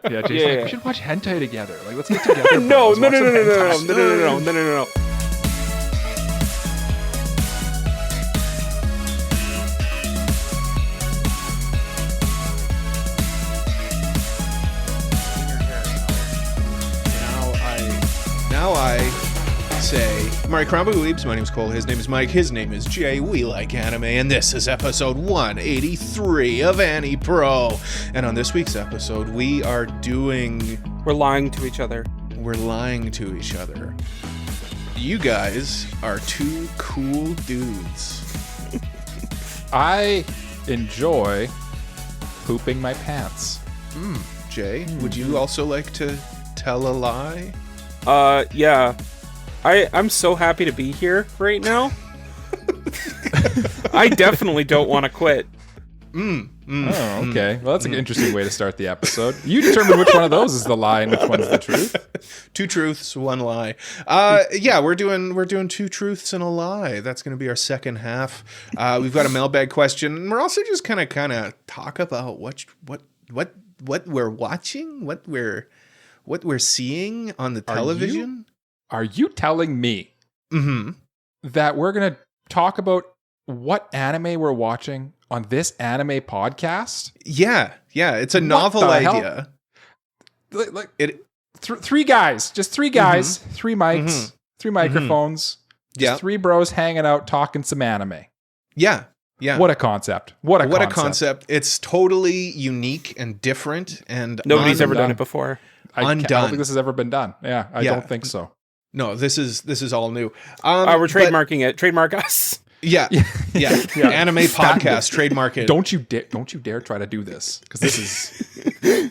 Yeah, Jason's like, we should watch hentai together. Like, let's get together. No. Now I say, Mari Krombo Weebs, my name is Cole, his name is Mike, his name is Jay, we like anime, and this is episode 183 of AniPro. And on this week's episode, we are doing... We're lying to each other. We're lying to each other. You guys are two cool dudes. I enjoy pooping my pants. Jay, would you also like to tell a lie? Yeah. I'm so happy to be here right now. I definitely don't want to quit. Oh, okay. Well, that's an interesting way to start the episode. You determine which one of those is the lie and which one's the truth. Two truths, one lie. Yeah, we're doing two truths and a lie. That's going to be our second half. We've got a mailbag question, and we're also just kind of talk about what we're watching, what we're seeing on the television. Are you telling me that we're going to talk about what anime we're watching on this anime podcast? Yeah. It's a novel idea. Three guys, just three guys, three mics, three microphones, just three bros hanging out talking some anime. Yeah. What a concept. What a concept. It's totally unique and different, and nobody's ever done it before. I don't think this has ever been done. Yeah, I don't think so. No, this is all new. We're trademarking it. Trademark us. Yeah. Anime podcast, trademark it. Don't you dare try to do this, because this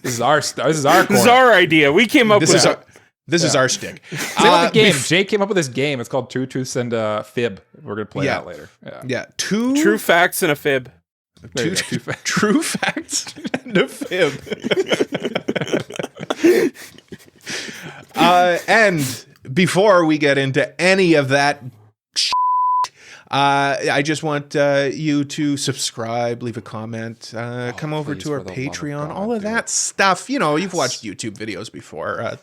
is our corner. This is our idea. We came up with it. This is our shtick. Same with the game. Jay came up with this game. It's called Two Truths and a Fib. We're gonna play that later. Yeah. Two true facts and a fib. True facts and a fib. And before we get into any of that I just want you to subscribe, leave a comment, come over to our Patreon, all of that stuff. You know, you've watched YouTube videos before.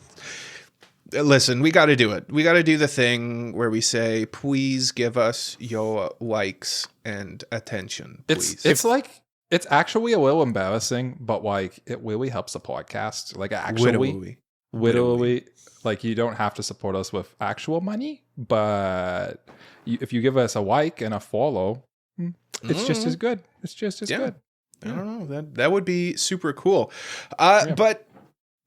Listen, we got to do it. We got to do the thing where we say, please give us your likes and attention, please. It's actually a little embarrassing, but like it really helps the podcast. Like actually, literally, like you don't have to support us with actual money, but if you give us a like and a follow, it's just as good. It's just as good. I don't know. That would be super cool. But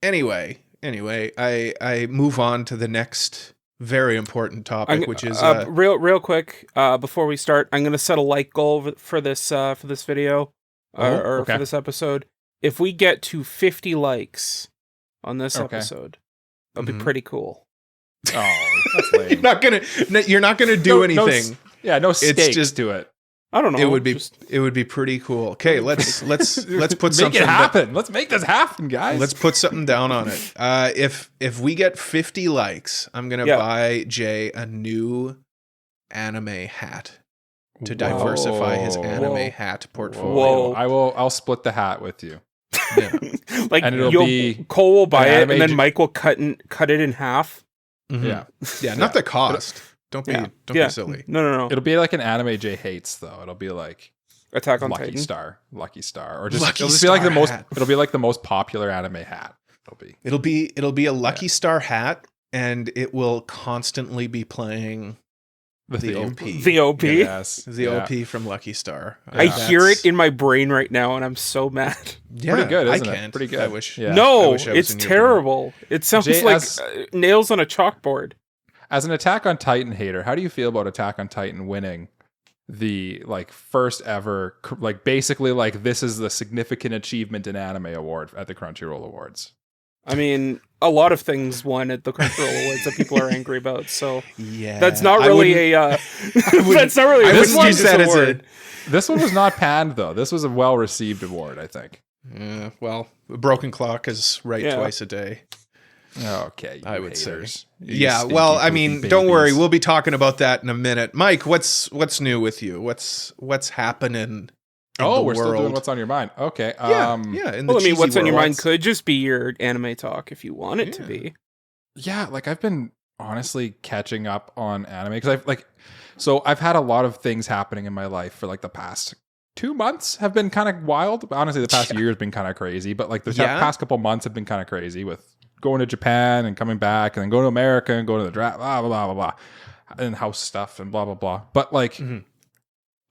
anyway, I move on to the next very important topic, which is real quick. Before we start, I'm going to set a like goal for this video for this episode. If we get to 50 likes on this episode, that'll be pretty cool. Oh, that's lame. You're not gonna do anything. No stakes. Just do it. I don't know. It would be pretty cool. Okay, let's put make something. It happen. Let's make this happen, guys. Let's put something down on it. If we get 50 likes, I'm gonna buy Jay a new anime hat to diversify his anime hat portfolio. I'll split the hat with you. Yeah. Like, and Cole will buy it, and then Mike will cut it in half. Yeah, not the cost. Don't be silly. No. It'll be like an anime Jay hates, though. It'll be like Attack on Lucky Titan. Lucky Star, or just it'll be like the most. It'll be like the most popular anime hat. It'll be a Lucky Star hat, and it will constantly be playing the OP. The OP. Yes. The OP from Lucky Star. I hear it in my brain right now, and I'm so mad. Yeah, pretty good, isn't I it? can't. Pretty good. I wish. Yeah. No, I wish I was it's terrible. It sounds Jay, like nails on a chalkboard. As an Attack on Titan hater, how do you feel about Attack on Titan winning the first ever, basically this is the significant achievement in anime award at the Crunchyroll Awards? I mean, a lot of things won at the Crunchyroll Awards that people are angry about. So that's not really that's not really. This one was not panned though. This was a well-received award, I think. Yeah. Well, a broken clock is right twice a day. Okay, I would haters. say. Yeah, well, I mean, don't worry, we'll be talking about that in a minute. Mike, what's new with you? What's happening? the we're world. still doing what's on your mind. Okay. Yeah. What's on your mind could just be your anime talk if you want it to be. Yeah, like I've been honestly catching up on anime because I've had a lot of things happening in my life for like the past 2 months have been kind of wild. Honestly, the past year has been kind of crazy, but like the past couple months have been kind of crazy with going to Japan and coming back and then going to America and going to the draft, blah, blah, blah, blah, blah, and house stuff and blah, blah, blah. But like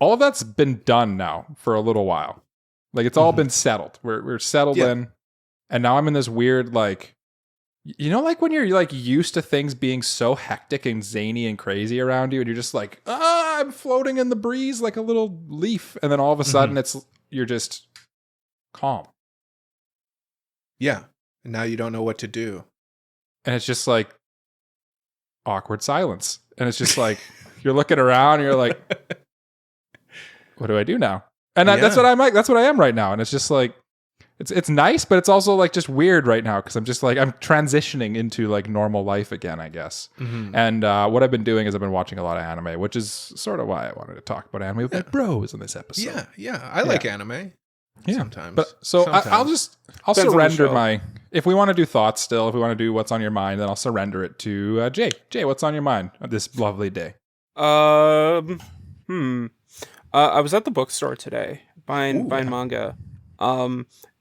all of that's been done now for a little while. Like it's all been settled. We're settled in. And now I'm in this weird, like, you know, like when you're like used to things being so hectic and zany and crazy around you and you're just like, I'm floating in the breeze like a little leaf. And then all of a sudden you're just calm. Yeah. And now you don't know what to do. And it's just like awkward silence. And it's just like, you're looking around and you're like, what do I do now? And that's what I'm like. That's what I am right now. And it's just like, it's nice, but it's also like just weird right now because I'm just like I'm transitioning into like normal life again, I guess. And what I've been doing is I've been watching a lot of anime, which is sort of why I wanted to talk about anime with my bros in this episode. I like anime. Sometimes, but I'll surrender my. If we want to do thoughts still, if we want to do what's on your mind, then I'll surrender it to Jay. Jay, what's on your mind on this lovely day? I was at the bookstore today buying manga.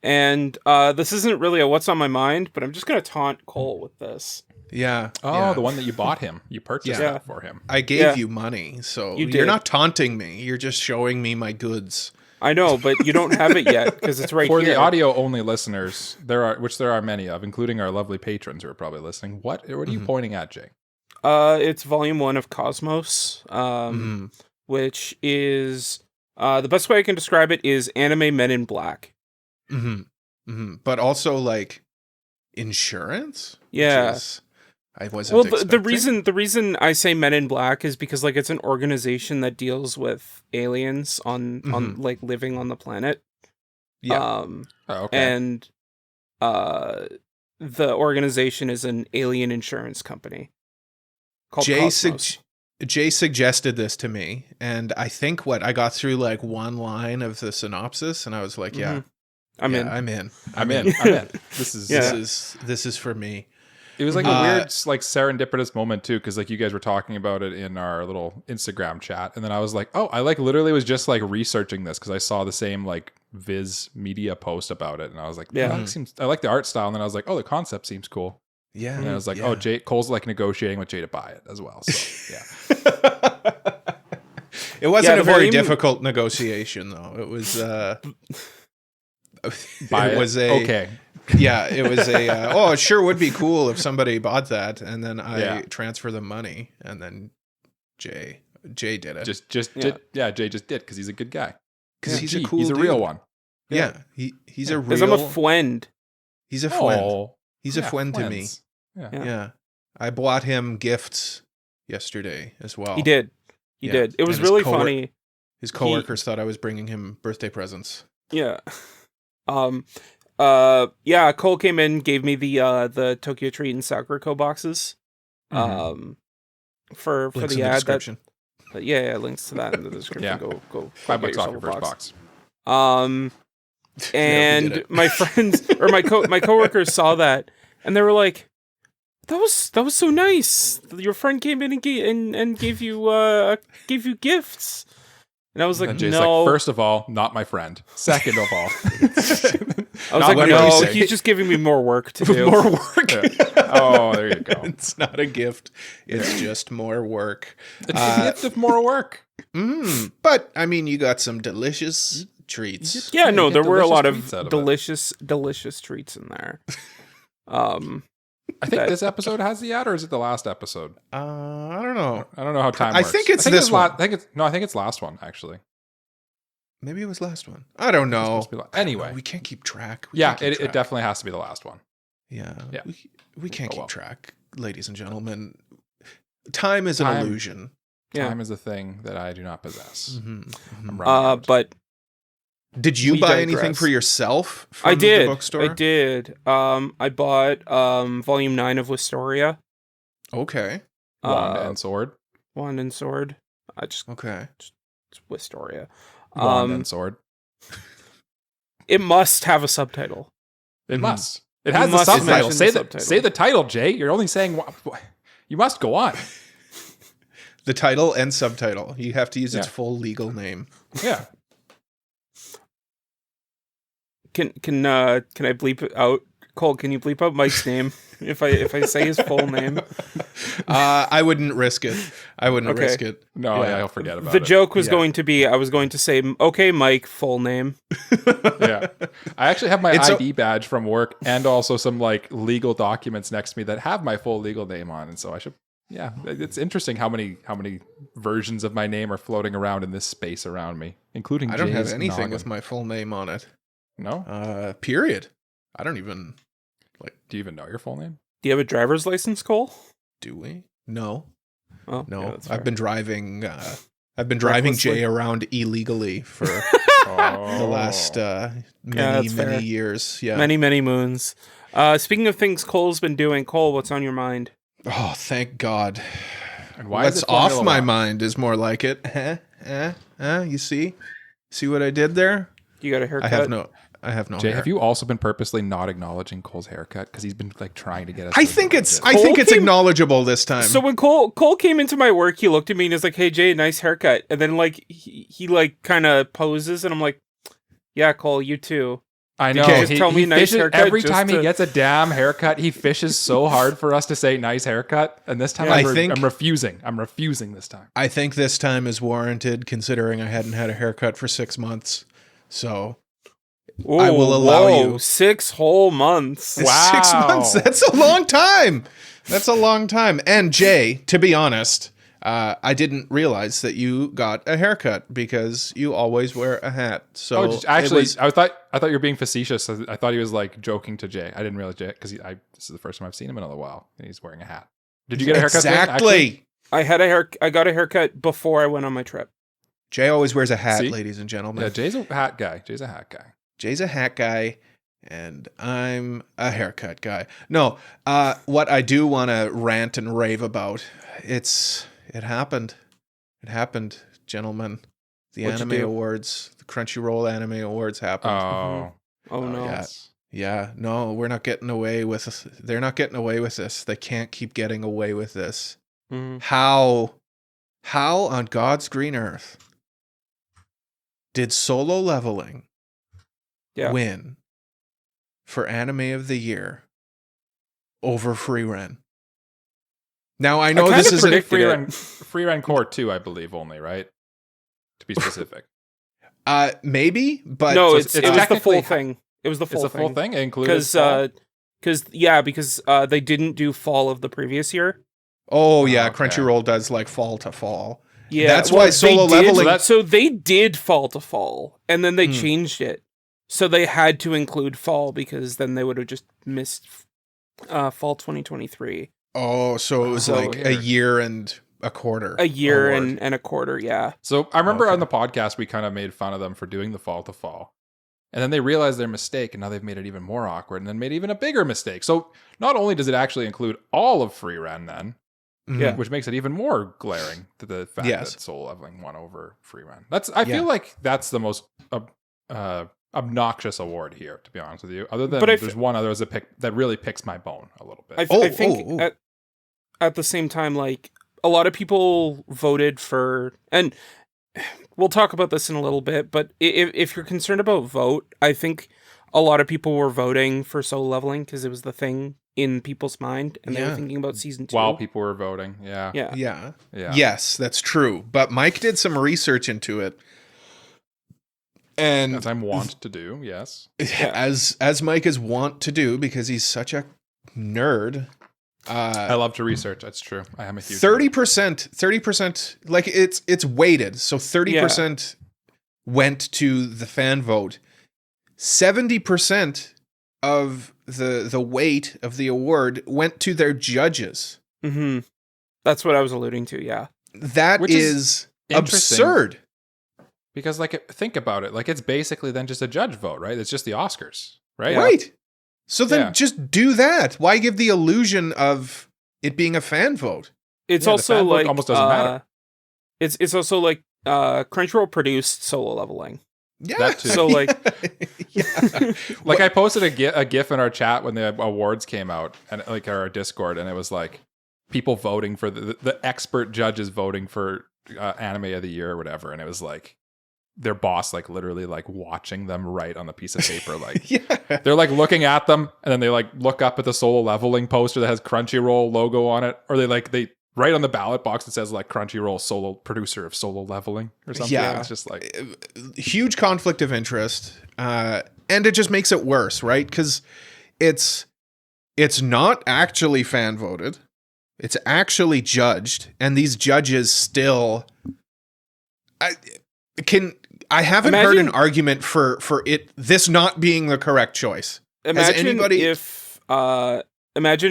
And this isn't really a what's on my mind, but I'm just going to taunt Cole with this. Yeah. Oh, the one that you bought him. You purchased that for him. I gave you money, so you're not taunting me. You're just showing me my goods. I know, but you don't have it yet because it's right for here. The audio-only listeners, there are many of, including our lovely patrons who are probably listening. What are you pointing at, Jay? It's volume 1 of Cosmos, which is the best way I can describe it is anime Men in Black. But also like insurance. Yeah, I wasn't. Well, the reason I say Men in Black is because like it's an organization that deals with aliens on like living on the planet. Yeah. And the organization is an alien insurance company called Cosmos. Jay suggested this to me, and I think I got through like one line of the synopsis, and I was like, I'm in. This is for me. It was like a weird, like serendipitous moment too, because like you guys were talking about it in our little Instagram chat, and then I was like, oh, I like literally was just like researching this because I saw the same like Viz Media post about it, and I was like, I like the art style, and then I was like, oh, the concept seems cool. Yeah, and I was like, oh, Cole's like negotiating with Jay to buy it as well. So it wasn't a very difficult negotiation though. It was. Okay. Yeah, it was it sure would be cool if somebody bought that, and then I transfer the money, and then Jay did it. Jay just did because he's a good guy. Because he's a cool dude. Real one. Yeah, he's a real. Because I'm a friend. He's a friend. He's a friend to me. Yeah. I bought him gifts yesterday as well. He did. He did. It was really funny. His coworkers thought I was bringing him birthday presents. Yeah. Cole came in, gave me the TokyoTreat and Sakurako boxes. For links the in ad description. Links to that in the description. Go $5 off your first box. And my friends or my coworkers saw that, and they were like, that was so nice. Your friend came in and gave you gifts. And I was like, Jay's no. Like, first of all, not my friend. Second of all, I was like, no, he's just giving me more work to do. More work. Oh, there you go. It's not a gift. It's just more work. It's a gift of more work. But I mean, you got some delicious treats. Yeah, no, there were a lot of delicious treats in there. I think this episode has the ad, or is it the last episode? I don't know. I don't know how time works. I think it's this one. I think it's last one, actually. Maybe it was last one. I don't know. Anyway. We can't keep track. It definitely has to be the last one. Yeah. We can't keep track, ladies and gentlemen. Time is an illusion. Time is a thing that I do not possess. But... Did you buy anything for yourself from the bookstore? I did. I bought volume 9 of Wistoria. Okay. Wand and Sword. Wand and Sword. Okay. Just Wistoria. Wand and Sword. It must have a subtitle. It must. It has the subtitle. Say the title, Jay. You're only saying you must go on. The title and subtitle. You have to use its full legal name. Yeah. Can I bleep it out? Cole, can you bleep out Mike's name if I say his full name? I wouldn't risk it. Risk it. No, I'll forget about it. The joke was going to be, I was going to say, okay, Mike, full name. Yeah. I actually have my ID badge from work and also some like legal documents next to me that have my full legal name on. And so I should, it's interesting how many versions of my name are floating around in this space around me, including I don't have anything with my full name on it. No? Period. I don't even... Do you even know your full name? Do you have a driver's license, Cole? Do we? No. Oh, no. Yeah, I've been driving Jay around illegally for the last many years. Yeah. Many moons. Speaking of things Cole's been doing, Cole, what's on your mind? Oh, thank God. And why what's off my mind is more like it. You see? See what I did there? You got a haircut? I have no Jay, hair. have you also been purposely not acknowledging Cole's haircut? Because he's been like trying to get us. I think it's acknowledgeable this time. So when Cole came into my work, he looked at me and is like, "Hey Jay, nice haircut." And then like he like kind of poses, and I'm like, "Yeah, Cole, you too." I know. Tell me nice haircut every time he gets a damn haircut, he fishes so hard for us to say nice haircut. And this time I'm refusing. I'm refusing this time. I think this time is warranted considering I hadn't had a haircut for 6 months. So I will allow you 6 whole months. Wow. 6 months. That's a long time. That's a long time. And Jay, to be honest, I didn't realize that you got a haircut because you always wear a hat. So I thought you were being facetious. I thought he was like joking to Jay. I didn't realize Jay because this is the first time I've seen him in a while. And he's wearing a hat. Did you get a haircut? Exactly. I got a haircut before I went on my trip. Jay always wears a hat, ladies and gentlemen. Yeah, Jay's a hat guy. Jay's a hat guy, and I'm a haircut guy. No, what I do want to rant and rave about, it happened. It happened, gentlemen. The Anime Awards, the Crunchyroll Anime Awards happened. Oh. Oh no. Yeah, no, we're not getting away with this. They're not getting away with this. They can't keep getting away with this. Mm-hmm. How on God's green earth did Solo Leveling win for Anime of the Year over frieren? Now I know this is a frieren Core 2, I believe only, right? To be specific. Maybe, but no, it was the full thing. It was the full thing. It's the full thing. It included because they didn't do fall of the previous year. Oh yeah, okay. Crunchyroll does like fall to fall. Yeah, that's why Solo Leveling. So they did fall to fall, and then they changed it. So they had to include fall because then they would have just missed fall 2023. Oh, so it was like a year and a quarter. A year and a quarter, yeah. So I remember on the podcast we kind of made fun of them for doing the fall to fall. And then they realized their mistake, and now they've made it even more awkward, and then made even a bigger mistake. So not only does it actually include all of frieren then, which makes it even more glaring to the fact that Solo Leveling won over frieren. I feel like that's the most obnoxious award here, to be honest with you. Other than there's one other that really picks my bone a little bit. I think at the same time, like a lot of people voted for, and we'll talk about this in a little bit, but if you're concerned about vote, I think a lot of people were voting for Solo Leveling because it was the thing in people's mind, and they were thinking about season 2 while people were voting. Yeah. Yes, that's true. But Mike did some research into it, and as I'm wont to do, yes, as Mike is wont to do because he's such a nerd. I love to research. That's true. I am a huge 30%. Like it's weighted, so 30% went to the fan vote. 70% of the weight of the award went to their judges. Mm-hmm. That's what I was alluding to. Yeah, which is absurd. Because think about it. Like it's basically then just a judge vote, right? It's just the Oscars, right? Right. So then just do that. Why give the illusion of it being a fan vote? It's also like almost doesn't matter. It's also like Crunchyroll produced Solo Leveling. Yeah. That too. So like, like I posted a GIF in our chat when the awards came out, and like our Discord, and it was like people voting for the expert judges voting for anime of the year or whatever, and it was like their boss like literally like watching them write on the piece of paper, like they're like looking at them, and then they like look up at the Solo Leveling poster that has Crunchyroll logo on it, or they write on the ballot box that says like Crunchyroll solo producer of Solo Leveling or something. Yeah, it's just like huge conflict of interest, and it just makes it worse, right? Because it's not actually fan voted, it's actually judged, and these judges still. I haven't heard an argument for this not being the correct choice. Imagine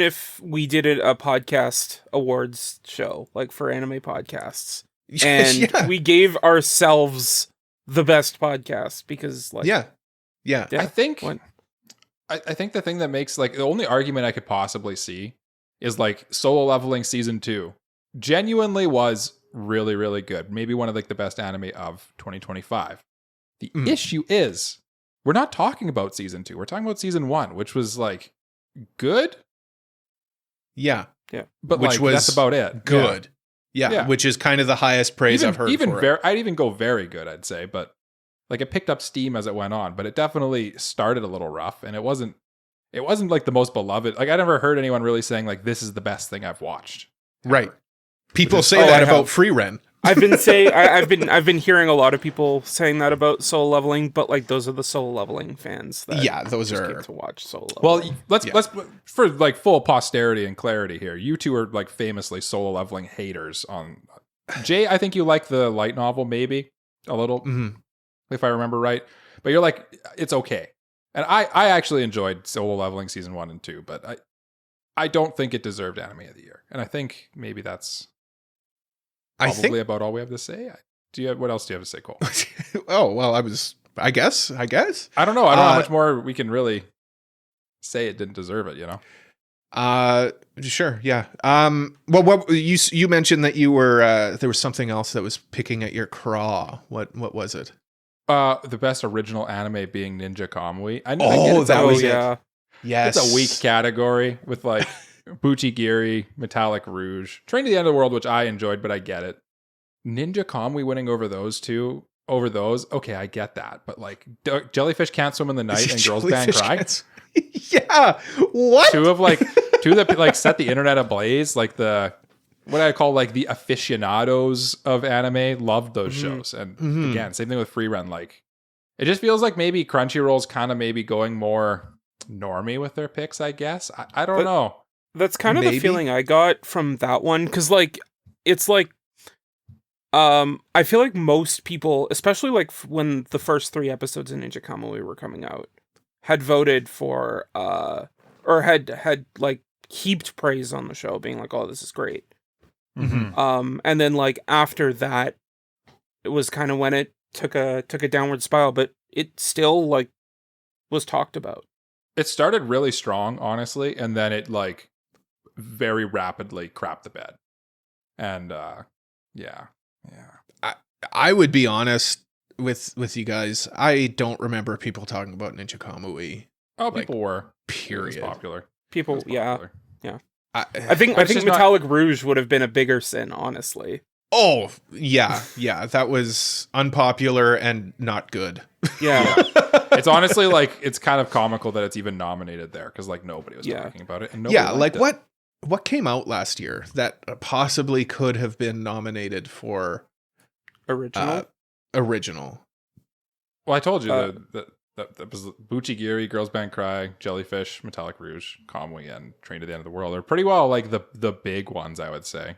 if we did a podcast awards show, like for anime podcasts, and we gave ourselves the best podcast because, like, yeah. I think the thing that makes like the only argument I could possibly see is like Solo Leveling season 2 genuinely was really, really good. Maybe one of like the best anime of 2025. The issue is we're not talking about season 2. We're talking about season 1, which was like good. Yeah. But which was that's about it. Good. Yeah. Which is kind of the highest praise I've heard for it. I'd even go very good, I'd say, but like it picked up steam as it went on, but it definitely started a little rough, and it wasn't like the most beloved. Like I never heard anyone really saying like this is the best thing I've watched. Ever. Right. People say that about frieren. I've been hearing a lot of people saying that about Solo Leveling, but like those are the Solo Leveling fans. That those are get to watch Solo Leveling. Well, let's for like full posterity and clarity here. You two are like famously Solo Leveling haters. On Jay, I think you like the light novel maybe a little, if I remember right. But you're like it's okay, and I actually enjoyed Solo Leveling season 1 and 2, but I don't think it deserved anime of the year, and I think maybe that's. Probably about all we have to say. What else do you have to say, Cole? Oh, well, I guess. I don't know. I don't know how much more we can really say it didn't deserve it, you know? Sure. Yeah. Well, what you mentioned that you were, there was something else that was picking at your craw. What was it? The best original anime being Ninja Kamui. That was it. Yes. It's a weak category with like Buchigiri, Metallic Rouge, Train to the End of the World, which I enjoyed, but I get it. Ninja Kamui winning over those, okay, I get that. But like Jellyfish Can't Swim in the Night and Girls Band Cry. Yeah. What? Two that like set the internet ablaze. Like what I call like the aficionados of anime loved those shows. And again, same thing with frieren. Like it just feels like maybe Crunchyroll's kind of maybe going more normie with their picks, I guess. I don't know. That's kind of the feeling I got from that one, because like it's like I feel like most people, especially like when the first 3 episodes of Ninja Kamui were coming out, had voted for or had like heaped praise on the show, being like, "Oh, this is great." And then like after that, it was kind of when it took a downward spiral, but it still like was talked about. It started really strong, honestly, and then it like very rapidly crapped the bed. And I would be honest with you guys. I don't remember people talking about Ninja Kamui. Oh, people were. Period. It was popular. People, yeah. I think Metallic Rouge would have been a bigger sin, honestly. Oh, yeah. That was unpopular and not good. Yeah. It's honestly like it's kind of comical that it's even nominated there, because like nobody was talking about it. And nobody liked it. What came out last year that possibly could have been nominated for original? Well, I told you that was Buchigiri, Girls Band Cry, Jellyfish, Metallic Rouge, Kamui, and Train to the End of the World. They're pretty well like the big ones, I would say.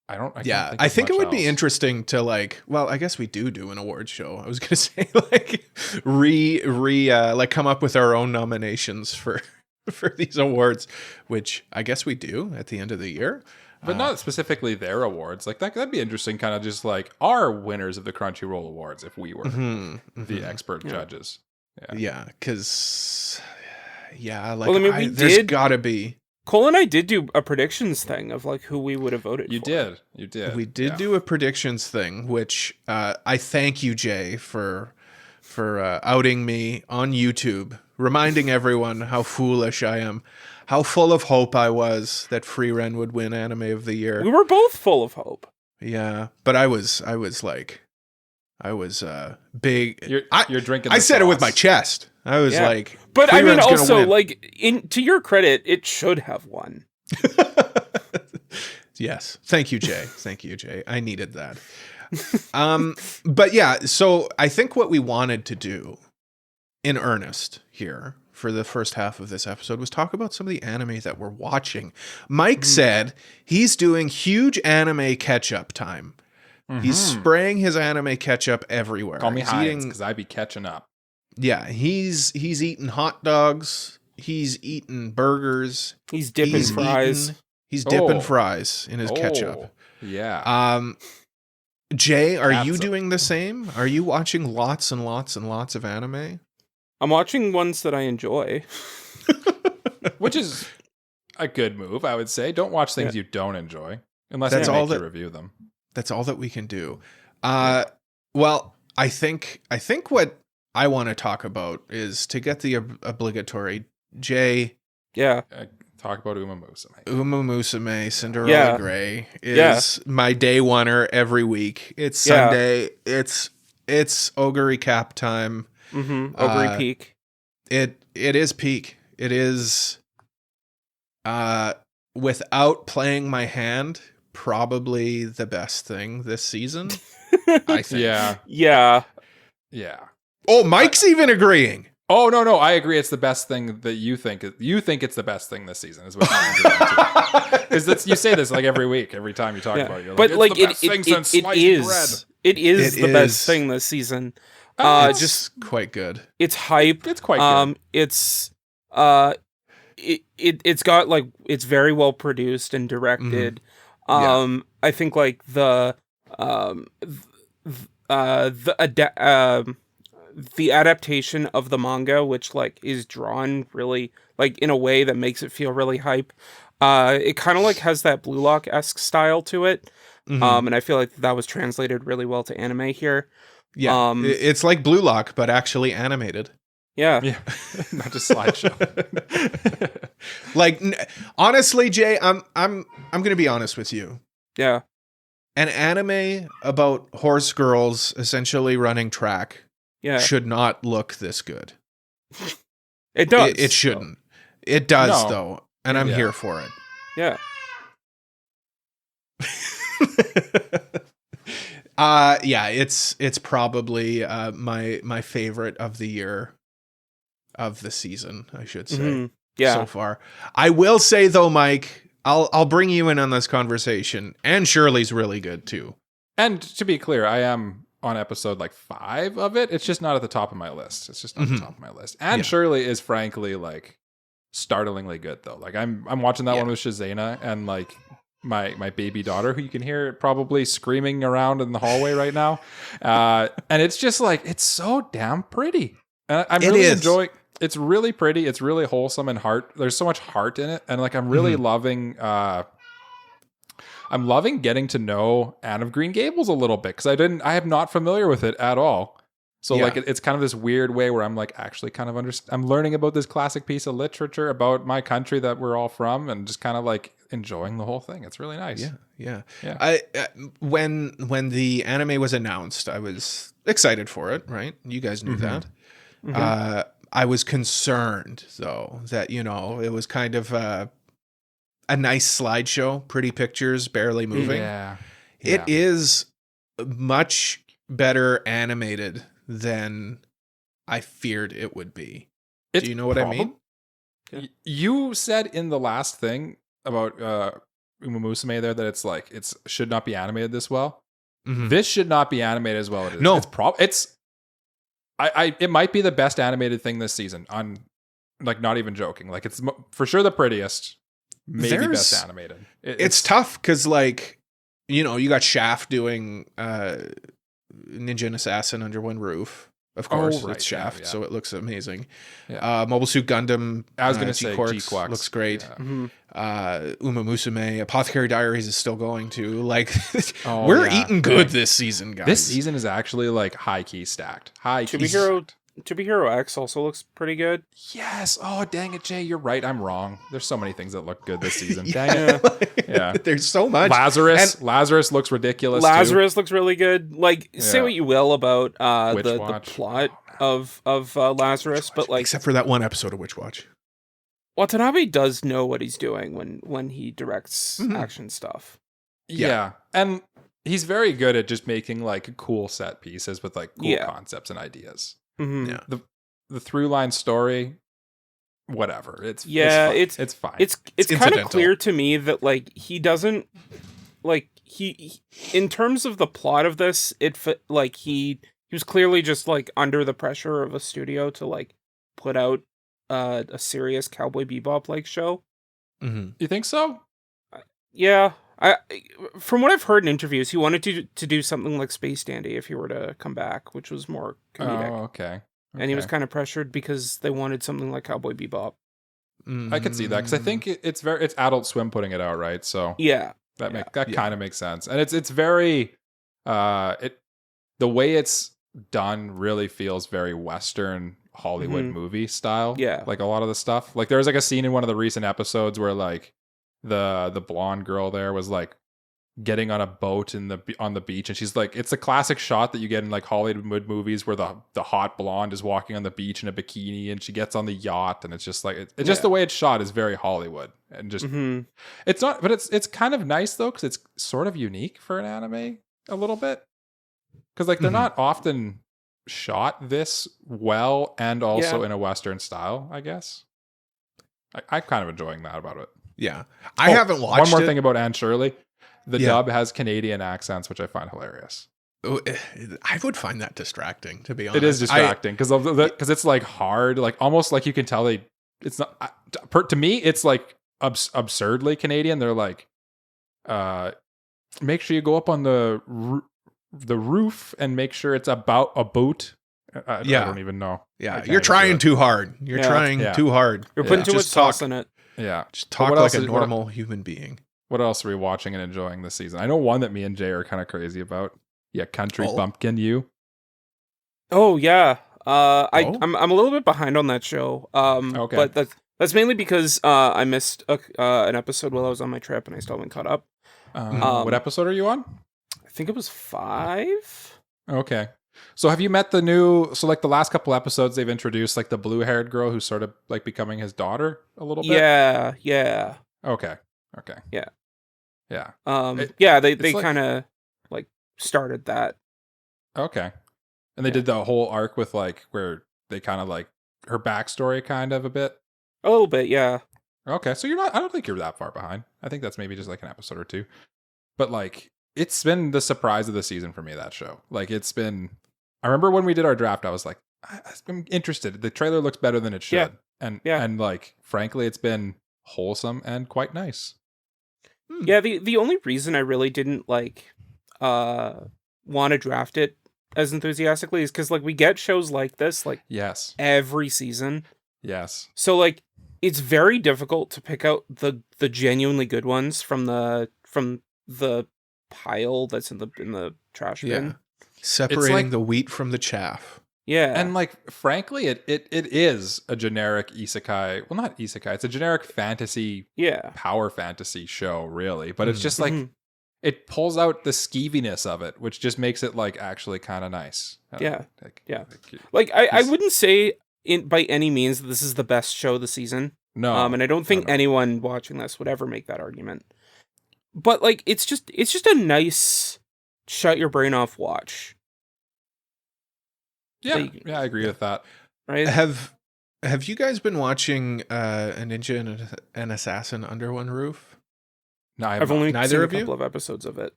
I think it would be interesting to like, well, I guess we do an awards show. I was going to say like like come up with our own nominations for these awards, which I guess we do at the end of the year. But not specifically their awards. Like that'd be interesting, kind of just like our winners of the Crunchyroll Awards if we were the expert judges. Yeah, because like well, I mean, there's gotta be. Cole and I did do a predictions thing of like who we would have voted for. You did. We did do a predictions thing, which I thank you, Jay, for outing me on YouTube, reminding everyone how foolish I am, how full of hope I was that frieren would win Anime of the Year. We were both full of hope. Yeah, but I was big. You're drinking. I said it with my chest. I was like, but I mean, also like to your credit, it should have won. Yes, thank you, Jay. Thank you, Jay. I needed that. But yeah, so I think what we wanted to do in earnest here for the first half of this episode was talk about some of the anime that we're watching. Mike said he's doing huge anime catch-up time. He's spraying his anime ketchup everywhere. Call me Heinz, because I be catching up. Yeah, he's eating hot dogs. He's eating burgers. He's dipping fries. He's dipping fries in his ketchup. Yeah. Jay, are you doing the same? Are you watching lots and lots and lots of anime? I'm watching ones that I enjoy. Which is a good move, I would say. Don't watch things you don't enjoy. Unless you make you review them. That's all that we can do. Well, I think what I want to talk about is to get the obligatory Jay. Yeah. Talk about umamusume. Umamusume, Cinderella Grey is my day oneer every week. It's Sunday. It's Ogre recap time. Ogre peak. It is peak. It is without playing my hand, probably the best thing this season. I think. Yeah. Oh, Mike's even agreeing. Oh no, I agree. It's the best thing that you think. You think it's the best thing this season is what I'm doing. Because you say this like every week, every time you talk about it. You're but like, it is the best thing this season. It's just quite good. It's hype. It's quite good. It's it's got like it's very well produced and directed. I think like the adaptation of the manga, which like is drawn really like in a way that makes it feel really hype. It kind of like has that Blue Lock-esque style to it. And I feel like that was translated really well to anime here. Yeah, it's like Blue Lock, but actually animated. Yeah, not just slideshow. Like honestly, Jay, I'm gonna be honest with you. Yeah, an anime about horse girls essentially running track. Should not look this good. It does. It shouldn't. It does though, and I'm here for it. Yeah. It's probably my favorite of the year, of the season, I should say. So far. I will say though, Mike, I'll bring you in on this conversation. Anne Shirley's really good too. And to be clear, I am on episode like 5 of it. It's just not at the top of my list. It's just not the top of my list. Anne Shirley is frankly like startlingly good though. Like I'm watching that one with Shazana and like my baby daughter, who you can hear probably screaming around in the hallway right now. And it's just like, it's so damn pretty. And I'm really enjoying. It's really pretty. It's really wholesome and heart. There's so much heart in it. And like, I'm really loving, I'm loving getting to know Anne of Green Gables a little bit. Cause I am not familiar with it at all. So like, it's kind of this weird way where I'm like, actually kind of I'm learning about this classic piece of literature about my country that we're all from, and just kind of like enjoying the whole thing. It's really nice. Yeah. When the anime was announced, I was excited for it, right? You guys knew that. I was concerned though that, it was kind of a nice slideshow, pretty pictures, barely moving. It is much better animated than I feared it would be. Do you know what I mean? You said in the last thing about umamusume there that it's like it should not be animated this well. This should not be animated as well as it is. No, it might be the best animated thing this season. On like not even joking. Like it's for sure the prettiest, maybe best animated. It's tough because like you got Shaft doing Ninja and Assassin Under One Roof. Of course, it's Shaft, so it looks amazing. Mobile Suit Gundam. I was going to say Gquuux looks great. Umamusume, Apothecary Diaries is still going to. Like, we're eating good this season, guys. This season is actually like high key stacked. To Be Hero X also looks pretty good. Yes. Oh, dang it, Jay. You're right. I'm wrong. There's so many things that look good this season. Dang it. Yeah. There's so much. Lazarus looks ridiculous. Lazarus looks really good. Like, say what you will about the plot of Lazarus, but like, except for that one episode of Witch Watch. Watanabe does know what he's doing when he directs action stuff. Yeah. And he's very good at just making like cool set pieces with like cool concepts and ideas. Mm-hmm. Yeah. The through line story, whatever. It's fine. It's kind of clear to me that like he doesn't like he in terms of the plot of this, like he was clearly just like under the pressure of a studio to like put out a serious Cowboy Bebop like show. Mm-hmm. You think so? Yeah. From what I've heard in interviews, he wanted to do something like Space Dandy if he were to come back, which was more comedic. Oh, okay. And he was kind of pressured because they wanted something like Cowboy Bebop. I could see that because I think it's Adult Swim putting it out, right? So yeah, that kind of makes sense, and it's very the way it's done really feels very Western Hollywood movie style. Yeah, like a lot of the stuff. Like there was like a scene in one of the recent episodes where like the blonde girl there was like getting on a boat on the beach, and she's like, it's a classic shot that you get in like Hollywood movies where the hot blonde is walking on the beach in a bikini and she gets on the yacht, and it's just like it's just the way it's shot is very Hollywood, and just it's not, but it's kind of nice though because it's sort of unique for an anime a little bit, because like they're not often shot this well and also in a Western style, I guess. I'm kind of enjoying that about it. Yeah, I haven't watched one more thing about Anne Shirley. The dub has Canadian accents, which I find hilarious. I would find that distracting, to be honest. It is distracting because it's like hard, like almost like you can tell it's not. To me, it's like absurdly Canadian. They're like, make sure you go up on the roof and make sure it's about a boat. I don't even know. Yeah, you're trying too hard. You're trying too hard. You're putting too much sauce in it. Yeah, just talk like a normal human being. What else are we watching and enjoying this season? I know one that me and Jay are kind of crazy about. Yeah, Country Bumpkin. You? Oh yeah. I'm a little bit behind on that show. Okay. But that's mainly because I missed an episode while I was on my trip, and I still haven't caught up. What episode are you on? I think it was 5. Okay. So have you met the like the last couple episodes they've introduced like the blue-haired girl who's sort of like becoming his daughter a little bit? Yeah. Okay. Yeah. Yeah. They kind of like started that. Okay. And they did the whole arc with like where they kind of like her backstory kind of a bit. A little bit, yeah. Okay. So I don't think you're that far behind. I think that's maybe just like an episode or two. But like it's been the surprise of the season for me, that show. Like I remember when we did our draft, I was like, I'm interested. The trailer looks better than it should. And like, frankly, it's been wholesome and quite nice. Yeah, the only reason I really didn't like want to draft it as enthusiastically is because like we get shows like this like every season. Yes. So like it's very difficult to pick out the genuinely good ones from the pile that's in the trash bin. Separating the wheat from the chaff. Yeah. And like frankly it is a generic isekai. Well, not isekai. It's a generic fantasy power fantasy show, really. But it's just like it pulls out the skeeviness of it, which just makes it like actually kind of nice. I wouldn't say by any means that this is the best show of the season. No. And I don't think anyone watching this would ever make that argument. But like it's just a nice shut your brain off watch. Yeah, I agree with that. Right? Have you guys been watching A Ninja and an Assassin Under One Roof? No, I've only seen a couple of episodes of it.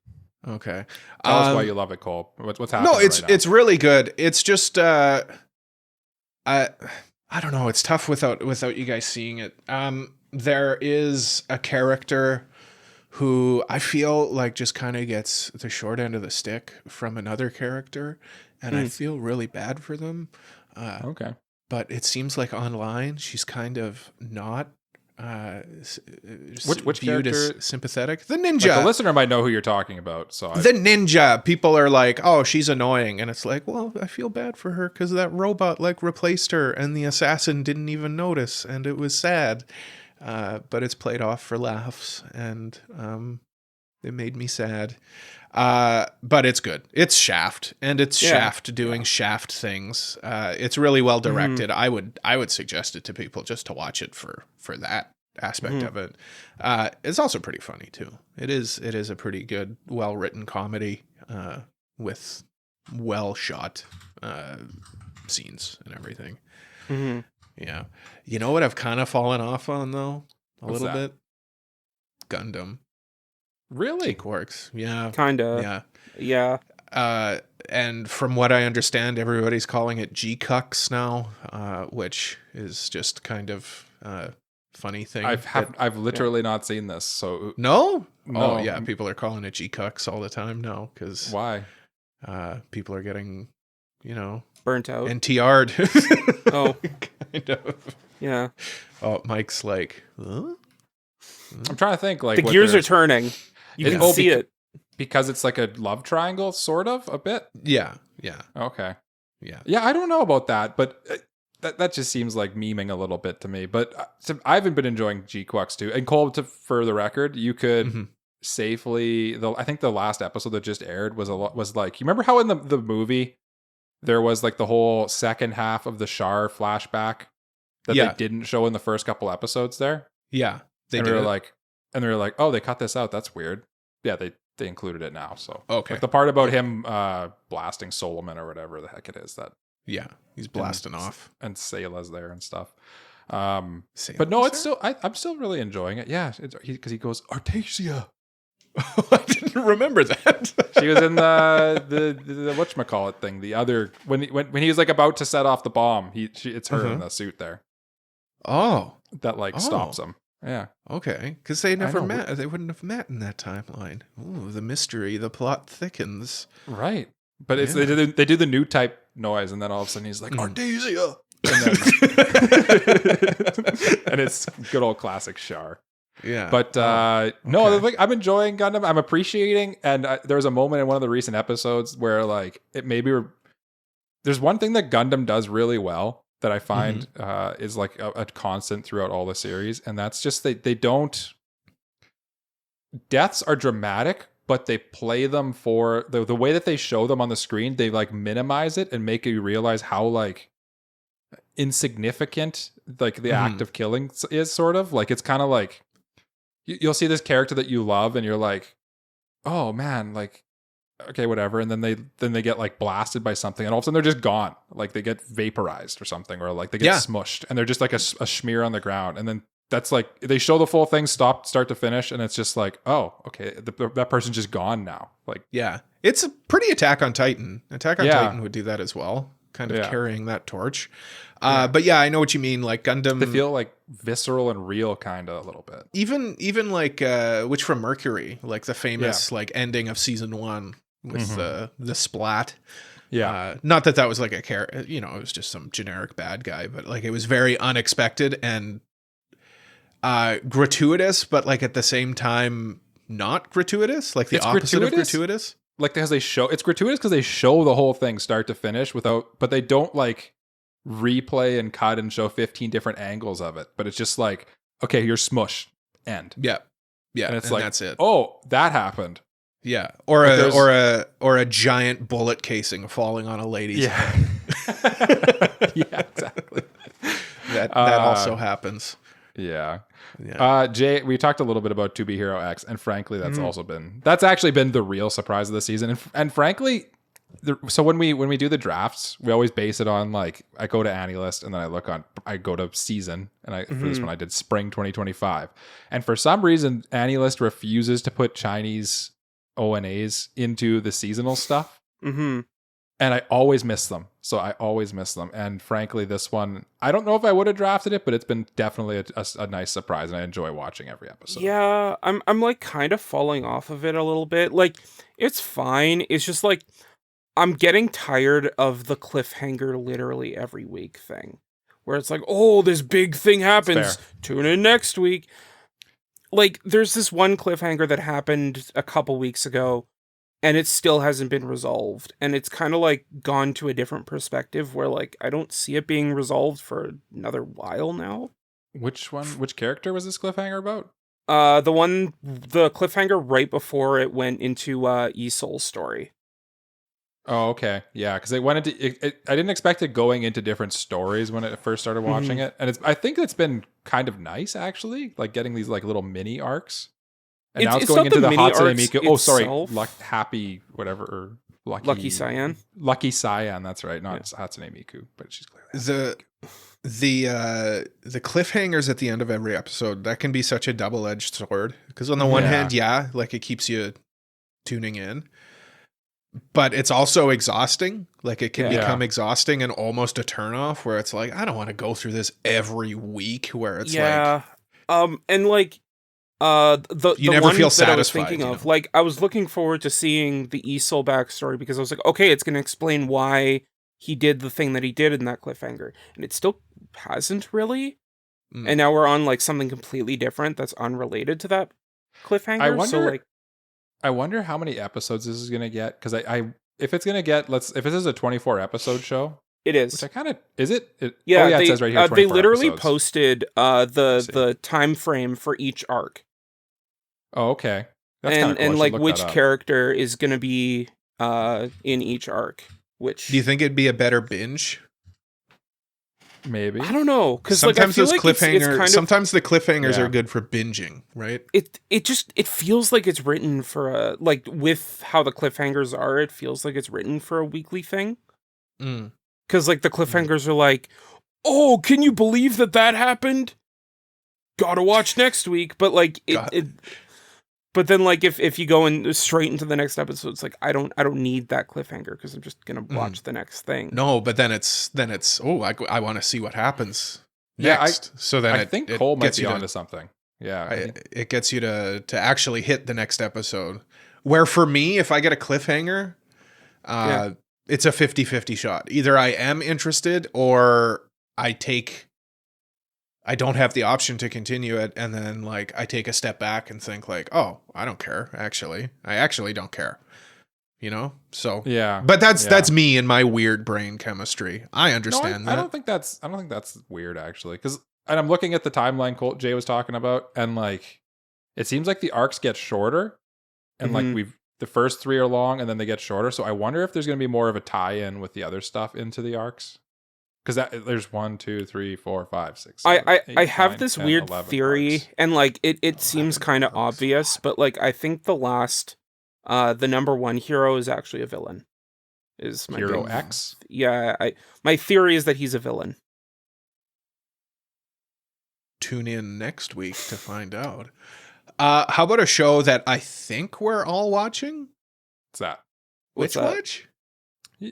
Okay. Tell us why you love it, Cole. What's happening? No, it's really good. It's just I don't know. It's tough without you guys seeing it. There is a character who I feel like just kind of gets the short end of the stick from another character, and I feel really bad for them. Okay. But it seems like online she's kind of not which viewed character? as sympathetic. The ninja. Like, the listener might know who you're talking about. So the ninja. People are like, oh, she's annoying. And it's like, well, I feel bad for her because that robot like replaced her and the assassin didn't even notice. And it was sad. But it's played off for laughs. And it made me sad. But it's good. It's Shaft, and it's Shaft doing Shaft things. It's really well directed. I would suggest it to people just to watch it for that aspect of it. It's also pretty funny too. It is a pretty good, well written comedy with well shot scenes and everything. Yeah. You know what I've kind of fallen off on though a little bit? Gundam. Really? Gquuux. Yeah. Kinda. Yeah. And from what I understand, everybody's calling it Gquuux now, which is just kind of a funny thing. I've literally not seen this. So no. Oh yeah, people are calling it Gquuux all the time now because why? People are getting, burnt out. NTR'd. Oh, kind of. Yeah. Oh, Mike's like, huh? I'm trying to think. Like the gears are turning. You can see it. Because it's like a love triangle, sort of, a bit? Yeah. Okay. Yeah. Yeah, I don't know about that, but that just seems like memeing a little bit to me. But I haven't been enjoying Gquuux too. And Cole, for the record, you could safely... I think the last episode that just aired was like... You remember how in the movie, there was like the whole second half of the Char flashback that they didn't show in the first couple episodes there? Yeah. They were like, oh, they cut this out. That's weird. Yeah, they included it now. So okay, like the part about him blasting Solomon or whatever the heck it is that. Yeah, he's blasting off, and Sayla's there and stuff. But no, it's still I'm still really enjoying it. Yeah, because he goes Artesia. I didn't remember that. She was in the whatchamacallit thing. The other when he was like about to set off the bomb. It's her in the suit there. Oh, that stops him. Yeah. Okay. Because they never met. They wouldn't have met in that timeline. Ooh, the mystery, the plot thickens. Right. But it's they do the new type noise, and then all of a sudden he's like, Artesia! And it's good old classic Char. Yeah. But no, like, I'm enjoying Gundam. I'm appreciating, and there was a moment in one of the recent episodes where like it maybe there's one thing that Gundam does really well that I find is like a constant throughout all the series. And that's just they don't... Deaths are dramatic, but they play them for... The way that they show them on the screen, they like minimize it and make you realize how like insignificant like the act of killing is, sort of. Like it's kind of like... You'll see this character that you love and you're like, oh man, like... Okay, whatever, and then they get like blasted by something, and all of a sudden they're just gone. Like they get vaporized or something, or like they get smushed, and they're just like a smear on the ground. And then that's like they show the full thing, start to finish, and it's just like, oh, okay, that person's just gone now. Like, yeah, it's a pretty Attack on Titan. Attack on Titan would do that as well, kind of carrying that torch. But yeah, I know what you mean. Like Gundam, they feel like visceral and real, kind of a little bit. Even like Witch from Mercury, like the famous like ending of season 1. With the splat. Yeah. Not that was like a character, it was just some generic bad guy, but like it was very unexpected and gratuitous, but like at the same time not gratuitous, like the opposite of gratuitous. Like because it's gratuitous because they show the whole thing start to finish but they don't like replay and cut and show 15 different angles of it. But it's just like, okay, you're smushed. End. Yeah. Yeah. And it's and like, that's it. Oh, that happened. Yeah, or a giant bullet casing falling on a lady's head. Yeah, exactly. That also happens. Yeah. Jay, we talked a little bit about To Be Hero X, and frankly, that's actually been the real surprise of the season. And frankly, so when we do the drafts, we always base it on like I go to Anilist and then I go to season, and for this one I did spring 2025, and for some reason Anilist refuses to put Chinese ONAs into the seasonal stuff. And I always miss them. And frankly, this one, I don't know if I would have drafted it, but it's been definitely a nice surprise, and I enjoy watching every episode. Yeah, I'm like kind of falling off of it a little bit. Like it's fine. It's just like I'm getting tired of the cliffhanger literally every week thing. where it's like, oh, this big thing happens. Tune in next week. Like, there's this one cliffhanger that happened a couple weeks ago, and it still hasn't been resolved. And it's kind of like gone to a different perspective where like I don't see it being resolved for another while now. Which one? Which character was this cliffhanger about? The cliffhanger right before it went into Isol's story. Oh, okay. Yeah, because it went into I didn't expect it going into different stories when I first started watching it. And I think it's been kind of nice, actually, like getting these like little mini arcs. And now it's going into the Hatsune Miku. Oh, sorry. Happy whatever. Or Lucky Cyan. Lucky Cyan, that's right. Not Hatsune Miku, but she's clearly the cliffhangers at the end of every episode, that can be such a double-edged sword. Because on the one hand, like it keeps you tuning in. But it's also exhausting. Like it can become exhausting and almost a turnoff where it's like, I don't want to go through this every week where it's like and like the never one feel that satisfied, I was thinking of, like I was looking forward to seeing the Isol backstory because I was like, okay, it's gonna explain why he did the thing that he did in that cliffhanger. And it still hasn't really. And now we're on like something completely different that's unrelated to that cliffhanger. I wonder how many episodes this is going to get, because if it's going to get, if this is a 24 episode show, it is. Which I kind of is it? Yeah, it says right here. They literally episodes. Posted the time frame for each arc. Oh, okay. That's and cool. And like which character is going to be in each arc. Which do you think it'd be a better binge? Maybe. I don't know, because sometimes like, those cliffhangers. Sometimes the cliffhangers are good for binging, right? It feels like it's written for a like with how the cliffhangers are. It feels like it's written for a weekly thing. Because like the cliffhangers are like, oh, can you believe that happened? Gotta watch next week. But like but then like if you go in straight into the next episode, it's like I don't need that cliffhanger because I'm just gonna watch the next thing. No, but then it's I want to see what happens next. So then I think Cole might be onto something. Yeah, it gets you to actually hit the next episode. Where for me, if I get a cliffhanger, it's a 50-50 shot. Either I am interested or I don't have the option to continue it, and then like I take a step back and think like, oh, I don't care. Actually, I actually don't care. You know? So yeah. But that's me and my weird brain chemistry. I understand that. I don't think that's weird actually, and I'm looking at the timeline Jay was talking about, and like it seems like the arcs get shorter, and like the first 3 are long, and then they get shorter. So I wonder if there's going to be more of a tie-in with the other stuff into the arcs. Because there's 1, 2, 3, 4, 5, 6. 7, I 8, have 9, this 10, weird 11 theory, arcs. and like it seems kind of obvious, but like I think the last, the number 1 hero is actually a villain. Is my Hero X? Yeah, my theory is that he's a villain. Tune in next week to find out. How about a show that I think we're all watching? What's that? Witch Watch?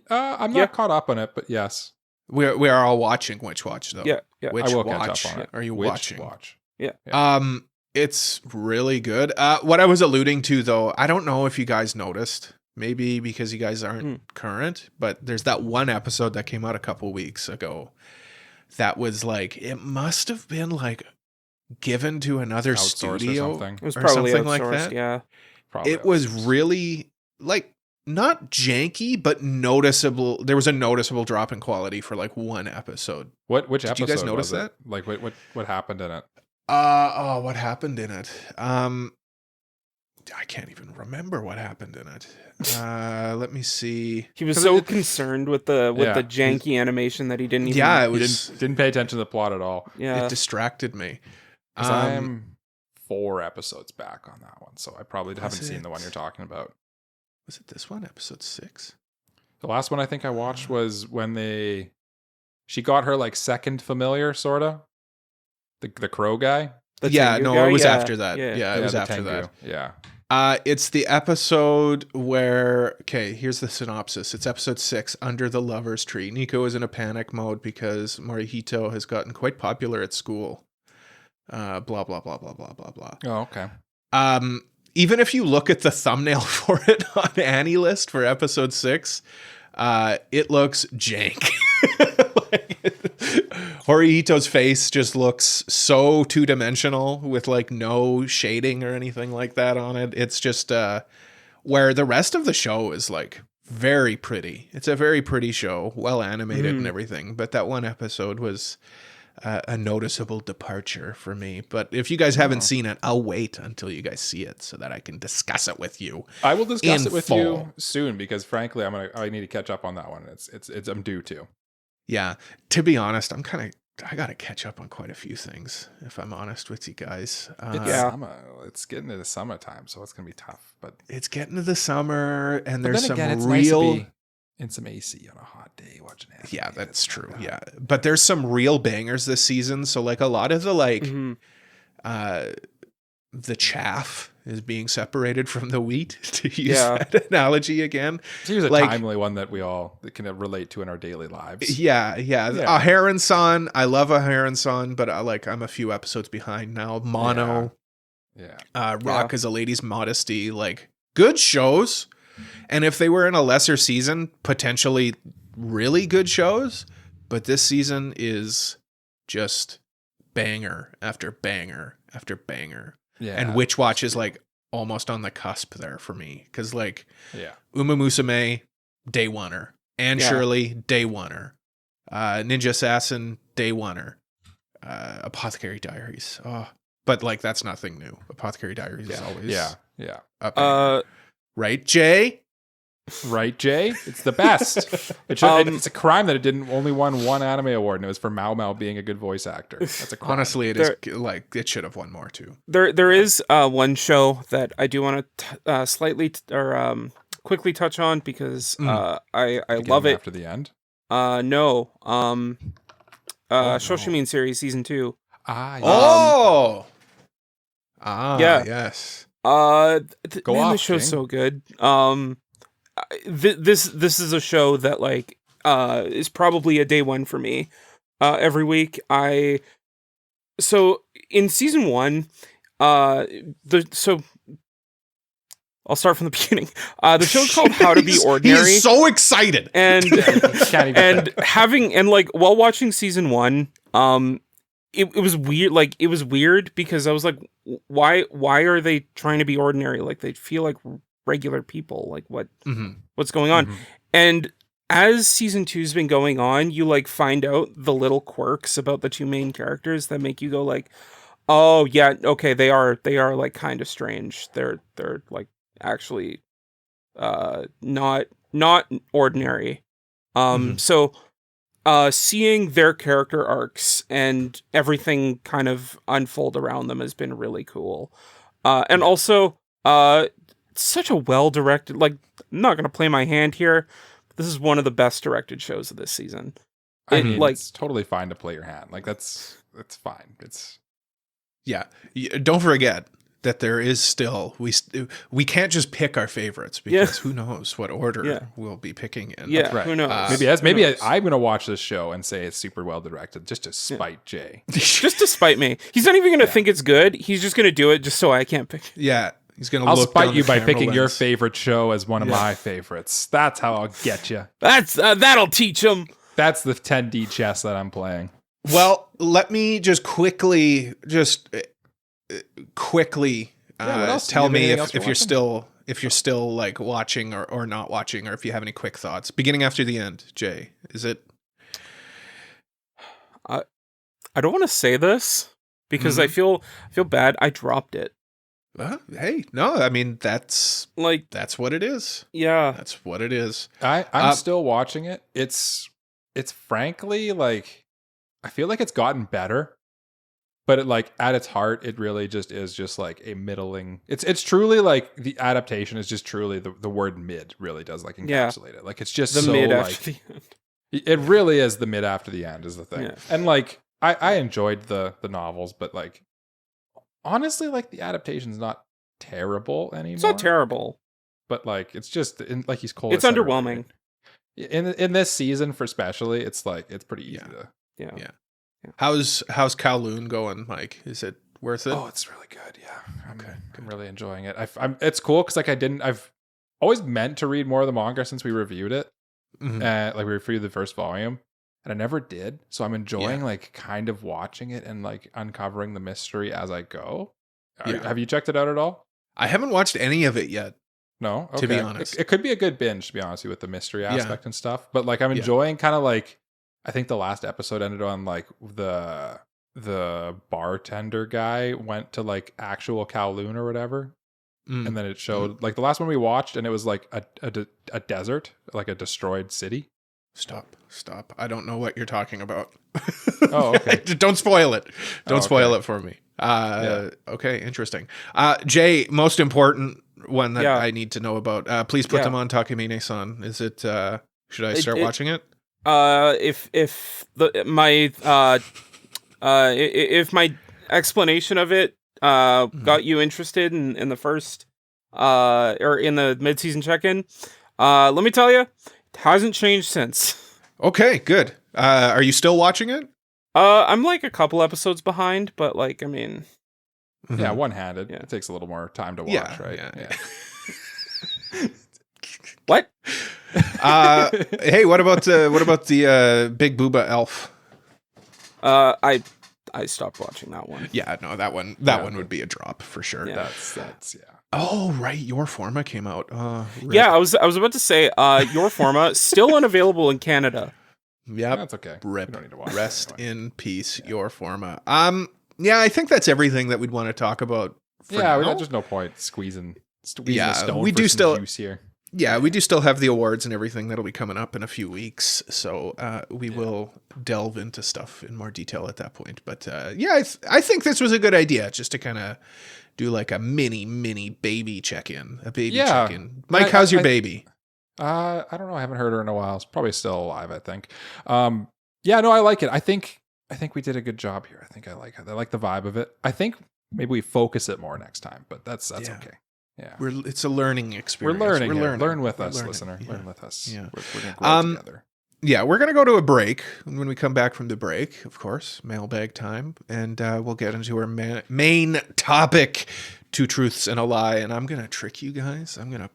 I'm not caught up on it, but yes. We are all watching Witch Watch though. Yeah. Witch I will Watch. catch up on it. Are you Witch watching? Watch. Yeah. It's really good. What I was alluding to though, I don't know if you guys noticed. Maybe because you guys aren't current, but there's that one episode that came out a couple weeks ago that was like, it must have been like given to another studio or something. It was probably something outsourced, like that. Yeah. Probably it was really like not janky, but noticeable. There was a noticeable drop in quality for like one episode. Which episode? Did you guys notice that? Like what happened in it? What happened in it? I can't even remember what happened in it. Let me see. He was so concerned with the janky animation that he didn't even. Yeah, he didn't pay attention to the plot at all. Yeah, it distracted me. I'm 4 episodes back on that one, so I probably haven't seen the one you're talking about. Was it this one, episode 6? The last one I think I watched was when she got her like second familiar, sorta. The crow guy. The it was after that. Yeah, it was after Tengu. that. Yeah. It's the episode where, okay, here's the synopsis. It's episode 6, Under the Lover's Tree. Nico is in a panic mode because Morihito has gotten quite popular at school. Blah, blah, blah, blah, blah, blah, blah. Oh, okay. Even if you look at the thumbnail for it on Anilist for episode 6, it looks jank. Horihito's face just looks so two-dimensional with like no shading or anything like that on it. It's just where the rest of the show is like very pretty. It's a very pretty show, well animated and everything. But that one episode was a noticeable departure for me. But if you guys haven't seen it, I'll wait until you guys see it so that I can discuss it with you. I will discuss it with you soon because frankly, I need to catch up on that one. I'm due to. Yeah, to be honest, I got to catch up on quite a few things, if I'm honest with you guys. It's getting to the summertime, so it's going to be tough. But it's getting to the summer, and there's some it's real... nice to be in some AC on a hot day watching anime. Yeah, that's true, yeah. But there's some real bangers this season, so like a lot of the the chaff is being separated from the wheat, to use that analogy again. Here's a timely one that we all can relate to in our daily lives. Yeah. A Heron-san, I love a Heron-san, but I'm a few episodes behind now. Mono. Rock is a Lady's Modesty. Like, good shows. And if they were in a lesser season, potentially really good shows. But this season is just banger after banger after banger. Yeah. And Witch Watch is like almost on the cusp there for me. Because umamusume, day oneer. Anne Shirley, day oneer. Ninja Assassin, day oneer. Apothecary Diaries. Oh, but like that's nothing new. Apothecary Diaries is always up there. Right, Jay? Right, Jay? It's the best. It's a crime that it didn't only won one anime award, and it was for Mao Mao being a good voice actor. That's a crime. Honestly, it should have won more too. There is one show that I do want to quickly touch on because I love it. After the end? No. Shoshimin series season 2. Yes. The show's so good. This is a show that like is probably a day one for me. Every week so in season 1, I'll start from the beginning. The show's called How to Be Ordinary. He's so excited. And while watching season 1, it was weird. Like, it was weird because I was like, why are they trying to be ordinary? Like, they feel like regular people. Like, what's going on? And as season 2's been going on, you like find out the little quirks about the two main characters that make you go like, oh yeah, okay, they are like kind of strange. They're like actually not ordinary. So seeing their character arcs and everything kind of unfold around them has been really cool. And also such a well-directed, like, I'm not going to play my hand here. This is one of the best directed shows of this season. It's totally fine to play your hand. Like, that's fine. Don't forget that there is still, we can't just pick our favorites because who knows what order we'll be picking in. Yeah, right. Who knows? I'm going to watch this show and say it's super well directed just to spite Jay. Just to spite me. He's not even going to think it's good. He's just going to do it just so I can't pick it. Yeah. I'll spite you by picking your favorite show as one of my favorites. That's how I'll get you. That'll teach him. That's the 10D chess that I'm playing. Well, let me just quickly tell me if you're still like watching or not watching, or if you have any quick thoughts. Beginning after the end, Jay, is it? I don't want to say this because I feel bad. I dropped it. Hey, no, I mean that's what it is. Yeah, that's what it is. I'm still watching it. It's frankly like I feel like it's gotten better, but at its heart, it really just is just like a middling. It's truly like the adaptation is just truly the word mid really does like encapsulate it. Like it's just the so mid like after the end. It really is the mid after the end is the thing. Yeah. And like I enjoyed the novels, but like honestly, like the adaptation's not terrible anymore. It's not terrible, but like it's just like he's cold. It's underwhelming. In this season, for especially, it's like it's pretty easy to. Yeah. How's Kowloon going, Mike? Is it worth it? Oh, it's really good. Yeah, I'm really enjoying it. It's cool because like I've always meant to read more of the manga since we reviewed it. Like we reviewed the first volume. and I never did. So I'm enjoying like kind of watching it and like uncovering the mystery as I go. Have you checked it out at all? I haven't watched any of it yet. No, okay. To be honest, it could be a good binge, to be honest with the mystery aspect and stuff. But like I'm enjoying kind of like, I think the last episode ended on like the bartender guy went to like actual Kowloon or whatever. And then it showed like the last one we watched, and it was like a desert, like a destroyed city. Stop. I don't know what you're talking about. Oh, okay. Don't spoil it. Don't spoil it for me. Okay, interesting. Jay, most important one that I need to know about. Please put them on Takamine-san. Is it? Should I start watching it? If my explanation of it got you interested in the first or in the mid-season check-in, let me tell you, it hasn't changed since. Okay, good. Are you still watching it? I'm like a couple episodes behind, but like, I mean, yeah, one-handed. It takes a little more time to watch, right? Yeah. What? Hey, what about the Big Booba Elf? I stopped watching that one. Yeah, no, that one would be a drop for sure. Yeah. That's Oh, right, Your Forma came out. Yeah, I was about to say, Your Forma still unavailable in Canada. Yep. That's okay. Rip. We don't need to watch Rest in peace, Your Forma. Yeah, I think that's everything that we'd want to talk about. There's no point squeezing a stone we for do some still juice here. Yeah, we do still have the awards and everything that'll be coming up in a few weeks, so we will delve into stuff in more detail at that point. But I think this was a good idea, just to kind of do like a mini baby check-in, check-in. Mike, how's your baby? I don't know. I haven't heard her in a while. It's probably still alive, I think. I like it. I think we did a good job here. I think I like it. I like the vibe of it. I think maybe we focus it more next time, but that's okay. Yeah, it's a learning experience. We're learning. Learn with us, listener. Yeah. Learn with us. Yeah. We're gonna grow together. Yeah, we're gonna go to a break. When we come back from the break, of course, mailbag time, and we'll get into our main topic: 2 truths and a lie. And I'm gonna trick you guys. I'm gonna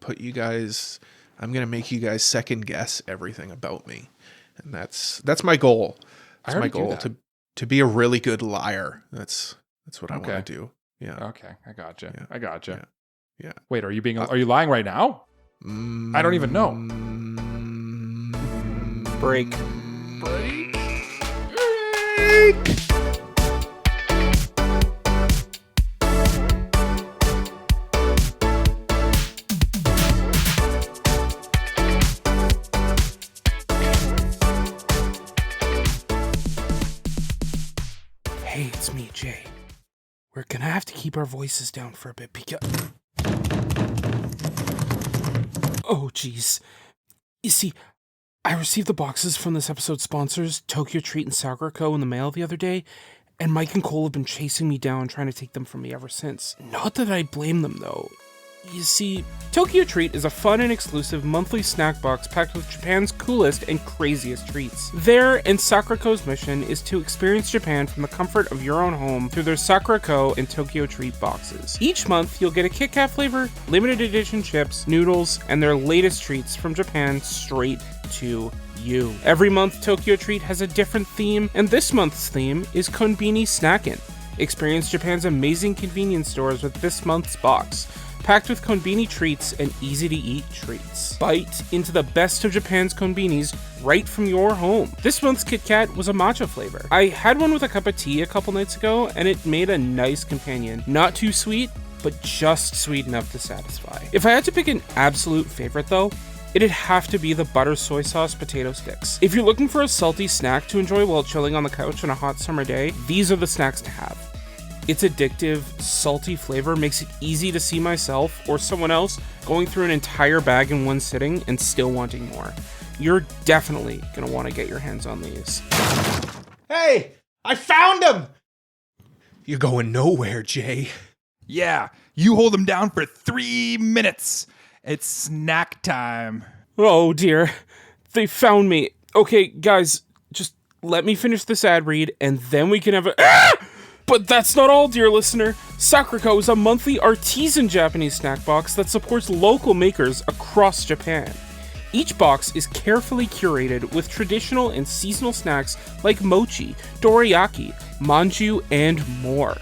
make you guys second guess everything about me, and that's my goal. That's my goal to be a really good liar. That's what I want to do. Yeah. Okay, I gotcha. Yeah. Yeah. Wait, are you lying right now? I don't even know. Break. Hey, it's me, Jay. We're gonna have to keep our voices down for a bit because... Oh, geez. You see, I received the boxes from this episode's sponsors, TokyoTreat and Sakura Co. in the mail the other day, and Mike and Cole have been chasing me down trying to take them from me ever since. Not that I blame them, though. You see, TokyoTreat is a fun and exclusive monthly snack box packed with Japan's coolest and craziest treats. Their and Sakura Co.'s mission is to experience Japan from the comfort of your own home through their Sakura Co. and TokyoTreat boxes. Each month, you'll get a Kit Kat flavor, limited edition chips, noodles, and their latest treats from Japan straight to you. Every month, TokyoTreat has a different theme, and this month's theme is Konbini Snackin'. Experience Japan's amazing convenience stores with this month's box, packed with konbini treats and easy-to-eat treats. Bite into the best of Japan's konbinis right from your home. This month's Kit Kat was a matcha flavor. I had one with a cup of tea a couple nights ago, and it made a nice companion. Not too sweet, but just sweet enough to satisfy. If I had to pick an absolute favorite though, it'd have to be the butter soy sauce potato sticks. If you're looking for a salty snack to enjoy while chilling on the couch on a hot summer day, these are the snacks to have. Its addictive, salty flavor makes it easy to see myself or someone else going through an entire bag in one sitting and still wanting more. You're definitely going to want to get your hands on these. Hey, I found him! You're going nowhere, Jay. Yeah, you hold them down for 3 minutes. It's snack time. Oh dear, they found me. Okay, guys, just let me finish this ad read and then we can have a... But that's not all, dear listener. Sakura Co. is a monthly artisan Japanese snack box that supports local makers across Japan. Each box is carefully curated with traditional and seasonal snacks like mochi, dorayaki, manju, and more.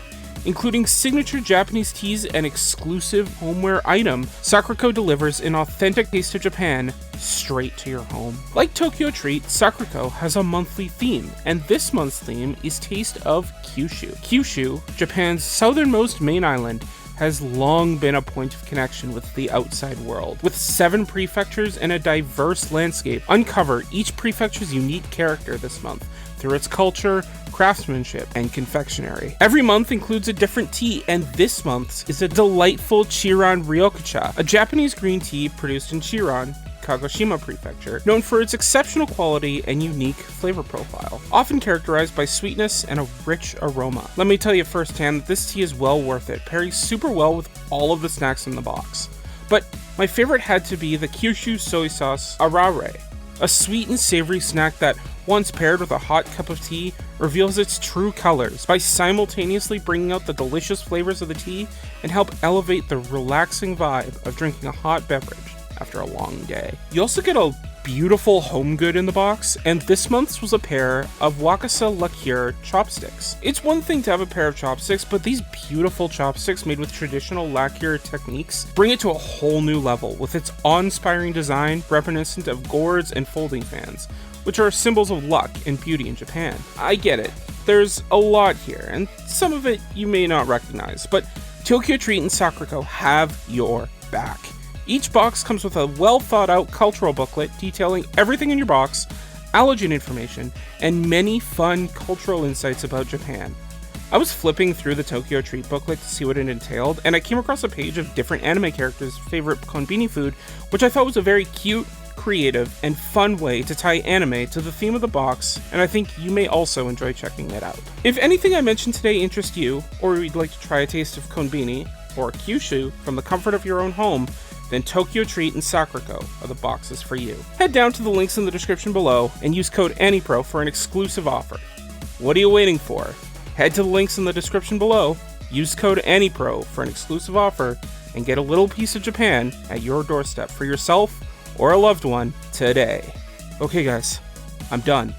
Including signature Japanese teas and exclusive homeware item, Sakurako delivers an authentic taste of Japan straight to your home. Like TokyoTreat, Sakurako has a monthly theme, and this month's theme is Taste of Kyushu. Kyushu, Japan's southernmost main island, has long been a point of connection with the outside world. With 7 prefectures and a diverse landscape, uncover each prefecture's unique character this month through its culture, craftsmanship, and confectionery. Every month includes a different tea, and this month's is a delightful Chiran Ryokucha, a Japanese green tea produced in Chiran, Kagoshima Prefecture, known for its exceptional quality and unique flavor profile, often characterized by sweetness and a rich aroma. Let me tell you firsthand that this tea is well worth it, pairing super well with all of the snacks in the box. But my favorite had to be the Kyushu soy sauce arare, a sweet and savory snack that, once paired with a hot cup of tea, reveals its true colors by simultaneously bringing out the delicious flavors of the tea and help elevate the relaxing vibe of drinking a hot beverage after a long day. You also get a beautiful home good in the box, and this month's was a pair of Wakasa Lacure chopsticks. It's one thing to have a pair of chopsticks, but these beautiful chopsticks made with traditional lacquer techniques bring it to a whole new level with its awe-inspiring design reminiscent of gourds and folding fans, which are symbols of luck and beauty in Japan. I get it, there's a lot here, and some of it you may not recognize, but TokyoTreat and Sakurako have your back. Each box comes with a well-thought-out cultural booklet detailing everything in your box, allergen information, and many fun cultural insights about Japan. I was flipping through the TokyoTreat booklet to see what it entailed, and I came across a page of different anime characters' favorite konbini food, which I thought was a very cute, creative, and fun way to tie anime to the theme of the box, and I think you may also enjoy checking it out. If anything I mentioned today interests you, or you'd like to try a taste of konbini, or kyushu from the comfort of your own home, then TokyoTreat and Sakurako are the boxes for you. Head down to the links in the description below and use code AniPro for an exclusive offer. What are you waiting for? Head to the links in the description below, use code AniPro for an exclusive offer, and get a little piece of Japan at your doorstep for yourself or a loved one today. Okay guys, I'm done.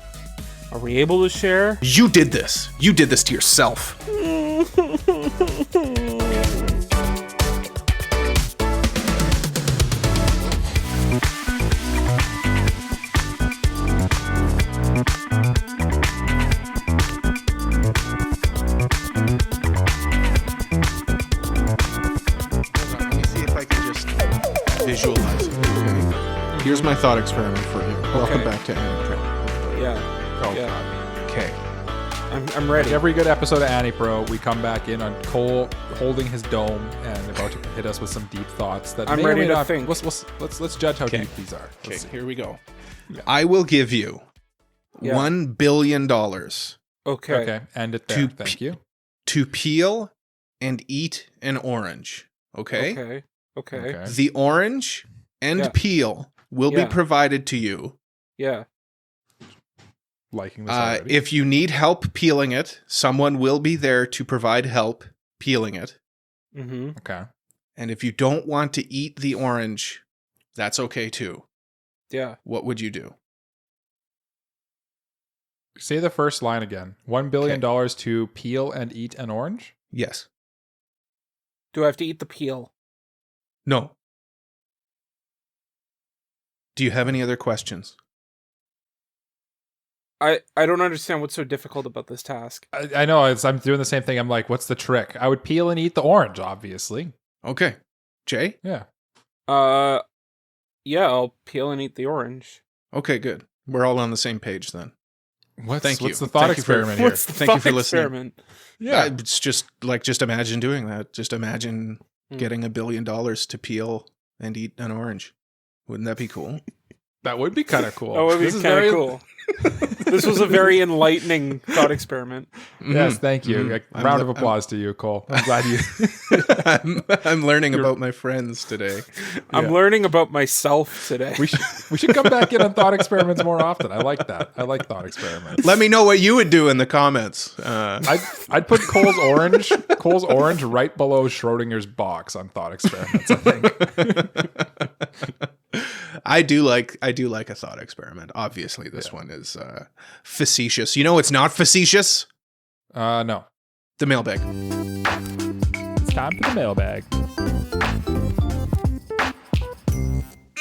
Are we able to share? You did this. You did this to yourself. Visualize it. Okay. Here's my thought experiment for you. Welcome back to AniPro. Yeah. Oh, yeah. God. Okay. I'm ready. Like every good episode of AniPro, we come back in on Cole holding his dome and about to hit us with some deep thoughts that I'm may ready or may to not think. Let's judge how deep these are. Okay, here we go. I will give you $1 billion. Okay. End it there. Thank you. To peel and eat an orange. Okay. Okay. The orange and peel will be provided to you. Yeah. Liking this already. If you need help peeling it, someone will be there to provide help peeling it. Mm-hmm. Okay. And if you don't want to eat the orange, that's okay too. Yeah. What would you do? Say the first line again. $1 billion to peel and eat an orange? Yes. Do I have to eat the peel? No. Do you have any other questions? I don't understand what's so difficult about this task. I know. I'm doing the same thing. I'm like, what's the trick? I would peel and eat the orange, obviously. Okay. Jay? Yeah. Yeah, I'll peel and eat the orange. Okay, good. We're all on the same page then. What's the thought experiment here? Thank you for listening. Yeah. It's just imagine doing that. Just imagine getting $1 billion to peel and eat an orange. Wouldn't that be cool? That would be kind of cool. That would be kind of cool. This was a very enlightening thought experiment. Yes, thank you. Round of applause to you, Cole. I'm glad you... I'm learning about my friends today. I'm learning about myself today. We should come back in on thought experiments more often. I like that. I like thought experiments. Let me know what you would do in the comments. I'd put Cole's orange right below Schrodinger's box on thought experiments, I think. I do like a thought experiment. Obviously, this one is facetious. You know, it's not facetious. No. The mailbag. It's time for the mailbag.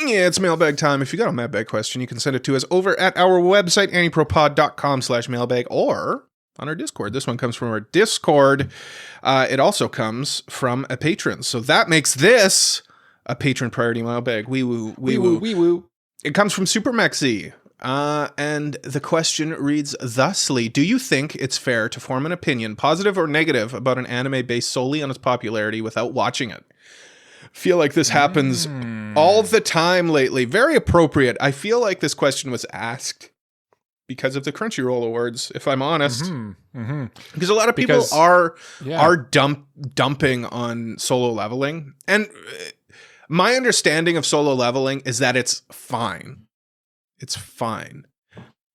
Yeah, it's mailbag time. If you got a mailbag question, you can send it to us over at our website, AniProPod.com/mailbag, or on our Discord. This one comes from our Discord. It also comes from a patron. So that makes this a patron priority mailbag. Wee woo, wee woo, wee woo. It comes from Super Mexi. And the question reads thusly: do you think it's fair to form an opinion, positive or negative, about an anime based solely on its popularity without watching it? Feel like this happens all the time lately. Very appropriate. I feel like this question was asked because of the Crunchyroll Awards, if I'm honest. Because a lot of people are dumping on Solo Leveling. And my understanding of Solo Leveling is that it's fine. It's fine.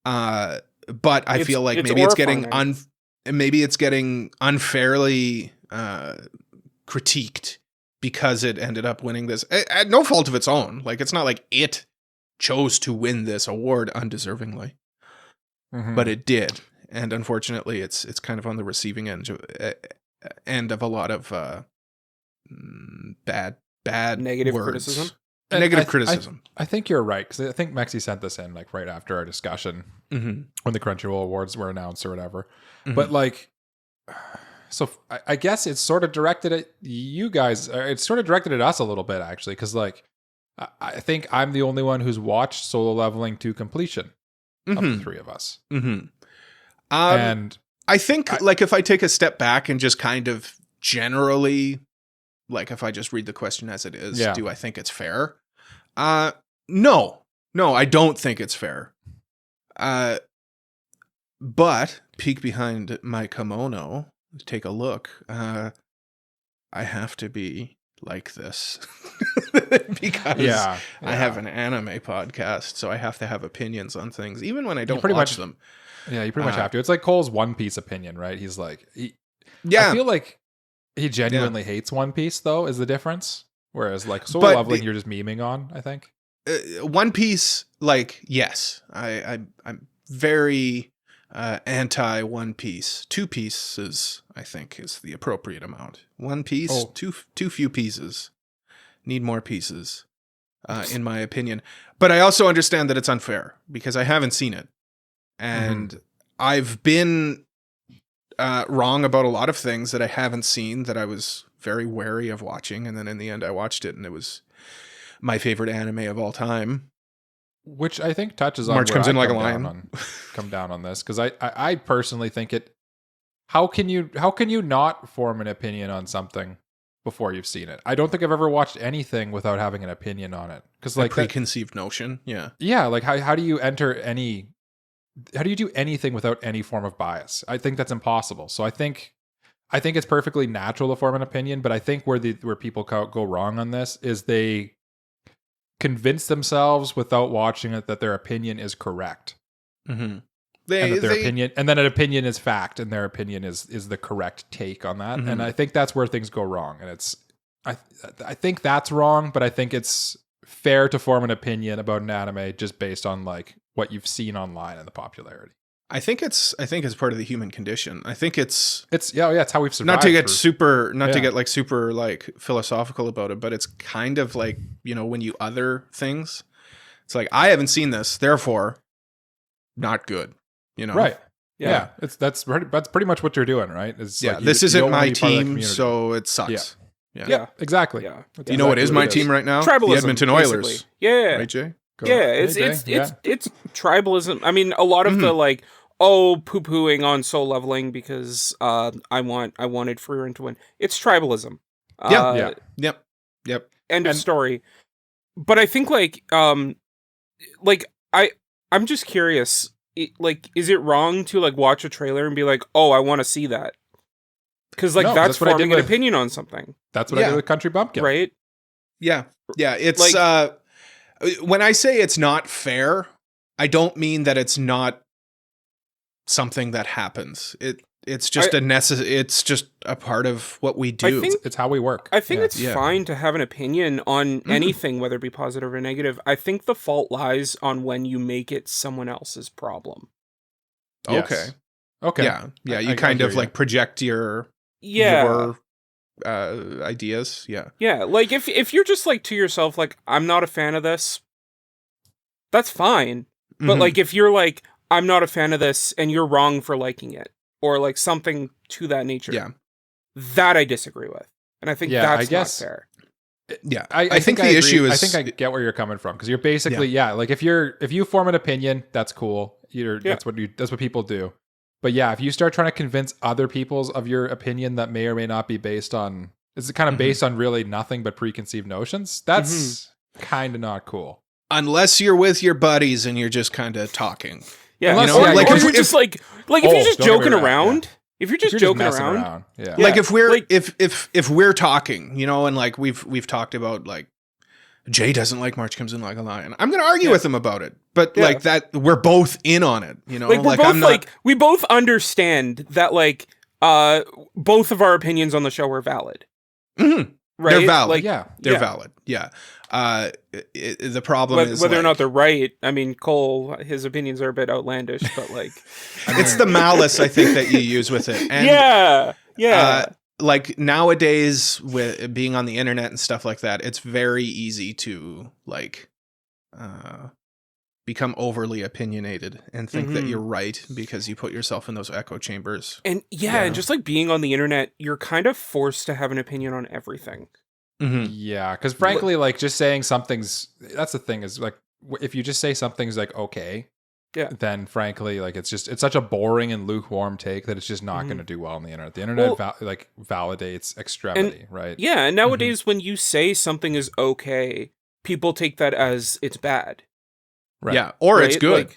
But I feel like maybe it's getting unfairly critiqued because it ended up winning this at no fault of its own. Like, it's not like it chose to win this award undeservingly, but it did. And unfortunately, it's kind of on the receiving end of a lot of bad negative words. Criticism. Negative criticism. I think you're right, because I think Mexi sent this in like right after our discussion when the Crunchyroll Awards were announced or whatever. But like, so I guess it's sort of directed at you guys. It's sort of directed at us a little bit, actually, because like I think I'm the only one who's watched Solo Leveling to completion of the three of us. And I think like if I take a step back and just kind of generally, like if I just read the question as it is, do I think it's fair? No, I don't think it's fair. But peek behind my kimono, take a look. I have to be like this because I have an anime podcast, so I have to have opinions on things, even when I don't watch them. Yeah, you pretty much have to. It's like Cole's One Piece opinion, right? He's like, I feel like he genuinely hates One Piece, though, is the difference. Whereas like Solo Leveling, you're just memeing on, I think. One Piece, like, yes, I'm very anti One Piece. 2 pieces, I think, is the appropriate amount. 1 piece, too few pieces. Need more pieces, in my opinion. But I also understand that it's unfair because I haven't seen it, and I've been wrong about a lot of things that I haven't seen that I was very wary of watching, and then in the end I watched it and it was my favorite anime of all time. Which I think touches on March comes in like a lion. Come down on this, because I personally think it. How can you not form an opinion on something before you've seen it? I don't think I've ever watched anything without having an opinion on it, because like a preconceived notion. Yeah. Like how do you how do you do anything without any form of bias? I think that's impossible. So I think it's perfectly natural to form an opinion, but I think where people go wrong on this is they convince themselves without watching it that their opinion is correct. And then an opinion is fact, and their opinion is the correct take on that. And I think that's where things go wrong. And I think that's wrong, but I think it's fair to form an opinion about an anime just based on like what you've seen online and the popularity. I think it's part of the human condition. I think it's it's how we've survived. Not to get super like philosophical about it, but it's kind of like, when you other things, it's like, I haven't seen this, therefore not good, Right. Yeah. That's pretty much what you're doing, right? It's like this isn't my team, so it sucks. Yeah, exactly. Yeah. You know what is my team right now? Tribalism, the Edmonton Oilers. Basically. Yeah. Right, Jay? It's tribalism. I mean, a lot of the like, poo-pooing on Soul Leveling because I wanted frieren to win. It's tribalism. Yep. End of story. But I think I'm just curious. Is it wrong to like watch a trailer and be like, oh, I want to see that? Because that's forming an opinion on something. That's what I did with Country Bumpkin, right? Yeah. It's when I say it's not fair, I don't mean that it's not something that happens. it's just it's just a part of what we do. It's how we work. I think it's fine to have an opinion on anything, whether it be positive or negative. I think the fault lies on when you make it someone else's problem. Okay. Okay. Yeah. You kind of like project your ideas. Yeah. Yeah. Like if you're just like to yourself, like, I'm not a fan of this, that's fine. But like if you're like, I'm not a fan of this and you're wrong for liking it, or like something to that nature, that I disagree with. And I think that's not fair. Yeah. I think the issue is, I think I get where you're coming from, because you're basically like if you form an opinion, that's cool. That's what people do. But yeah, if you start trying to convince other people's of your opinion that may or may not be based on, it's kind of based on really nothing but preconceived notions, that's kind of not cool. Unless you're with your buddies and you're just kind of talking. Yeah, you know, like if you're just like if you're just joking around. If you're just joking around. Yeah. Like if we're if we're talking, you know, and like we've talked about, like, Jay doesn't like March Comes In Like a Lion. I'm going to argue with him about it. But like that, we're both in on it, you know? Like we're both, I'm not, like, we both understand that, like, both of our opinions on the show are valid. Mm-hmm. Right? They're valid. Like, they're valid. Yeah. The problem is whether or not they're right. I mean, Cole, his opinions are a bit outlandish, but like, it's the malice, I think, that you use with it. And, like nowadays, with being on the internet and stuff like that, it's very easy to like become overly opinionated and think that you're right because you put yourself in those echo chambers. And and just like being on the internet, you're kind of forced to have an opinion on everything. Yeah, because frankly, like, just saying something's, that's the thing, is like, if you just say something's like okay, then frankly, like, it's such a boring and lukewarm take that it's just not going to do well on the internet. The internet validates extremity, right? Yeah, and nowadays when you say something is okay, people take that as it's bad. Right. Yeah, or it's good.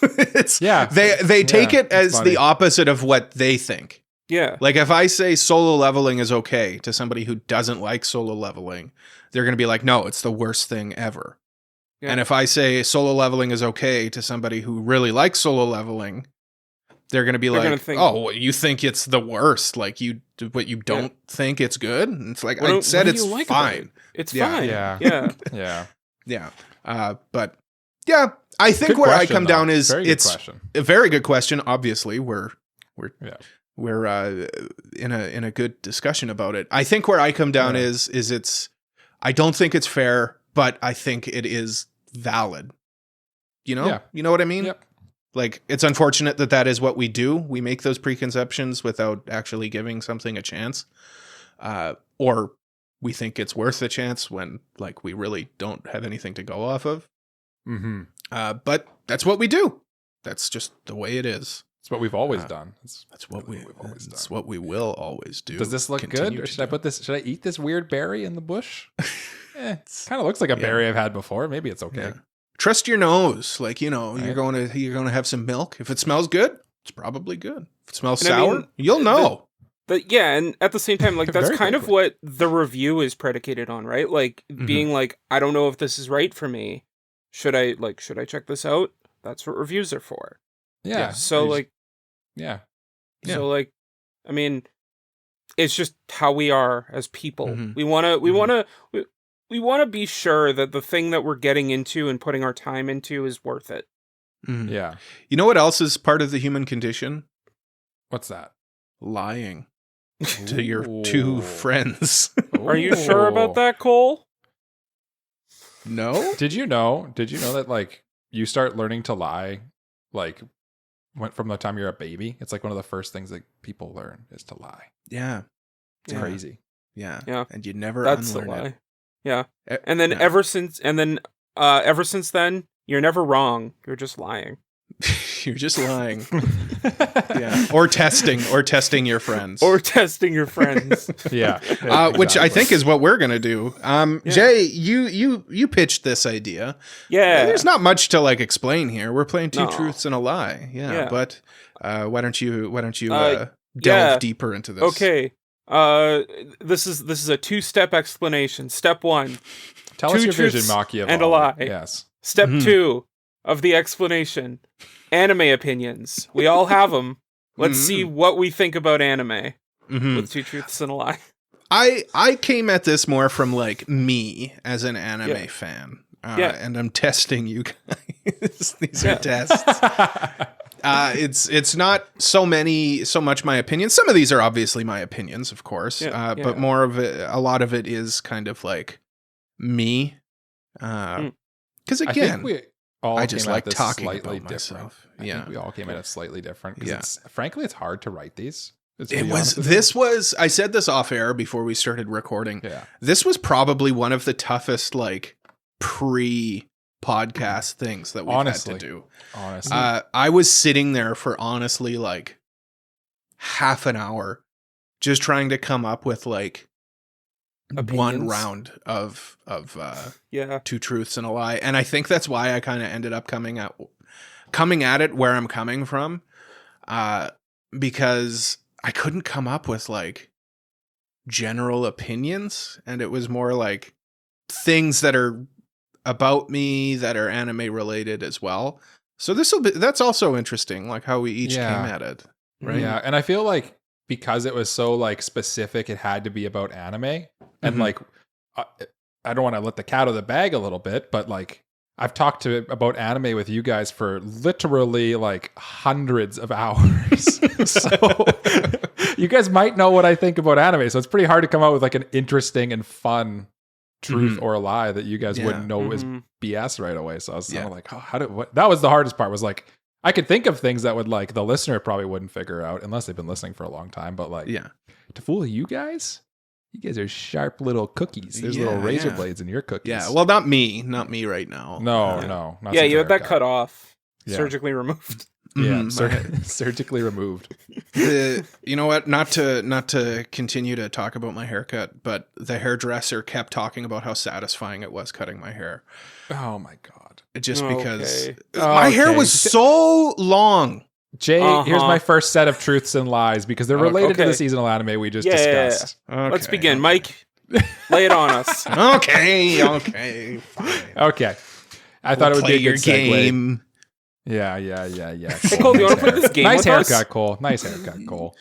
Like, they take it as the opposite of what they think. Yeah. Like if I say solo leveling is okay to somebody who doesn't like solo leveling, they're going to be like, no, it's the worst thing ever. Yeah. And if I say solo leveling is okay to somebody who really likes solo leveling, they're going to be oh, you think it's the worst. Like you don't think it's good. And it's like, I said it's fine. It's fine. Yeah. But yeah, I think where I come down is it's a very good question. Obviously we're in a good discussion about it. I think where I come down is I don't think it's fair, but I think it is valid. You know? Yeah. You know what I mean? Yep. Like, it's unfortunate that is what we do. We make those preconceptions without actually giving something a chance. Or we think it's worth a chance when, like, we really don't have anything to go off of. But that's what we do. That's just the way it is. It's what we've always done. That's what we've always done. It's what we will always do. Does this look good? Or should I eat this weird berry in the bush? It kind of looks like a berry I've had before. Maybe it's okay. Yeah. Trust your nose. Like, you know, you're going to have some milk. If it smells good, it's probably good. If it smells sour, you'll know. And at the same time, like, that's kind of what the review is predicated on, right? Like, being like, I don't know if this is right for me. Should I check this out? That's what reviews are for. Yeah. So like, So like, I mean, it's just how we are as people. We want to be sure that the thing that we're getting into and putting our time into is worth it. Yeah. You know what else is part of the human condition? What's that? Lying to your two friends. Are you sure about that, Cole? No. Did you know that, like, you start learning to lie, like, from the time you're a baby? It's like one of the first things that people learn is to lie. Yeah. It's crazy. Yeah. And you never That's unlearn the lie. it. Yeah. And then ever since then, you're never wrong. You're just lying. You're just lying. Or testing your friends. Yeah. Which I think is what we're going to do. Jay, you pitched this idea. Yeah. There's not much to like explain here. We're playing two truths and a lie. Yeah. But why don't you delve deeper into this? Okay. This is a 2-step explanation. Step 1. Tell us your vision, Machiavelli. And a lie. Yes. Step 2 of the explanation. Anime opinions. We all have them. Let's see what we think about anime with Two Truths and a Lie. I came at this more from like me as an anime fan. And I'm testing you guys. These are tests. It's not so much my opinions. Some of these are obviously my opinions, of course. But more of it, a lot of it is kind of like me. Because again, I just like talking about myself. I think we all came at it slightly different. Frankly, it's hard to write these. I said this off air before we started recording. Yeah. This was probably one of the toughest like pre-podcast things that we've had to do. Honestly. I was sitting there for honestly like half an hour just trying to come up with like one round of Two Truths and a Lie. And I think that's why I kind of ended up coming at it where I'm coming from. Because I couldn't come up with like general opinions, and it was more like things that are about me that are anime related as well. So that's also interesting, like how we each came at it. Right. Yeah. And I feel like because it was so like specific, it had to be about anime. And like, I don't want to let the cat out of the bag a little bit, but like I've talked about anime with you guys for literally like hundreds of hours. So you guys might know what I think about anime. So it's pretty hard to come out with like an interesting and fun truth or a lie that you guys wouldn't know is BS right away. So I was kind of like, that was the hardest part, was like, I could think of things that would like the listener probably wouldn't figure out unless they've been listening for a long time. But like, to fool you guys are sharp little cookies. There's little razor blades in your cookies. Yeah, well, not me right now. No. Not you had that cut off, surgically removed. Surgically removed. You know what? Not to continue to talk about my haircut, but the hairdresser kept talking about how satisfying it was cutting my hair. Oh my god! Just because my hair was so long. Jay, here's my first set of truths and lies because they're related to the seasonal anime we just discussed. Okay. Let's begin, Mike. Lay it on us. Okay, fine. Okay. I thought it would be a good game. Yeah. Hey, Cole, do you want to play this game nice with haircut, us? Cole. Nice haircut, Cole.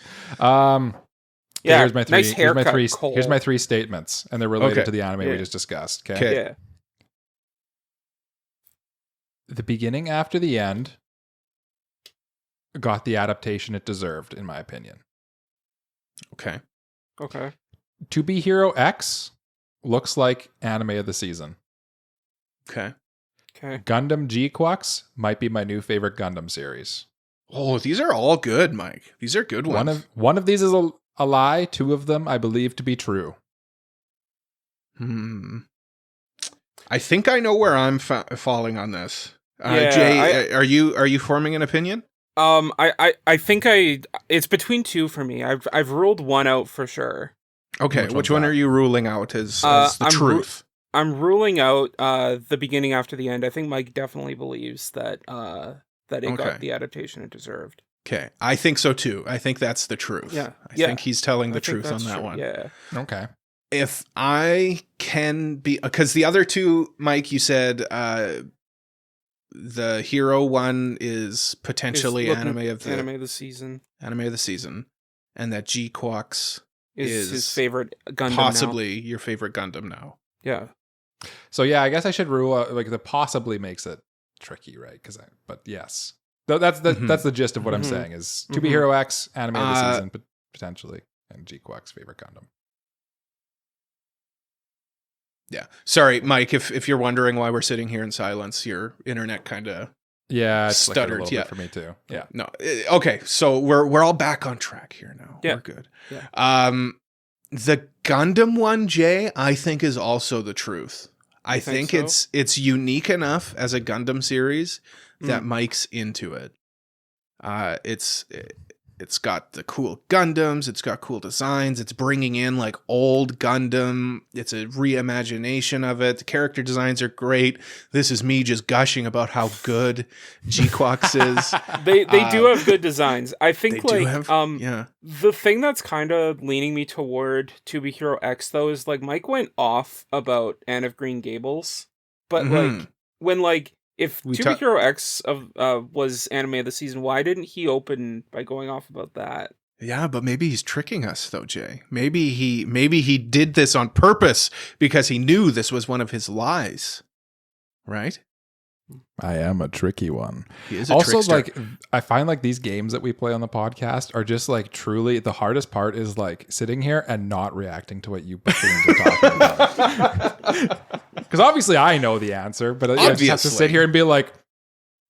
Here's my three. Here's my three statements, and they're related to the anime we just discussed. Okay. Yeah. The beginning after the end got the adaptation it deserved, in my opinion. Okay. To Be Hero X looks like anime of the season. Okay. Gundam Gquuux might be my new favorite Gundam series. Oh, these are all good, Mike. These are good ones. One of these is a lie. Two of them I believe to be true. I think I know where I'm falling on this. Jay, are you forming an opinion? I think it's between two for me. I've ruled one out for sure. Okay, which one are you ruling out as the truth? I'm ruling out the beginning after the end. I think Mike definitely believes that it got the adaptation it deserved. Okay, I think so too. I think that's the truth. Yeah, I think he's telling the truth on that one. Yeah. Okay. If I can be, because the other two, Mike, you said the hero one is potentially anime of the season, and that Gquuux is his favorite Gundam, possibly your favorite Gundam now. Yeah. So yeah, I guess I should rule out, like, the possibly makes it tricky, right? But yes, that's the gist of what I'm saying is To Be Hero X, anime of the season, potentially, and Gquuux favorite Gundam. Yeah. Sorry, Mike, if you're wondering why we're sitting here in silence, your internet kind of stuttered. A little bit for me too. Yeah. No. Okay. So we're all back on track here now. Yeah. We're good. Yeah. The Gundam one, Jay, I think is also the truth. I think so? It's unique enough as a Gundam series that Mike's into it. It's got the cool Gundams. It's got cool designs. It's bringing in like old Gundam. It's a reimagination of it. The character designs are great. This is me just gushing about how good Gquuux is. They do have good designs. I think the thing that's kind of leaning me toward To Be Hero X though is like Mike went off about Anne of Green Gables, but like when like if TBATE was anime of the season, why didn't he open by going off about that? Yeah, but maybe he's tricking us though, Jay. Maybe he did this on purpose because he knew this was one of his lies. Right? I am a tricky one. He is a trickster. Like, I find like these games that we play on the podcast are just like truly the hardest part is like sitting here and not reacting to what you buffoons are talking about. Because obviously I know the answer, but I just have to sit here and be like,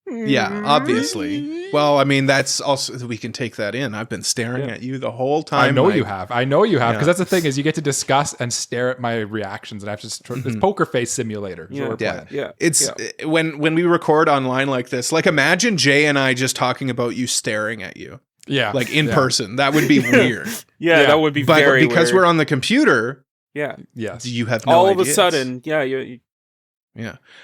yeah, obviously. Well, I mean, that's also, we can take that in. I've been staring at you the whole time. I know you have, because that's the thing is you get to discuss and stare at my reactions, and I have to. It's poker face simulator. It's when we record online like this. Like, imagine Jay and I just talking about you staring at you. Yeah, like in person. That would be weird. That would be very weird. But because we're on the computer, yes, you have no all ideas. of a sudden, yeah. And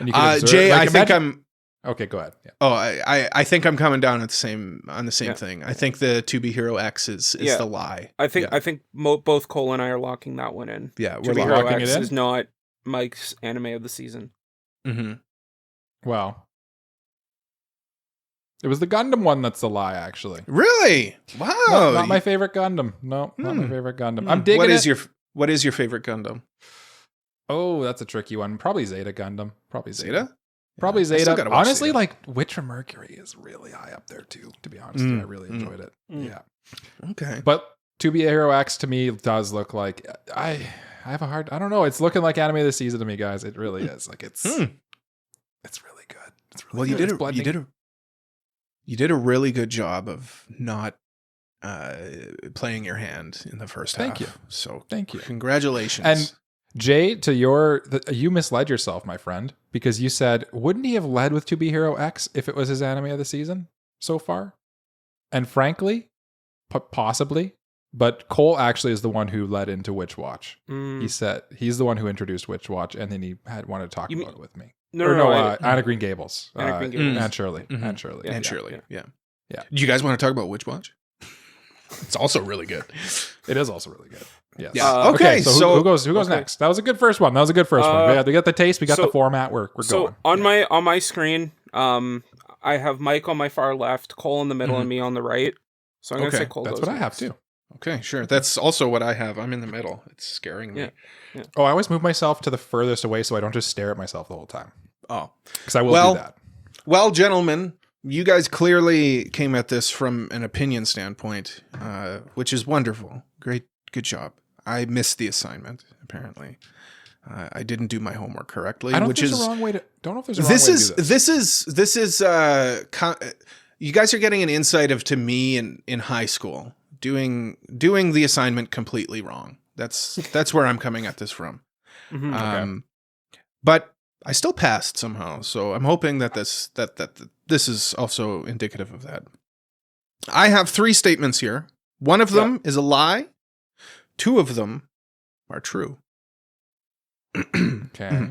you can Jay, like, I think I'm. Okay, go ahead. Yeah. Oh, I think I'm coming down at the same thing. I think the To Be Hero X is the lie. I think both Cole and I are locking that one in. Yeah, we're locking it in. Is not Mike's anime of the season. Mm-hmm. Well, it was the Gundam one that's the lie, actually. Really? Wow. Not my favorite Gundam. No, not my favorite Gundam. I'm digging What is your favorite Gundam? Oh, that's a tricky one. Probably Zeta Gundam. Probably Zeta? Probably Zeta. Honestly, Zeta. Like Witch from Mercury is really high up there too, to be honest. I really enjoyed it. Yeah. Okay. But To Be a Hero X to me does look like I have a hard, I don't know. It's looking like anime of the season to me, guys. It really is. Like it's really good. It's really good. You did a really good job of not playing your hand in the first half. Thank you. So thank you. Congratulations. And Jay, you misled yourself, my friend, because you said, wouldn't he have led with To Be Hero X if it was his anime of the season so far? And frankly, possibly, but Cole actually is the one who led into Witch Watch. He said he's the one who introduced Witch Watch, and then he wanted to talk about it with me. Anna Green Gables. Anne Shirley. Mm-hmm. Anne Shirley. Anne Shirley. Yeah. Do you guys want to talk about Witch Watch? It's also really good. It is also really good. Yes. Yeah. Okay. So who goes next? That was a good first one. We got the taste. We got the format. We're going. On my screen, I have Mike on my far left, Cole in the middle, and me on the right. So I'm going to say Cole. That's what I have too. Okay, sure. That's also what I have. I'm in the middle. It's scaring me. Yeah. Oh, I always move myself to the furthest away so I don't just stare at myself the whole time. Oh, because I will do that. Well, gentlemen, you guys clearly came at this from an opinion standpoint, which is wonderful. Great, good job. I missed the assignment. Apparently, I didn't do my homework correctly. I don't know if there's a wrong way to do this. This is. You guys are getting an insight to me in high school doing the assignment completely wrong. That's where I'm coming at this from. Okay. But I still passed somehow, so I'm hoping that this is also indicative of that. I have 3 statements here. One of them is a lie. 2 of them are true. Okay.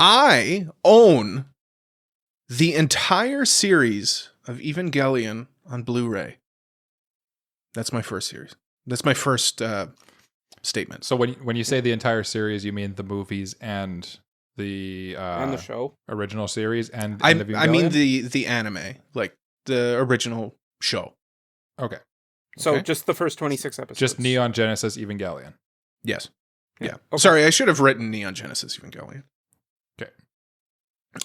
I own the entire series of Evangelion on Blu-ray. That's my first series. That's my first statement. So when you say the entire series, you mean the movies and the show original series and I mean the anime, like the original show. Okay. So just the first 26 episodes. Just Neon Genesis Evangelion. Yes. Yeah. Okay. Sorry, I should have written Neon Genesis Evangelion. Okay.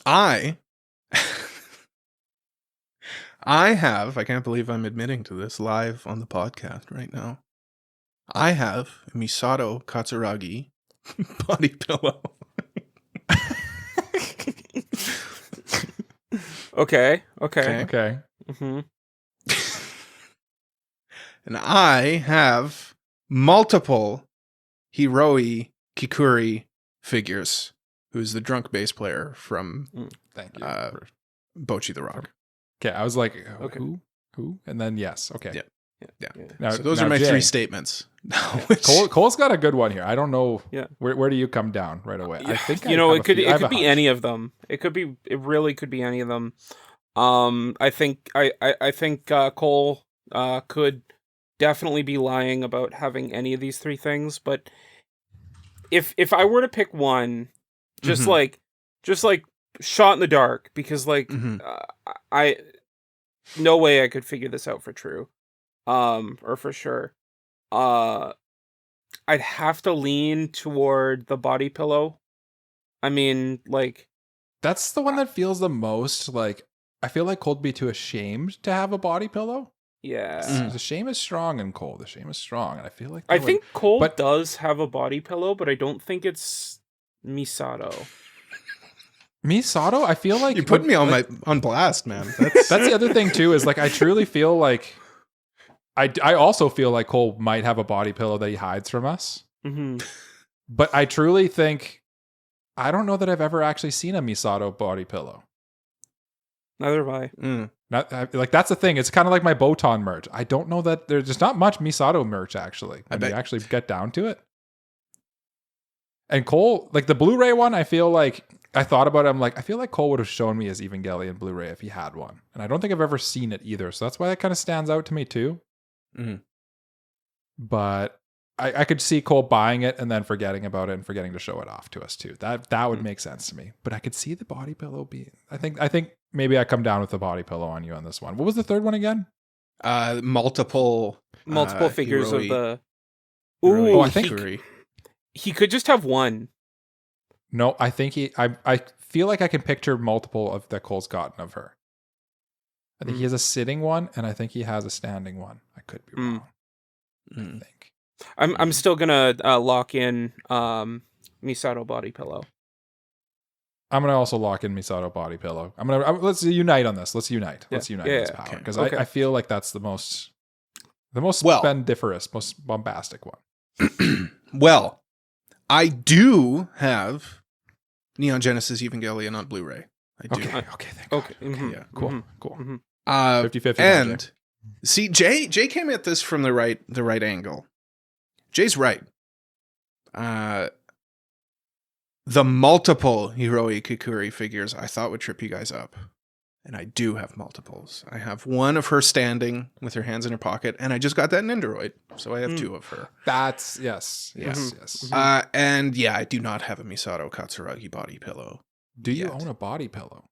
I can't believe I'm admitting to this live on the podcast right now. I have a Misato Katsuragi body pillow. Okay. Mm-hmm. And I have multiple Hiroi Kikuri figures, who's the drunk bass player from Thank you. Bocchi the Rock. Okay, I was like, who? And then yes. Okay. Yeah. Now, so those are my 3 statements. Cole's got a good one here. I don't know. Yeah. Where do you come down right away? I think it could be any of them. It really could be any of them. I think Cole could definitely be lying about having any of these 3 things, but if I were to pick one, just like shot in the dark because like I no way I could figure this out for true, or for sure. I'd have to lean toward the body pillow. I mean, like that's the one that feels the most like. I feel like Cold would be too ashamed to have a body pillow. Yeah, the shame is strong in Cold. The shame is strong, and I feel like I think Cold does have a body pillow, but I don't think it's Misato. Misato, I feel like you put me on blast, man. That's the other thing too. Is like I truly feel like I also feel like Cole might have a body pillow that he hides from us. But I truly think I don't know that I've ever actually seen a Misato body pillow. Neither have I. Like that's the thing. It's kind of like my Botan merch. I don't know that there's just not much Misato merch actually. When you actually get down to it. And Cole, like the Blu-ray one, I feel like I thought about it. I'm like, I feel like Cole would have shown me his Evangelion Blu-ray if he had one, and I don't think I've ever seen it either. So that's why that kind of stands out to me too. But I could see Cole buying it and then forgetting about it and forgetting to show it off to us too. That would make sense to me. But I could see the body pillow being. I think maybe I come down with the body pillow on you on this one. What was the third one again? Multiple figures Hiroi, of the. Ooh, I think he could just have one. No, I think I feel like I can picture multiple of that Cole's gotten of her. I think he has a sitting one, and I think he has a standing one. I could be wrong. I think. I'm still gonna lock in Misato body pillow. I'm gonna also lock in Misato body pillow. Let's unite on this. Let's unite. Let's unite on this power because I feel like that's the most splendiferous, most bombastic one. Well, I do have Neon Genesis Evangelion on Blu-ray. I do. Okay, thank God. Yeah, cool. 50-50 and magic. See, Jay came at this from the right angle. Jay's right. The multiple Hiroi Kikuri figures I thought would trip you guys up. And I do have multiples. I have one of her standing with her hands in her pocket, and I just got that in Nendoroid, so I have two of her. That's yes. And yeah, I do not have a Misato Katsuragi body pillow. Do you own a body pillow?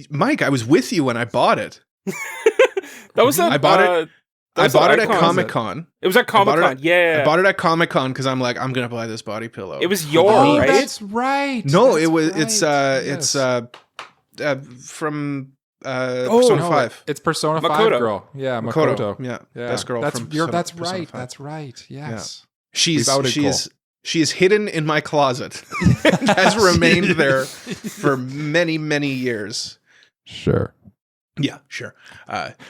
Mike, I was with you when I bought it. I bought it at Comic-Con. It was at Comic-Con, yeah. I bought it at Comic-Con because I'm like, I'm going to buy this body pillow. It was yours, right? That's right. No, it's from Persona 5. It's Persona 5 girl. Yeah, Makoto. Yeah. Best girl from That's Persona right. 5. That's right. Yes. Yeah. She is hidden in my closet. Has remained there for many, many years. Sure. Yeah, sure.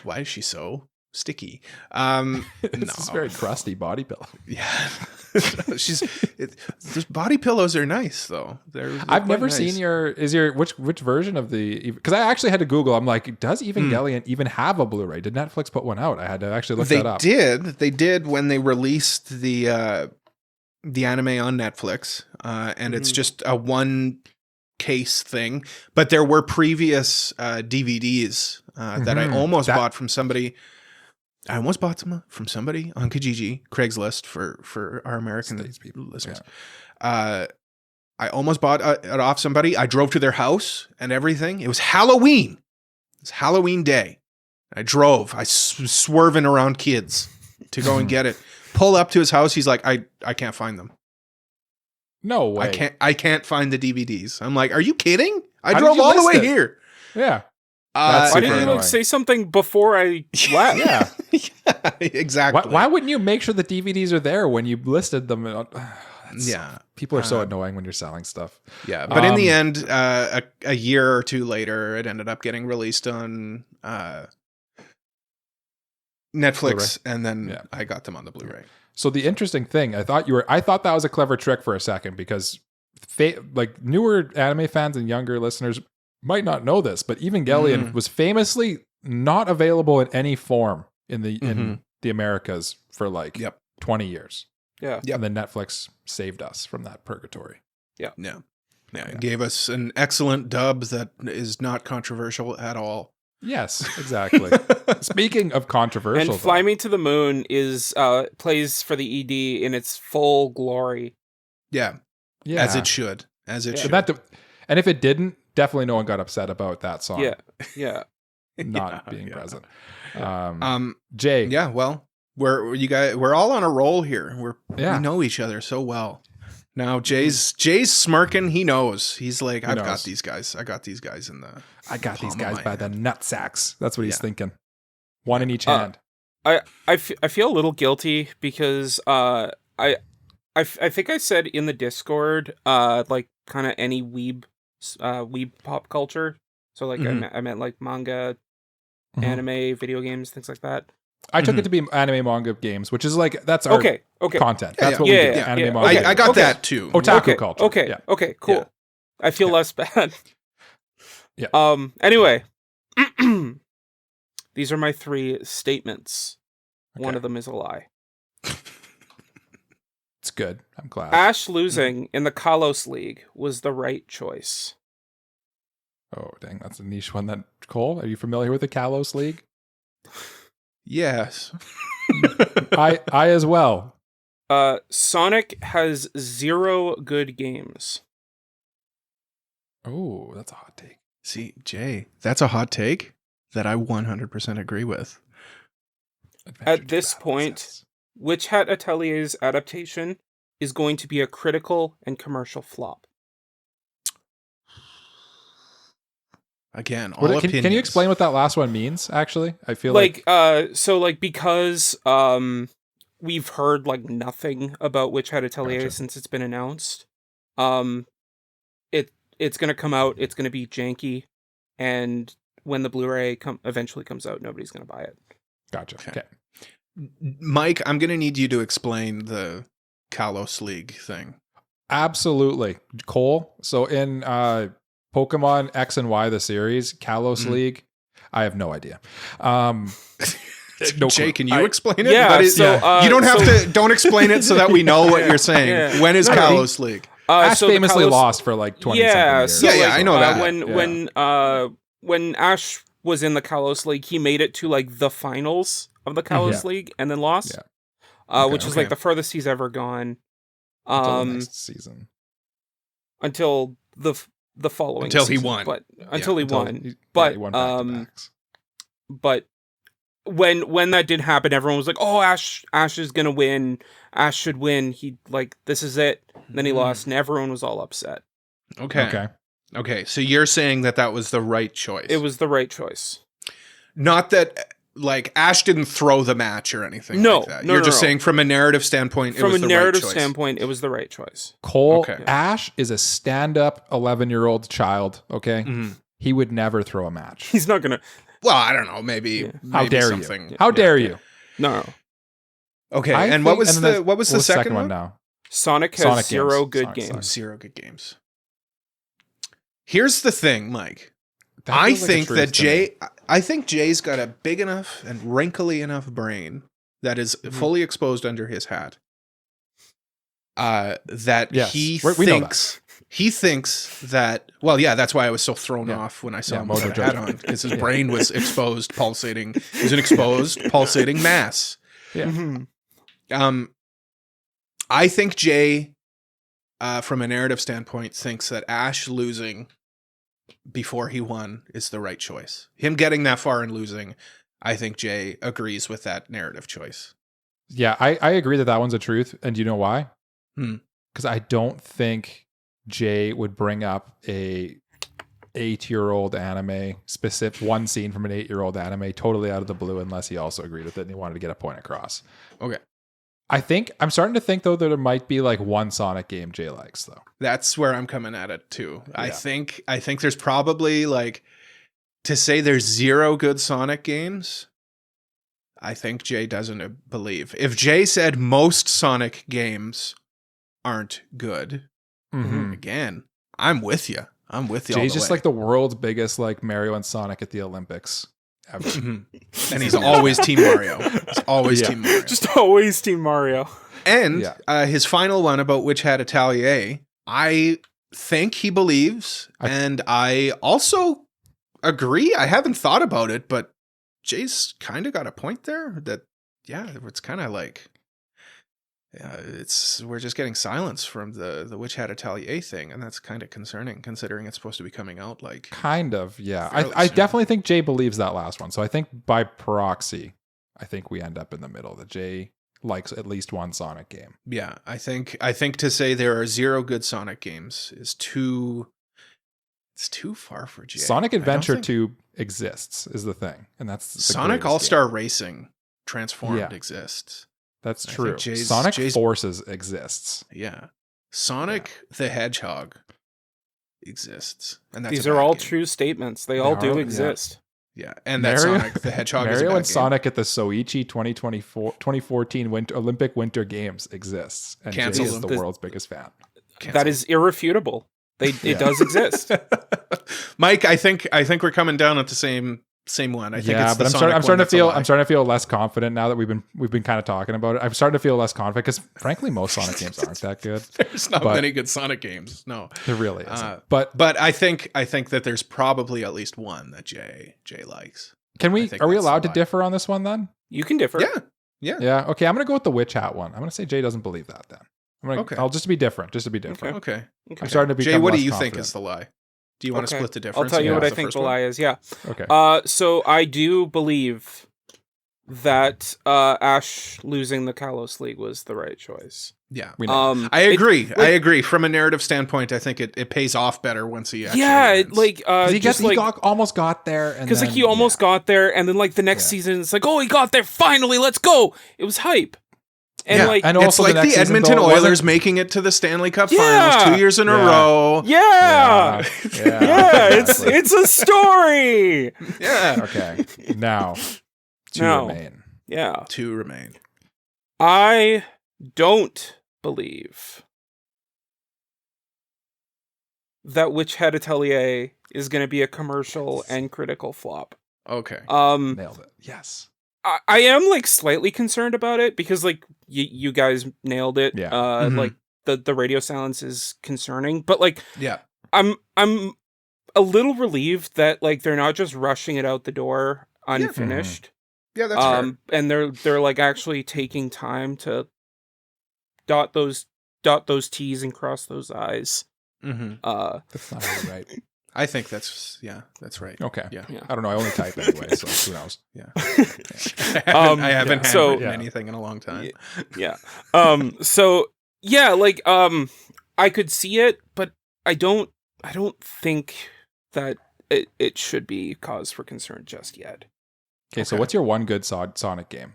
Why is she so sticky? It's this very crusty body pillow. Yeah. Those body pillows are nice though. I've never seen which version of the, because I actually had to Google. I'm like, does Evangelion even have a Blu-ray? Did Netflix put one out? I had to actually look that up. They did when they released the anime on Netflix, and it's just a one case thing. But there were previous DVDs that I almost bought from somebody. I almost bought them from somebody on Kijiji, Craigslist for our American listeners. Yeah. I almost bought it off somebody. I drove to their house and everything. It was Halloween. It was Halloween day. I drove. I swerving around kids to go and get it. Pull up to his house. He's like, I can't find them. No way. I can't find the DVDs. I'm like, are you kidding? I drove all the way here. Yeah. Why didn't you say something before I left? Yeah, exactly. Why wouldn't you make sure the DVDs are there when you listed them? People are so annoying when you're selling stuff. Yeah, but in the end, a year or two later, it ended up getting released on Netflix, Blu-ray. And then I got them on the Blu-ray. So the interesting thing, I thought that was a clever trick for a second because like newer anime fans and younger listeners might not know this, but Evangelion was famously not available in any form in the Americas for 20 years. Yeah. And then Netflix saved us from that purgatory. Yeah. It gave us an excellent dub that is not controversial at all. Yes, exactly. Speaking of controversial, and Fly Me to the Moon is plays for the ED in its full glory. Yeah. As it should. And if it didn't, definitely no one got upset about that song. Yeah. Not being present. Jay. Yeah, well, we're all on a roll here. We know each other so well. Now Jay's smirking. He knows. He's like, I've got these guys. I got these guys I got these guys by the nutsacks. That's what he's thinking. One in each hand. I feel a little guilty because I think I said in the Discord like kind of any weeb pop culture. So like I meant like manga, anime, video games, things like that. I took it to be anime, manga, games, which is like that's our content. That's what we do. Anime, manga. I got that too. Otaku culture. Okay, cool. Yeah. I feel less bad. Yeah. Anyway, these are my 3 statements. Okay. One of them is a lie. It's good. I'm glad. Ash losing in the Kalos League was the right choice. Oh, dang. That's a niche one. That Cole, are you familiar with the Kalos League? Yes. I as well. Sonic has 0 good games. Oh, that's a hot take. See, Jay, that's a hot take that I 100% agree with. At this point, Witch Hat Atelier's adaptation is going to be a critical and commercial flop. Again, all opinions. Can you explain what that last one means, actually? I feel like... because we've heard, like, nothing about Witch Hat Atelier since it's been announced. It's going to come out, it's going to be janky, and when the Blu-ray eventually comes out, nobody's going to buy it. Gotcha. Okay. Mike, I'm going to need you to explain the Kalos League thing. Absolutely. Cole, so in Pokemon X and Y, the series, Kalos League, I have no idea. Jay, can you explain it? Yeah, you don't have to. Don't explain it so that we know what you're saying. Yeah. When is Kalos League? Ash famously lost for like 20 years. I know that. When Ash was in the Kalos League, he made it to like the finals of the Kalos League and then lost, which is like the furthest he's ever gone. Until the next season. Until the following until season, he won. But until he won. He won back-to-backs. But when that did happen, everyone was like, "Oh, Ash is gonna win. Ash should win. He this is it." And then he lost, and everyone was all upset. Okay. So you're saying that was the right choice. It was the right choice. Not that like Ash didn't throw the match or anything. No, like that. You're just saying from a narrative standpoint. It was the right choice. It was the right choice. Cole, Ash is a stand-up 11-year-old child. Okay, he would never throw a match. He's not gonna. Well, I don't know. Maybe. How dare something. You? How dare you? No. Okay. And what was the second one now? Sonic has 0 good games. 0 good games. Here's the thing, Mike. I think Jay's got a big enough and wrinkly enough brain that is fully exposed under his hat. He thinks that. Well, yeah, that's why I was so thrown off when I saw him with a hat on, because his brain was exposed, pulsating. It was an exposed, pulsating mass. Yeah. I think Jay, from a narrative standpoint, thinks that Ash losing before he won is the right choice. Him getting that far and losing, I think Jay agrees with that narrative choice. Yeah, I agree that one's a truth. And do you know why? Because I don't think Jay would bring up a 8-year-old anime, specific one scene from an 8-year-old anime totally out of the blue unless he also agreed with it and he wanted to get a point across. Okay. I'm starting to think though that there might be like one Sonic game Jay likes though. That's where I'm coming at it too. Yeah. I think there's probably like, to say there's 0 good Sonic games, I think Jay doesn't believe. If Jay said most Sonic games aren't good, again, I'm with you. Jay's just like the world's biggest like Mario and Sonic at the Olympics ever. And he's always Team Mario. Team Mario. Just always Team Mario. And his final one about Witch Hat Atelier, I think he believes, and I also agree. I haven't thought about it, but Jay's kind of got a point there that, it's kind of like, we're just getting silence from the Witch Hat Atelier thing, and that's kind of concerning considering it's supposed to be coming out like kind of, yeah. I definitely think Jay believes that last one. So I think by proxy, I think we end up in the middle. That Jay likes at least one Sonic game. Yeah, I think to say there are 0 good Sonic games is too far for Jay. Sonic Adventure 2 exists is the thing, and that's Sonic All-Star Racing Transformed exists. That's true. Sonic Forces exists. Yeah. Sonic the Hedgehog exists. And that's these are all true statements. They all do exist. Yeah. And that Sonic the Hedgehog Mario is a bad and game. Sonic at the Soichi 2014 Olympic Winter Games exists. And Jay is the world's biggest fan. That is irrefutable. It does exist. Mike, I think we're coming down at the same one. I think it's but I'm starting to feel less confident now that we've been kind of talking about it. I'm starting to feel less confident because frankly most Sonic games aren't that good. There's not many good Sonic games. No. There really isn't. But I think that there's probably at least one that Jay likes. Are we allowed to differ on this one then? You can differ. Yeah. Okay, I'm going to go with the Witch Hat one. I'm going to say Jay doesn't believe that then. I'll just be different. Okay. I'm starting to be Jay, what do you think is the lie? Do you want to split the difference? I'll tell you what I think the lie is. Yeah. Okay. So I do believe that Ash losing the Kalos League was the right choice. Yeah. I agree. I agree. From a narrative standpoint, I think it pays off better once he actually wins. He almost got there. Because he almost got there, and then like the next season, it's like, oh, he got there finally. Let's go. It was hype. And and also it's like the Edmonton Oilers making it to the Stanley Cup Finals 2 years in a row. It's a story. Okay. Now, remain. Yeah. 2 remain. I don't believe that Witch Hat Atelier is going to be a commercial and critical flop. Okay. Nailed it. Yes. I am like slightly concerned about it because like you guys nailed it. Yeah. Like the radio silence is concerning, but like I'm a little relieved that like they're not just rushing it out the door unfinished. Yeah, that's fair. And they're like actually taking time to dot those T's and cross those I's. That's not really right. I think that's right. Okay. Yeah. I don't know. I only type anyway, so who knows? Yeah. I haven't handwritten anything in a long time. Yeah. I could see it, but I don't think that it should be cause for concern just yet. Okay, so what's your one good Sonic game?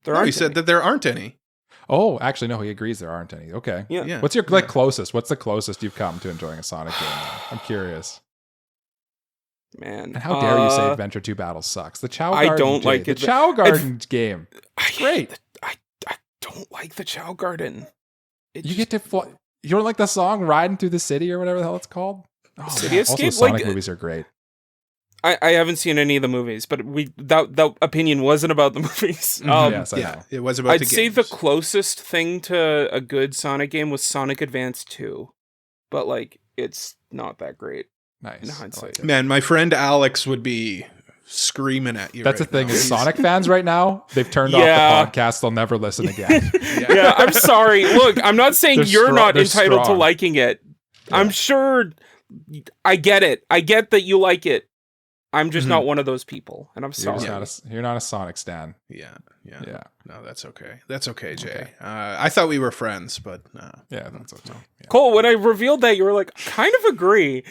He said that there aren't any. Oh, actually, no, he agrees there aren't any. Okay. Yeah. What's your closest? What's the closest you've come to enjoying a Sonic game? I'm curious. Man. And how dare you say Adventure 2 Battle sucks? The Chow Garden. I don't like it. The Chow Garden game. Great. I don't like the Chow Garden. You get to fly. You don't like the song Riding Through the City or whatever the hell it's called? Oh, City Escape? Also, Sonic movies are great. I haven't seen any of the movies, but that opinion wasn't about the movies. Yes, I know. It was about the games. I'd say the closest thing to a good Sonic game was Sonic Advance 2, but like it's not that great. Nice. In hindsight. Man, my friend Alex would be screaming at you. That's the thing. Is Sonic fans right now, they've turned off the podcast. They'll never listen again. I'm sorry. Look, I'm not saying you're not entitled to liking it. Yeah. I'm sure I get it. I get that you like it. I'm just not one of those people, and I'm sorry. You're not a Sonic stan. Yeah. No, that's okay. That's okay, Jay. Okay. I thought we were friends, but no. Yeah, that's okay. Yeah. Cole, when I revealed that, you were like, kind of agree.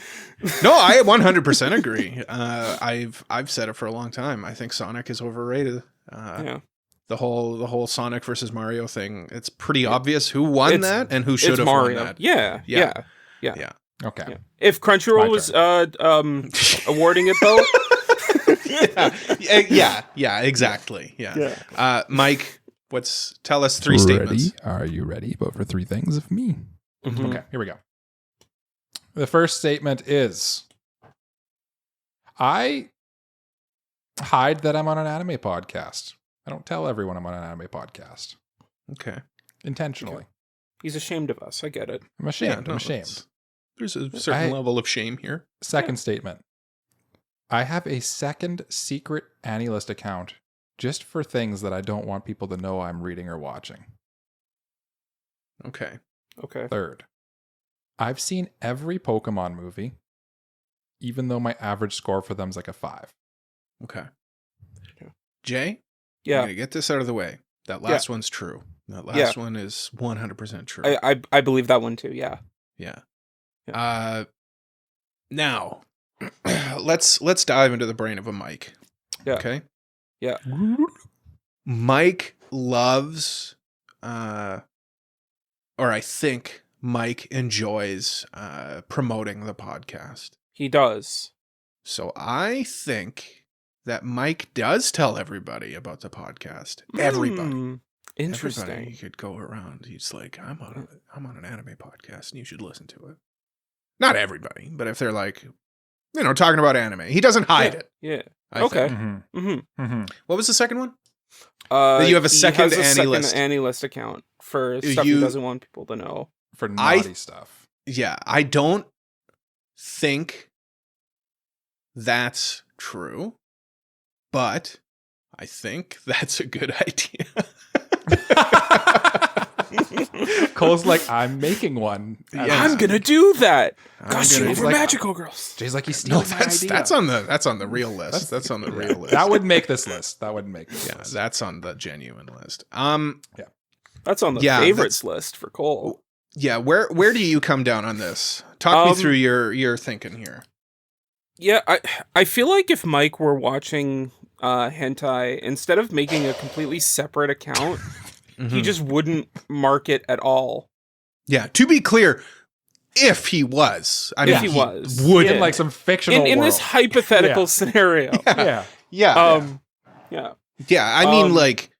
No, I 100% agree. I've said it for a long time. I think Sonic is overrated. The whole Sonic versus Mario thing. It's pretty obvious who won that and who should have won that. Yeah. Okay. Yeah. If Crunchyroll was awarding it though. yeah, exactly. Yeah. Mike, tell us 3 statements. Are you ready? Vote for 3 things of me. Mm-hmm. Okay, here we go. The first statement is I hide that I'm on an anime podcast. I don't tell everyone I'm on an anime podcast. Okay. Intentionally. Okay. He's ashamed of us. I get it. I'm ashamed. I'm ashamed. There's a certain level of shame here. Second statement. I have a second secret Anilist account just for things that I don't want people to know I'm reading or watching. Okay. Third, I've seen every Pokemon movie, even though my average score for them is like a 5. Okay. Jay? Yeah. I'm going to get this out of the way. That last one's true. That last one is 100% true. I believe that one too, yeah. Yeah. Now, let's dive into the brain of a Mike. Yeah. Okay? Yeah. Mike loves, or I think Mike enjoys promoting the podcast. He does. So I think that Mike does tell everybody about the podcast. Everybody. Interesting. Everybody could go around. He's like, I'm on an anime podcast and you should listen to it. Not everybody, but if they're like, talking about anime, he doesn't hide it. Yeah. Okay. What was the second one? That you have a second Anilist. Anilist account for stuff he doesn't want people to know. For naughty stuff. Yeah, I don't think that's true, but I think that's a good idea. Cole's like, I'm making one. I'm gonna do that. Gosh, you over magical girls. Jay's like, he's stealing my idea. That's on the real list. That's on the real list. That would make this list. That wouldn't make this list. That's on the genuine list. That's on the favorites list for Cole. Yeah, where do you come down on this? Talk me through your thinking here. Yeah, I feel like if Mike were watching hentai, instead of making a completely separate account, he just wouldn't mark it at all. Yeah, to be clear, if he was, he would in like some fictional in world. this hypothetical scenario. Yeah. I mean, like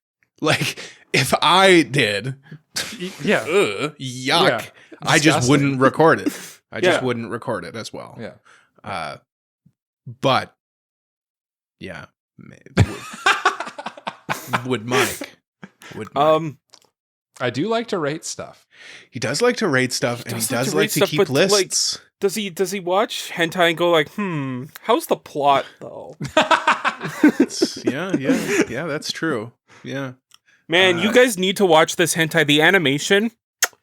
if I did, yuck. Yeah. I just wouldn't record it. I just wouldn't record it as well. Yeah. But yeah, would Mike? I do like to rate stuff. He does like to rate stuff, and he does like to keep lists. Does he watch hentai and go like, how's the plot though? Yeah, that's true. Yeah. Man, you guys need to watch this hentai. The animation,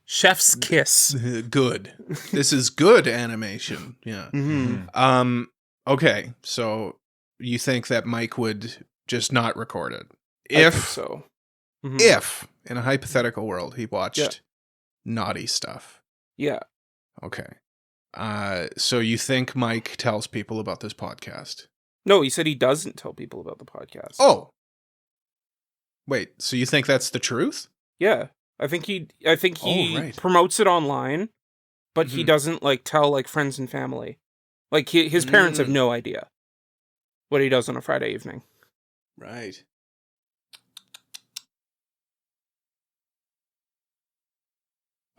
chef's kiss. Good. This is good animation. Yeah. Mm-hmm. Okay, so you think that Mike would just not record it? I think so. Mm-hmm. If in a hypothetical world he watched naughty stuff. Yeah. Okay. So you think Mike tells people about this podcast? No, he said he doesn't tell people about the podcast. Oh. Wait, so you think that's the truth? Yeah. I think he promotes it online, but he doesn't like tell like friends and family. Like his parents have no idea what he does on a Friday evening. Right.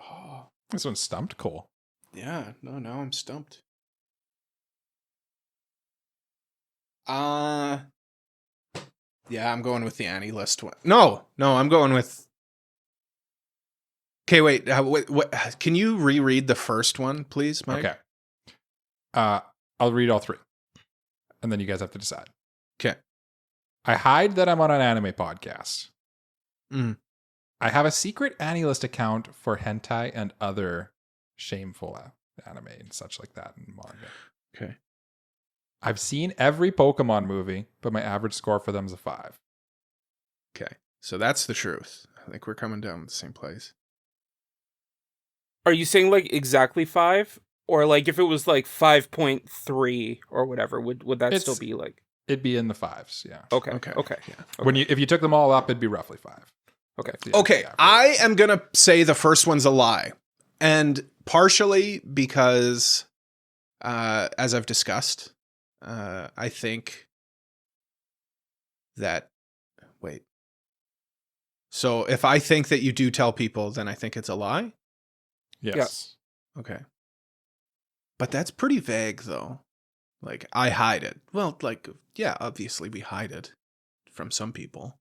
Oh, this one's stumped Cole. Yeah, now I'm stumped. Yeah, I'm going with the Anilist one. No, I'm going with. Okay, wait. What? Can you reread the first one, please, Mike? Okay. I'll read all 3, and then you guys have to decide. Okay. I hide that I'm on an anime podcast. Mm. I have a secret Anilist account for hentai and other shameful anime and such like that in manga. Okay. I've seen every Pokemon movie, but my average score for them is a 5. Okay. So that's the truth. I think we're coming down to the same place. Are you saying like exactly 5? Or like if it was like 5.3 or whatever, would that still be like? It'd be in the 5s, yeah. Okay. Yeah. Okay. If you took them all up, it'd be roughly 5. Okay. I am gonna say the first one's a lie, and partially because, as I've discussed, I think that. Wait. So if I think that you do tell people, then I think it's a lie? Yes. Okay. But that's pretty vague, though. Like, I hide it. Well, like, yeah, obviously we hide it from some people.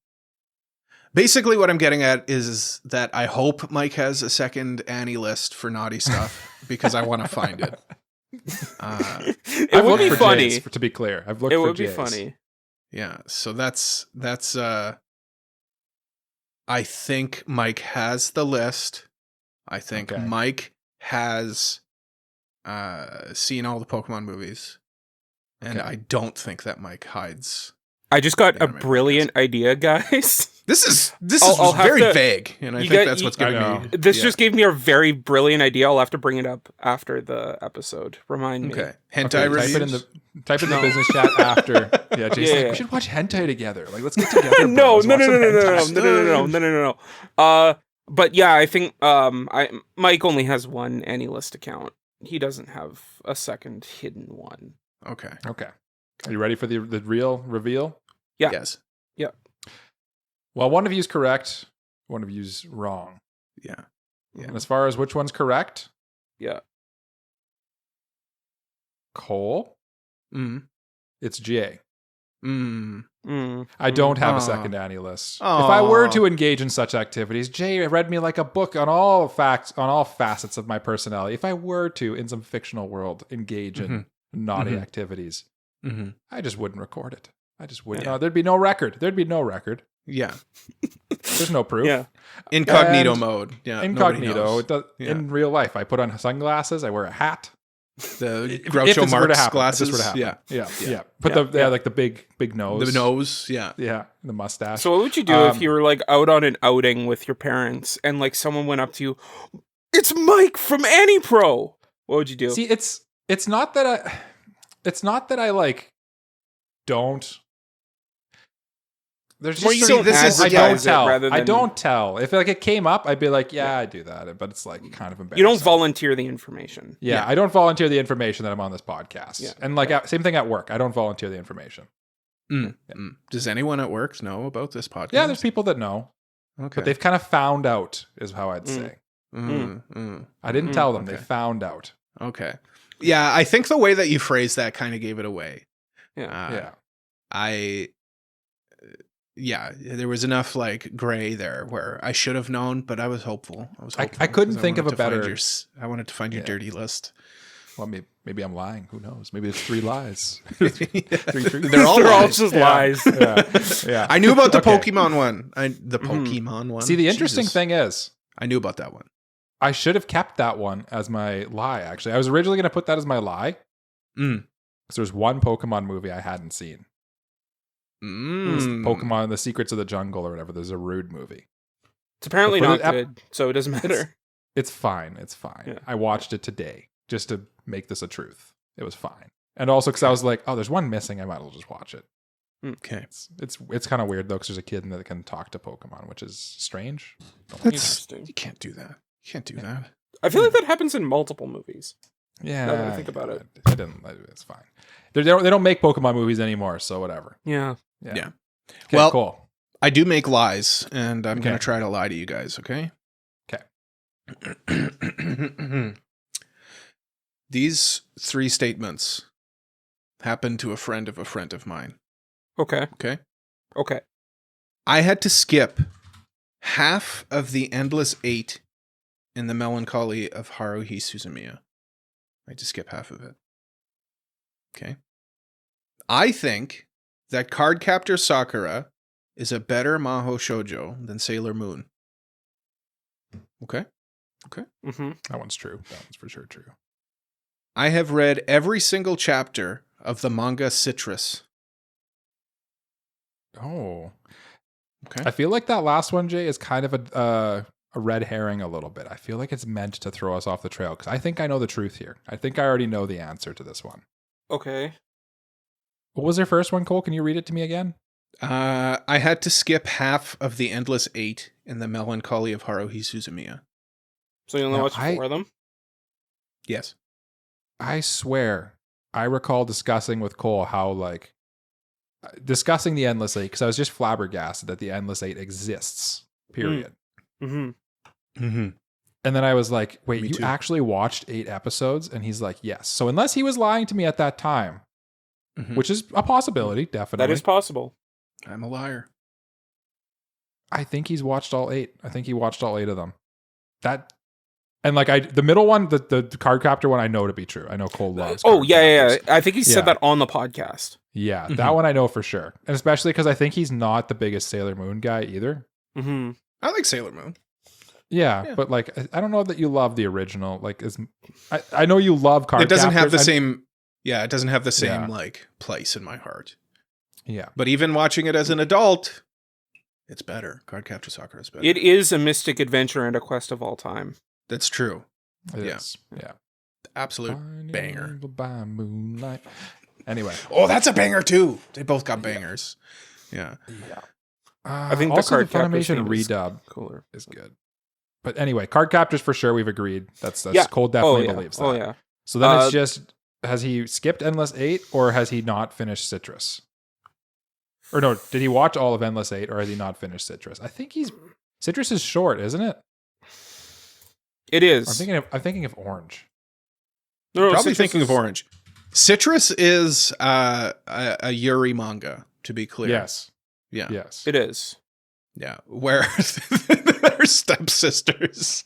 Basically, what I'm getting at is that I hope Mike has a second Anilist for naughty stuff because I want to find it. It would be funny. Jay's, to be clear, I've looked for Jay's. It would be funny. Yeah, so that's I think Mike has the list. I think Mike has seen all the Pokemon movies, and I don't think that Mike hides. I just got a brilliant idea, guys. This is very vague, and I think that's what's giving me. This just gave me a very brilliant idea. I'll have to bring it up after the episode. Remind me. Okay, hentai reviews. Type in the business chat after. Yeah, Jason's like, we should watch hentai together. Like, let's get together. No. But yeah, I think Mike only has one Anilist account. He doesn't have a second hidden one. Okay. Are you ready for the real reveal? Yeah. Yes. Yeah. Well, one of you is correct. One of you is wrong. Yeah. And as far as which one's correct? Yeah. Cole? It's Jay. I don't have a second Anilist. If I were to engage in such activities, Jay read me like a book on all facets of my personality. If I were to, in some fictional world, engage in naughty activities, I just wouldn't record it. I just wouldn't. Yeah. There'd be no record. Yeah. There's no proof. Yeah. Incognito mode. Yeah. Incognito. In real life, I put on sunglasses. I wear a hat. The Groucho Marx glasses. Yeah. Put like the big nose. The nose. Yeah. Yeah. The mustache. So what would you do if you were like out on an outing with your parents and like someone went up to you, "It's Mike from AniPro." What would you do? See, it's not that I like don't. There's just I don't tell. If like it came up, I'd be like, I do that, but it's like kind of embarrassing. You don't volunteer the information. Yeah, I don't volunteer the information that I'm on this podcast. Yeah. And like same thing at work. I don't volunteer the information. Does anyone at work know about this podcast? Yeah, there's people that know. Okay. But they've kind of found out, is how I'd say. I didn't tell them. Okay. They found out. Okay. Yeah, I think the way that you phrased that kind of gave it away. There was enough like gray there where I should have known, but I was hopeful. I couldn't think of a better. I wanted to find your dirty list. Well, maybe I'm lying. Who knows? Maybe it's 3 lies. 3 truths. They're all just lies. Yeah. I knew about the Pokemon one. Pokemon one. See, the interesting thing is, I knew about that one. I should have kept that one as my lie. Actually, I was originally going to put that as my lie. Because there's one Pokemon movie I hadn't seen. Pokemon: The Secrets of the Jungle or whatever. There's a Rude movie. It's apparently not good, so it doesn't matter. It's fine. Yeah. I watched it today just to make this a truth. It was fine, and also because I was like, there's one missing. I might as well just watch it. Okay, it's kind of weird though because there's a kid that can talk to Pokemon, which is strange. Interesting. You can't do that. I feel like that happens in multiple movies. Yeah, now that I think about it. It's fine. They don't make Pokemon movies anymore, so whatever. Yeah. Okay, well, cool. I do make lies, and I'm going to try to lie to you guys, okay? Okay. These 3 statements happened to a friend of mine. Okay. I had to skip half of the Endless 8 in the Melancholy of Haruhi Suzumiya. I had to skip half of it. Okay. I think that Cardcaptor Sakura is a better Mahou shoujo than Sailor Moon. Okay. That one's true. That one's for sure true. I have read every single chapter of the manga Citrus. Oh. Okay. I feel like that last one, Jay, is kind of a red herring a little bit. I feel like it's meant to throw us off the trail because I think I know the truth here. I think I already know the answer to this one. Okay. What was your first one, Cole? Can you read it to me again? I had to skip half of the Endless 8 in the Melancholy of Haruhi Suzumiya. So you only watched 4 of them? Yes. I swear, I recall discussing with Cole how, discussing the Endless 8, because I was just flabbergasted that the Endless 8 exists, period. And then I was like, wait, you actually watched 8 episodes? And he's like, yes. So unless he was lying to me at that time, which is a possibility, definitely. That is possible. I'm a liar. I think he's watched all 8. I think he watched all 8 of them. And the middle one, the Cardcaptor one, I know to be true. I know Cole loves. Oh yeah. I think he said that on the podcast. Yeah, that one I know for sure, and especially because I think he's not the biggest Sailor Moon guy either. I like Sailor Moon. Yeah, but like I don't know that you love the original. Like, I know you love Cardcaptors. It doesn't have the same. Yeah, it doesn't have the same like place in my heart. Yeah, but even watching it as an adult, it's better. Cardcaptor Sakura is better. It is a mystic adventure and a quest of all time. That's true. It is. Yeah, absolute banger. By moonlight. Anyway, that's a banger too. They both got bangers. Yeah. I think also the the Funimation redub cooler is good. But anyway, Cardcaptors for sure. We've agreed. That's Cole definitely believes that. Oh yeah. So then it's just, has he skipped Endless 8 or has he not finished Citrus? Or no, did he watch all of Endless 8 or has he not finished Citrus? I think Citrus is short, isn't it? It is. I'm thinking of Orange. No, probably thinking of Orange. Citrus is a Yuri manga, to be clear. Yes. Yeah. Yes. It is. Yeah. Where they're stepsisters.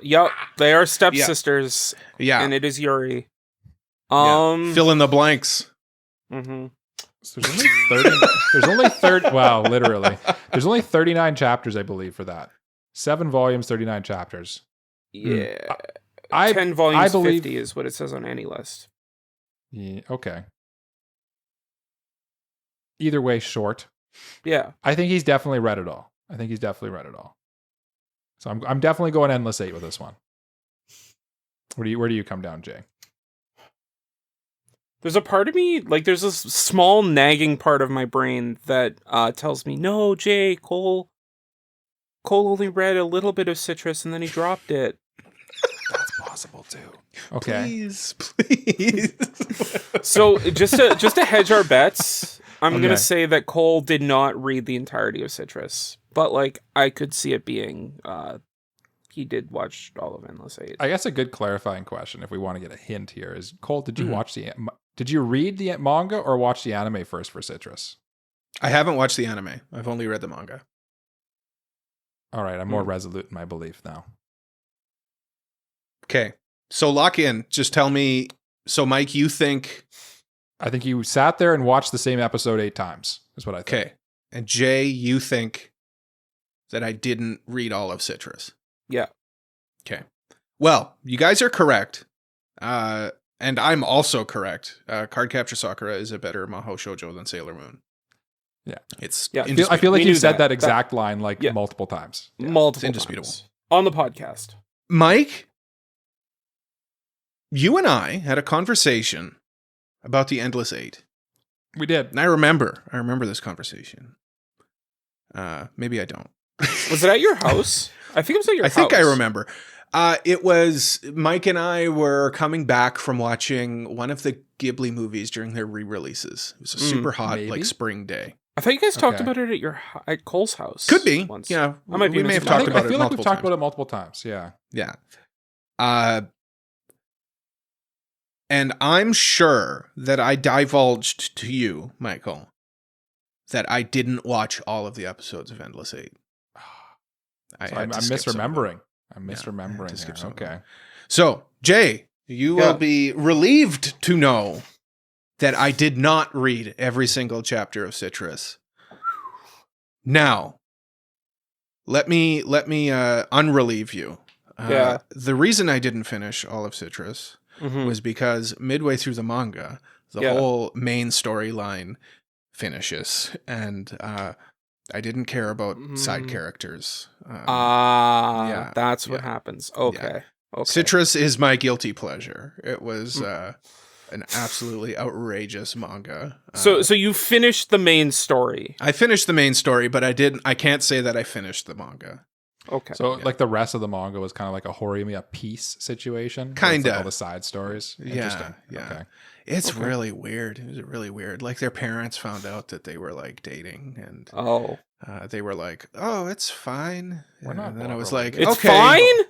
Yep. They are stepsisters. Yeah. And it is Yuri. Fill in the blanks. Mm-hmm. So there's only 30. Wow, literally. There's only 39 chapters, I believe, for that. 7 volumes, 39 chapters. Yeah. 10 volumes, I believe, 50 is what it says on Anilist. Yeah, okay. Either way, short. Yeah. I think he's definitely read it all. So I'm definitely going Endless 8 with this one. Where do you come down, Jay? There's a part of me, like there's this small nagging part of my brain that tells me, no, Jay, Cole only read a little bit of Citrus and then he dropped it. That's possible too. Okay. Please. So just to hedge our bets, I'm gonna say that Cole did not read the entirety of Citrus, but like I could see it being he did watch all of Endless 8. I guess a good clarifying question, if we want to get a hint here, is Cole, did you did you read the manga or watch the anime first for Citrus? I haven't watched the anime. I've only read the manga. All right, I'm more resolute in my belief now. Okay, so lock in. Just tell me. So, Mike, you think? I think you sat there and watched the same episode 8 times. Is what I think. Okay, and Jay, you think that I didn't read all of Citrus? Yeah. Okay. Well, you guys are correct. And I'm also correct. Cardcaptor Sakura is a better Mahou Shoujo than Sailor Moon. Yeah. I feel like you said that exact line multiple times. Yeah. Multiple indisputable. times. On the podcast. Mike, you and I had a conversation about the Endless 8. We did. And I remember this conversation. Maybe I don't. Was it at your house? I think it was at your house. I think I remember. It was Mike and I were coming back from watching one of the Ghibli movies during their re-releases. It was a super hot spring day. I thought you guys talked about it at Cole's house. Could be. Once. Yeah. We may have talked about it. I feel like we've talked about it multiple times. Yeah. Yeah. And I'm sure that I divulged to you, Michael, that I didn't watch all of the episodes of Endless 8. I'm misremembering. I'm misremembering. Yeah, okay. So, Jay, you will be relieved to know that I did not read every single chapter of Citrus. Now, let me unrelieve you. The reason I didn't finish all of Citrus was because midway through the manga, the whole main storyline finishes, and I didn't care about side characters. That's what happens. Okay. Citrus is my guilty pleasure. It was an absolutely outrageous manga. So you finished the main story. I finished the main story, but I can't say that I finished the manga. Okay. So like the rest of the manga was kind of like a Horimiya piece situation. Kind of. Like all the side stories. Interesting. Yeah. Okay. It's really weird. It was really weird. Like their parents found out that they were like dating, and they were like, "Oh, it's fine." And then I was like, "It's fine."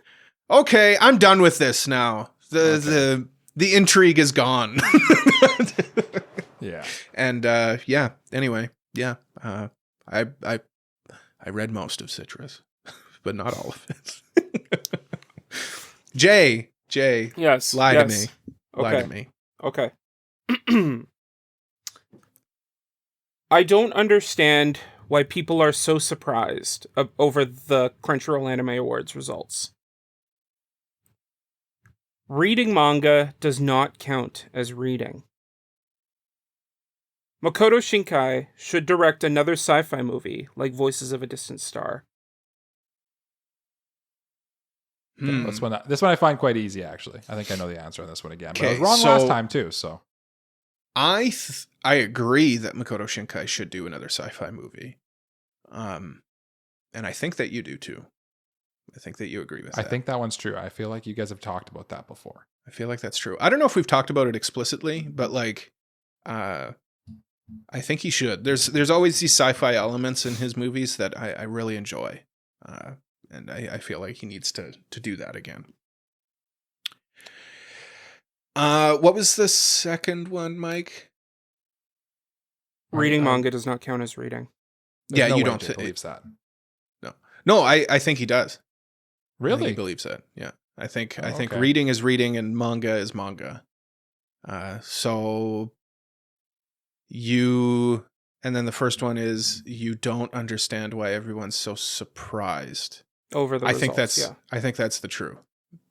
Okay, I'm done with this now. The intrigue is gone. Yeah. And Anyway, I read most of Citrus, but not all of it. Jay. Yes. Lie to me. Lie to me. Okay. I don't understand why people are so surprised over the Crunchyroll Anime Awards results. Reading manga does not count as reading. Makoto Shinkai should direct another sci-fi movie like Voices of a Distant Star. This one I find quite easy, actually. I think I know the answer on this one again. But I was wrong last time, too, so... I agree that Makoto Shinkai should do another sci-fi movie. And I think that you do, too. I think that you agree with that. I think that one's true. I feel like you guys have talked about that before. I feel like that's true. I don't know if we've talked about it explicitly, but like... I think he should. There's always these sci-fi elements in his movies that I really enjoy. And I feel like he needs to do that again. What was the second one, Mike? Reading manga does not count as reading. There's you don't believe that. No, I think he does. Really? I think he believes that. Yeah. I think reading is reading and manga is manga. So and then the first one is you don't understand why everyone's so surprised over the results. I think that's the truth.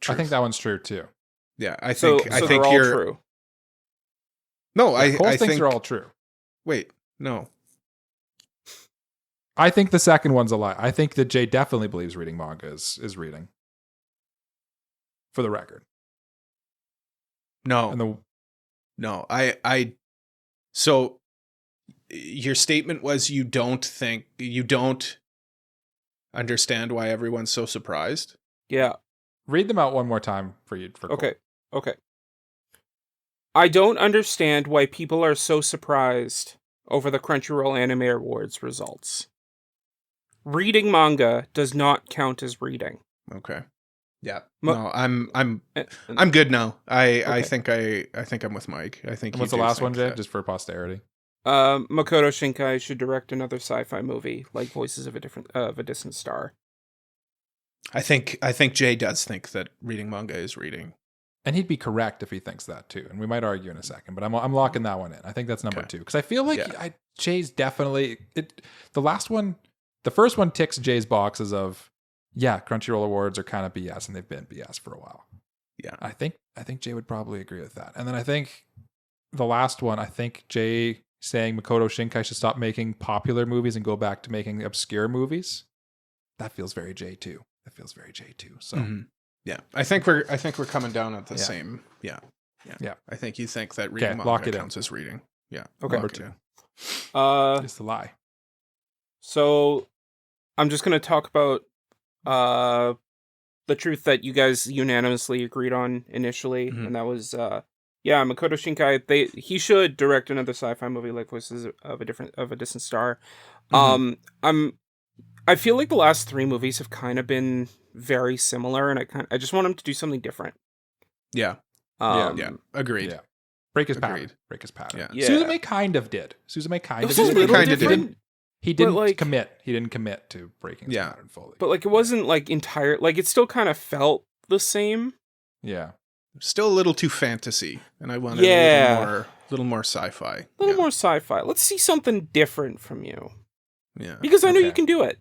I think that one's true too. Yeah, I think they're all true. No, I think think they're all true. Wait, no. I think the second one's a lie. I think that Jay definitely believes reading manga is reading. For the record. No. So your statement was you don't understand why everyone's so surprised? Yeah. Read them out one more time for you. Okay. I don't understand why people are so surprised over the Crunchyroll Anime Awards results. Reading manga does not count as reading. Okay. Yeah. No, I'm good now. I think I'm with Mike. I think. What's the last one, Jay? Just for posterity. Makoto Shinkai should direct another sci-fi movie like Voices of a Distant Star. I think Jay does think that reading manga is reading. And he'd be correct if he thinks that too. And we might argue in a second, but I'm locking that one in. I think that's number 2 because I feel like Jay's definitely the first one ticks Jay's boxes of Crunchyroll awards are kind of BS and they've been BS for a while. Yeah. I think Jay would probably agree with that. And then I think the last one, I think Jay saying Makoto Shinkai should stop making popular movies and go back to making obscure movies. That feels very Jay too. So yeah, I think we're coming down at the same. Yeah. I think you think that reading manga counts as reading. Yeah. Okay. Number 2. Just a lie. So I'm just going to talk about the truth that you guys unanimously agreed on initially, and that was Makoto Shinkai. He should direct another sci-fi movie like Voices of a Distant Star. I feel like the last 3 movies have kind of been very similar, and I just want him to do something different. Yeah. Agreed. Yeah. Break his pattern. Yeah. Suzume kind of did. He didn't commit. He didn't commit to breaking his pattern fully. But like it wasn't like entire. Like it still kind of felt the same. Yeah. Still a little too fantasy, and I wanted a little more sci-fi. A little more sci-fi. Let's see something different from you. Yeah. Because I know you can do it.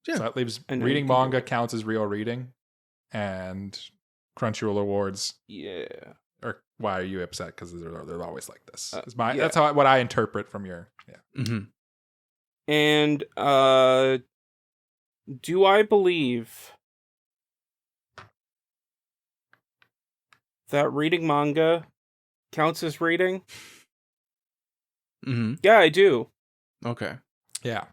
Yeah. So that leaves reading manga counts as real reading, and Crunchyroll awards. Yeah. Or why are you upset? Because they're always like this. That's what I interpret from your. Yeah. Mm-hmm. And do I believe that reading manga counts as reading? Mm-hmm. Yeah, I do. Okay. Yeah.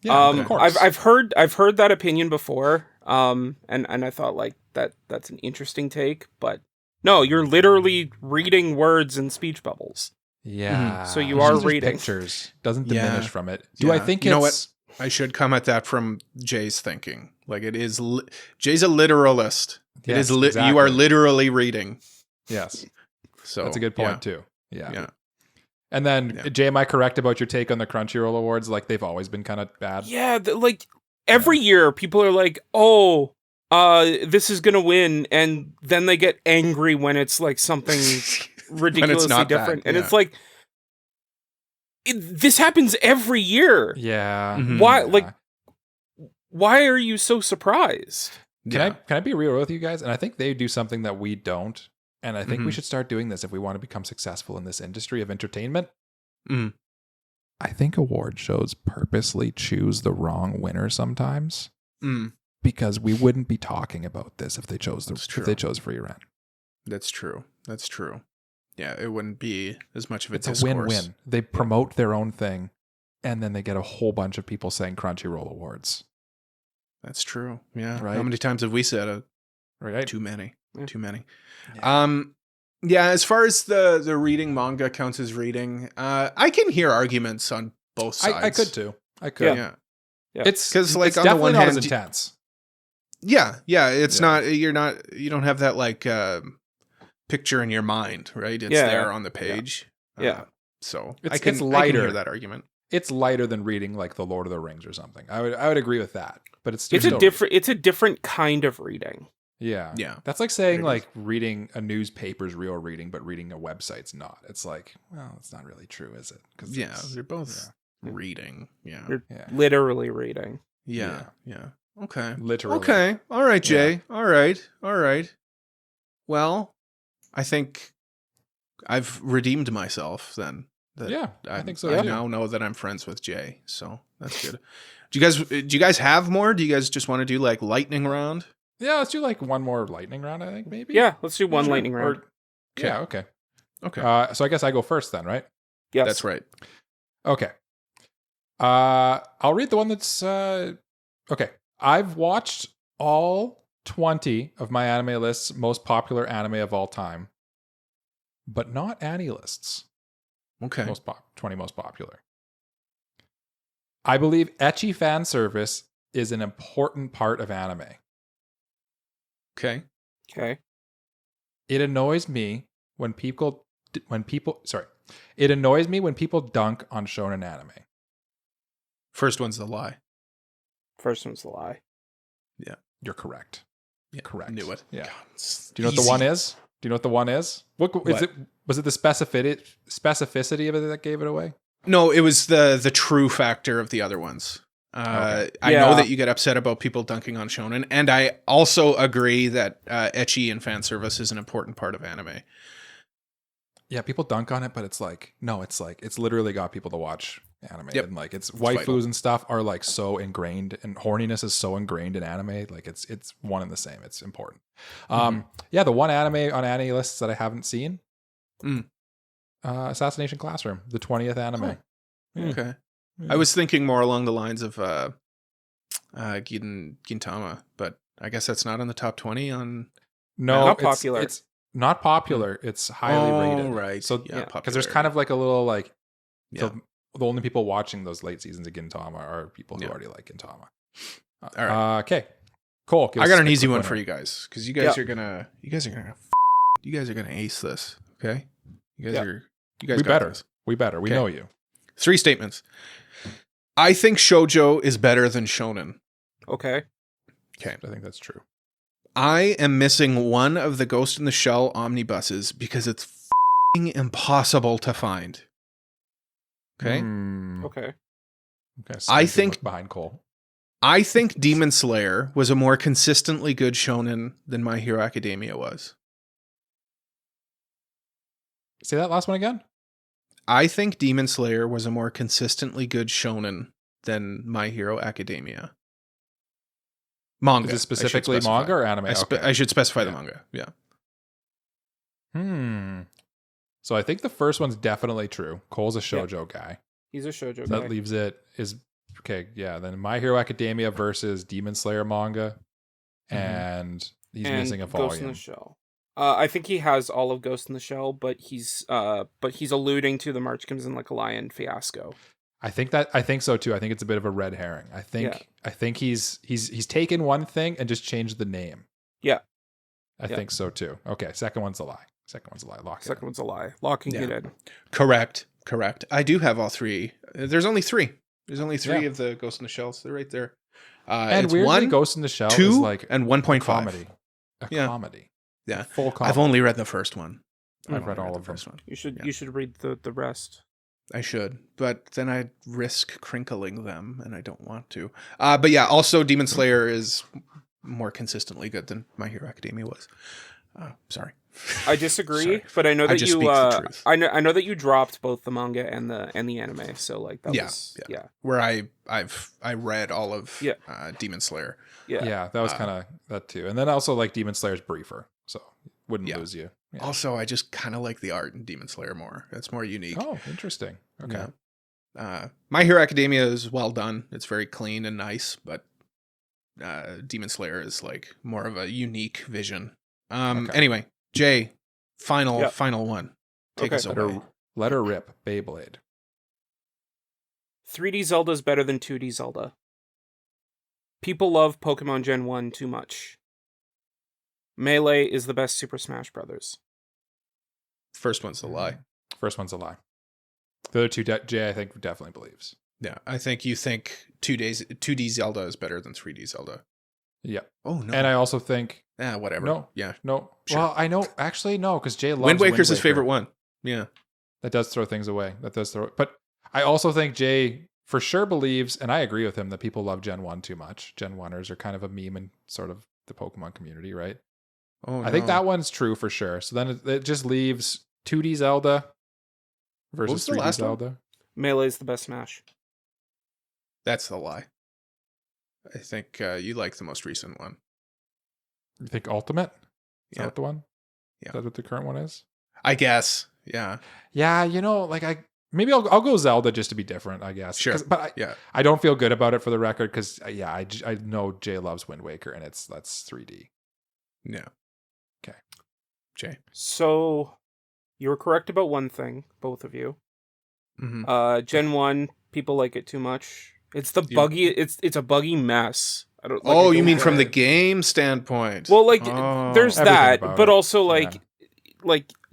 Of course. I've heard that opinion before. And I thought like that's an interesting take, but no, you're literally reading words in speech bubbles. Yeah. So you are reading pictures. Doesn't diminish from it. Do I think you know what? I should come at that from Jay's thinking. Like it is Jay's a literalist. Yes, it is exactly. You are literally reading. Yes. So that's a good point too. Yeah. And then Jay, am I correct about your take on the Crunchyroll awards? Like they've always been kind of bad. Yeah, like every year people are like, "Oh, this is gonna win," and then they get angry when it's like something ridiculously different, and it's like, this happens every year. Yeah. Mhm. Why? Yeah. Like, why are you so surprised? Can I be real with you guys? And I think they do something that we don't. And I think we should start doing this if we want to become successful in this industry of entertainment. Mm. I think award shows purposely choose the wrong winner sometimes. Mm. Because we wouldn't be talking about this if they chose frieren. That's true. That's true. Yeah, it wouldn't be as much of a It's discourse. a win-win. They promote their own thing, and then they get a whole bunch of people saying Crunchyroll awards. That's true. Yeah. Right? How many times have we said it? Right? Too many. Yeah. Too many. Yeah. Yeah, as far as the reading manga counts as reading, I can hear arguments on both sides. I could too. I could. Yeah. It's because like it's on the definitely one not hand, as intense. Yeah, it's not. You don't have that like picture in your mind, right? It's there on the page. Yeah. So It's I can lighter. hear that argument. It's lighter than reading like The Lord of the Rings or something. I would agree with that. But it's still It's a different kind of reading. Yeah. Yeah. That's like saying like reading a newspaper's real reading, but reading a website's not. It's like, well, it's not really true, is it? They're both reading. Yeah. You're literally reading. Yeah. Okay. Literally. Okay. All right, Jay. All right. Well, I think I've redeemed myself then. I think so. I too. now know that I'm friends with Jay, so that's good. Do you guys have more? Do you guys just want to do like lightning round? Yeah, let's do like one more lightning round, I think, maybe. Yeah, let's do one lightning round. Yeah, okay. Okay. So I guess I go first then, right? Yes. That's right. Okay. I'll read the one that's okay. I've watched all 20 of my anime list's most popular anime of all time, but not Anilist's. Okay. 20 most popular. I believe ecchi fan service is an important part of anime. Okay. It annoys me when people it annoys me when people dunk on shonen anime. First one's the lie. First one's the lie. Yeah. You're correct. Yeah. Correct. Knew it. Yeah. God, Do you know what the one is? Do you know what the one is? What is it? Was it the specificity of it that gave it away? No, it was the true factor of the other ones. Okay. I know that you get upset about people dunking on shonen, and I also agree that ecchi and fan service is an important part of anime. Yeah, people dunk on it, but it's like, no, it's literally got people to watch anime. Yep. And like it's vital. waifus and stuff are like so ingrained, and horniness is so ingrained in anime. Like it's one and the same. It's important. Yeah, the one anime on Annie lists that I haven't seen. Assassination Classroom, the 20th anime. Oh. Okay. I was thinking more along the lines of Gintama, but I guess that's not on the top 20 on... No, not popular. It's not popular. It's highly rated. Right. So because there's kind of like a little like the only people watching those late seasons of Gintama are people who already like Gintama. All right. Okay. Cool. I got an easy one for you guys because you guys are gonna ace this. Okay. You guys We better. This. We better. We know you. 3 statements. I think shoujo is better than shonen. Okay. I think that's true. I am missing one of the Ghost in the Shell omnibuses because it's f***ing impossible to find. Okay? Okay. So I think behind Cole. I think Demon Slayer was a more consistently good shonen than My Hero Academia was. Say that last one again? I think Demon Slayer was a more consistently good shonen than My Hero Academia. Manga. Is it specifically manga or anime? I should specify the manga. Yeah. So I think the first one's definitely true. Cole's a shoujo guy. He's a shoujo So guy. that leaves it is okay. Yeah. Then My Hero Academia versus Demon Slayer manga, and he's missing a volume. Ghost in the Shell. I think he has all of Ghost in the Shell, but he's alluding to the March Comes in Like a Lion fiasco. I think so too. I think it's a bit of a red herring. I think he's taken one thing and just changed the name. Yeah. I think so too. Okay, second one's a lie. Second one's a lie. Locking it in. Correct. I do have all 3. There's only 3. There's only 3 of the Ghost in the Shells. They're right there. And it's weirdly, 1, Ghost in the Shell 2, is like and 1.5. comedy. Comedy. Yeah. Full comedy. I've only read the first one. I've read all of them. You should read the rest. I should, but then I'd risk crinkling them, and I don't want to. But yeah, also Demon Slayer is more consistently good than My Hero Academia was. Sorry. I disagree, but I know that you. I know that you dropped both the manga and the anime. So like that was where I read all of Demon Slayer. Yeah, that was kind of that too. And then also like Demon Slayer's briefer, so wouldn't lose you. Yeah. Also, I just kind of like the art in Demon Slayer more. It's more unique. Oh, interesting. Okay. My Hero Academia is well done. It's very clean and nice, but Demon Slayer is like more of a unique vision. Anyway, Jay, final one. Take us away. Let her rip, Beyblade. 3D Zelda is better than 2D Zelda. People love Pokemon Gen 1 too much. Melee is the best Super Smash Brothers. First one's a lie. First one's a lie. The other two, Jay, I think, definitely believes. Yeah, I think you think 2D Zelda is better than 3D Zelda. Yeah. Oh, no. And I also think... whatever. No. Yeah. No. Sure. Well, I know... Actually, no, because Jay loves Wind Waker's his favorite one. Yeah. That does throw things away. But I also think Jay for sure believes, and I agree with him, that people love Gen 1 too much. Gen 1ers are kind of a meme in sort of the Pokemon community, right? Oh, no. I think that one's true for sure. So then it just leaves 2D Zelda versus 3D Zelda. One? Melee is the best Smash. That's the lie. I think you like the most recent one. You think Ultimate? Is that what the one? Yeah. Is that what the current one is? I guess. Yeah. Yeah, like maybe I'll go Zelda just to be different, I guess. Sure. But I don't feel good about it for the record because I know Jay loves Wind Waker and that's 3D. Yeah. Okay. Jay. So you were correct about one thing, both of you. Mm-hmm. Gen 1, people like it too much. It's the buggy. It's a buggy mess. I don't. Like, you mean from the game standpoint? Well, there's that, but also like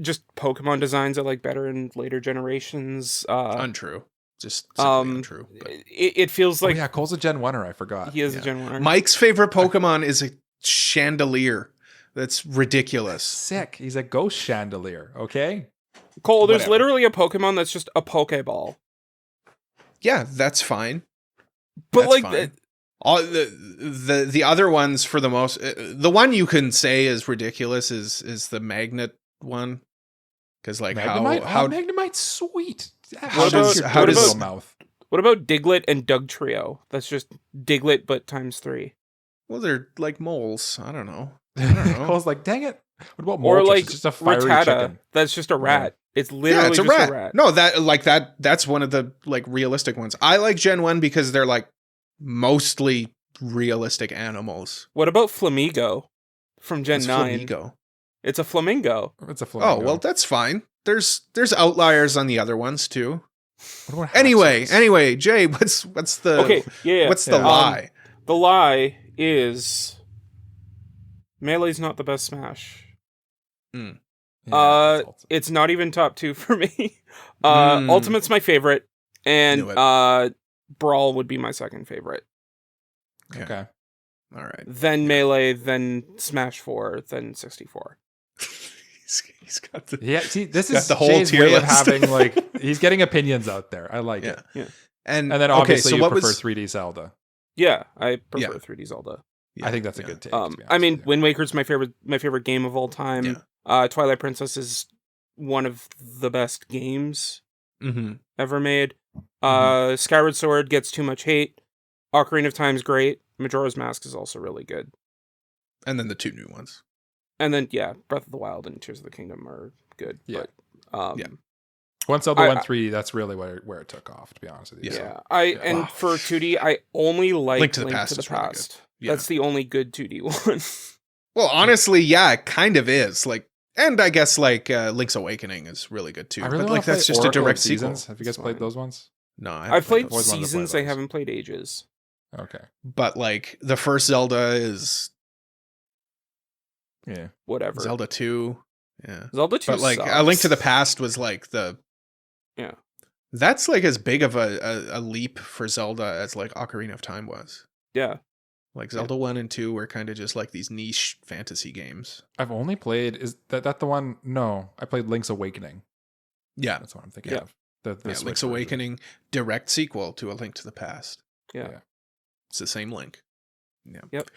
just Pokemon designs are like better in later generations. Untrue. Just untrue. But... It feels like Cole's a Gen 1er. I forgot. He is a Gen 1er. Mike's favorite Pokemon is a chandelier. That's ridiculous. Sick. He's a ghost chandelier. Okay. Cole, there's literally a Pokemon that's just a Pokeball. Yeah, that's fine. But that's fine. All the other ones for the most, the one you can say is ridiculous is the magnet one, because like Magnemite? how Magnemite's sweet. How does what about Diglett and Doug Trio? That's just Diglett but times 3. Well, they're like moles. I don't know. Cole's like, dang it. What about Moltres? Or like just a fiery Rattata, chicken? That's just a rat. It's literally it's just a rat. No, that's one of the like realistic ones. I like Gen 1 because they're like mostly realistic animals. What about Flamigo from Gen 9? Flamingo? It's a flamingo. It's a flamingo. Oh, well, that's fine. There's outliers on the other ones too. Anyway, Jay, what's the what's the lie? The lie is Melee's not the best Smash. It's not even top 2 for me. Ultimate's my favorite, and Brawl would be my second favorite. Okay. All right. Then Melee, then Smash 4, then 64. He's got the this is the whole Jay's tier way list. of having like he's getting opinions out there. I like it. Yeah. And then obviously you prefer 3D Zelda. Yeah, I prefer 3D Zelda. Yeah, I think that's a good take. I mean, Wind Waker's my favorite game of all time. Yeah. Twilight Princess is one of the best games ever made. Skyward Sword gets too much hate. Ocarina of Time's great. Majora's Mask is also really good. And then the 2 new ones. And then Breath of the Wild and Tears of the Kingdom are good. Yeah. But, Once Zelda went 3D, that's really where it took off, to be honest with you. Yeah. And for 2D, I only like Link to the Past. Really that's the only good 2D one. Well, honestly, it kind of is. Like, and I guess like Link's Awakening is really good too. But like that's just a direct sequel. sequel. Have you guys played those ones? No, I've played Seasons. I haven't played Ages. Okay. But like the first Zelda is whatever. Zelda 2. Yeah. Zelda 2 But like sucks. A Link to the Past was like the That's like as big of a leap for Zelda as like Ocarina of Time was. Yeah. Like Zelda 1 and 2 were kind of just like these niche fantasy games. I've only played, is that the one? No, I played Link's Awakening. Yeah. That's what I'm thinking of. Link's Awakening, direct sequel to A Link to the Past. Yeah. It's the same Link. Yeah. Yep.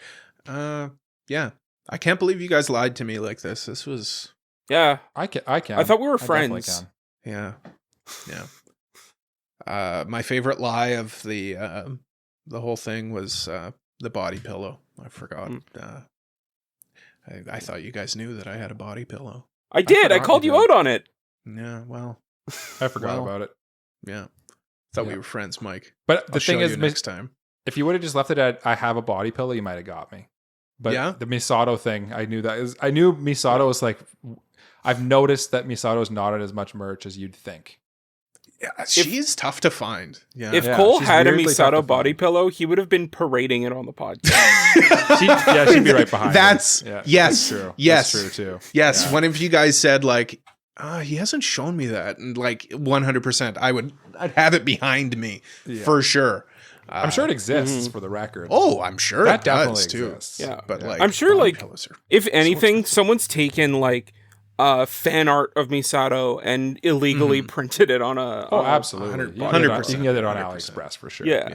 Yeah. I can't believe you guys lied to me like this. This was... Yeah. I can. I thought we were friends. Yeah. My favorite lie of the whole thing was the body pillow. I forgot. I thought you guys knew that I had a body pillow. I did. I called you out on it. Yeah, well. I forgot about it. Yeah. Thought we were friends, Mike. But the thing is, next time. If you would have just left it at I have a body pillow, you might have got me. But the Misato thing, I knew Misato was like, I've noticed that Misato is not on as much merch as you'd think. Yeah, she's tough to find. Yeah. If Cole had a Misato body pillow, he would have been parading it on the podcast. She'd be right behind. Yes. That's true. Yes. That's true too. Yes. Yeah. One of you guys said like, he hasn't shown me that, and like 100%, I'd have it behind me for sure. I'm sure it exists for the record. Oh, I'm sure that it definitely does too. Exists. Yeah, but like, I'm sure like if anything, someone's taken like fan art of Misato and illegally printed it on a. Oh, absolutely, 100%. You can get it on 100%. AliExpress for sure. Yeah.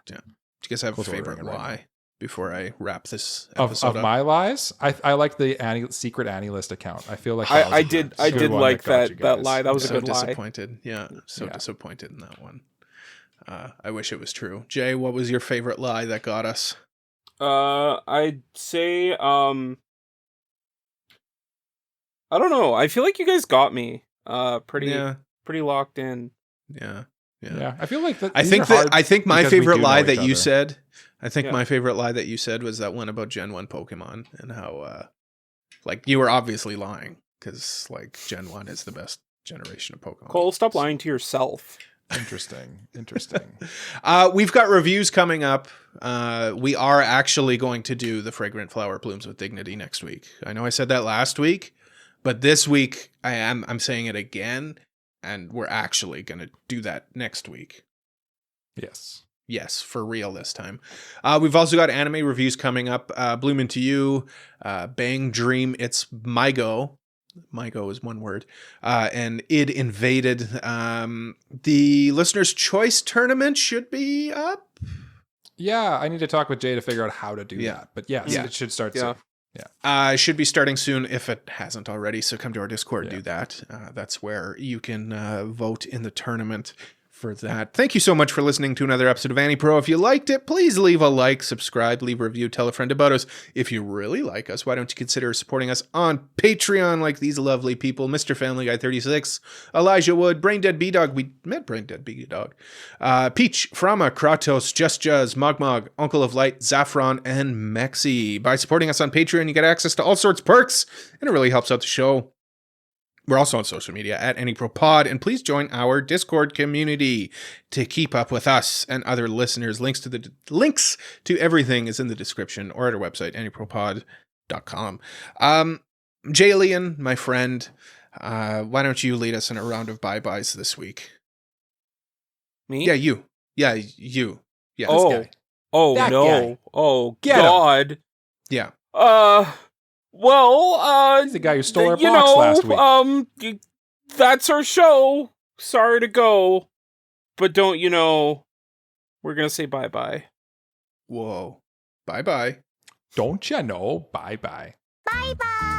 Do you guys have a favorite lie before I wrap this episode of up? my lies? I like the secret Anilist account. I feel like I did like that lie. That was a good lie. Disappointed. Yeah, disappointed in that one. I wish it was true. Jay, what was your favorite lie that got us? I'd say, I don't know. I feel like you guys got me, pretty locked in. Yeah. I feel like that. I think my favorite lie that you said. I think my favorite lie that you said was that one about Gen 1 Pokemon and how, like, you were obviously lying because, like, Gen 1 is the best generation of Pokemon. Cole, stop lying to yourself. Interesting. We've got reviews coming up. We are actually going to do the Fragrant Flower Blooms with Dignity next week. I know I said that last week, but this week I'm saying it again, and we're actually going to do that next week. Yes, for real this time. We've also got anime reviews coming up. Bloom Into You, Bang Dream, It's My Go. My Go is one word. And Id Invaded. The Listener's Choice Tournament should be up. Yeah, I need to talk with Jay to figure out how to do that. But yes, it should start soon. Yeah. It should be starting soon if it hasn't already. So come to our Discord and do that. That's where you can vote in the tournament for that. Thank you so much for listening to another episode of AniPro. If you liked it, please leave a like, subscribe, leave a review, tell a friend about us. If you really like us, why don't you consider supporting us on Patreon like these lovely people, Mr. Family Guy 36, Elijah Wood, Braindead B-Dog, we met Braindead B-Dog, Peach, Frama, Kratos, Just Juzz, Mogmog, Uncle of Light, Zaffron, and Mexi. By supporting us on Patreon, you get access to all sorts of perks, and it really helps out the show. We're also on social media at AniProPod, and please join our Discord community to keep up with us and other listeners. Links to everything is in the description or at our website, AniProPod.com. Jalian, my friend, why don't you lead us in a round of bye-byes this week? Me? Yeah, you. Yeah, you. Yeah. Oh, that no. Guy. Oh, Get God. him. Yeah. Well, he's the guy who stole our box last week. That's our show. Sorry to go, but don't we're gonna say bye-bye. Whoa. Bye-bye. Don't you know? Bye-bye. Bye-bye.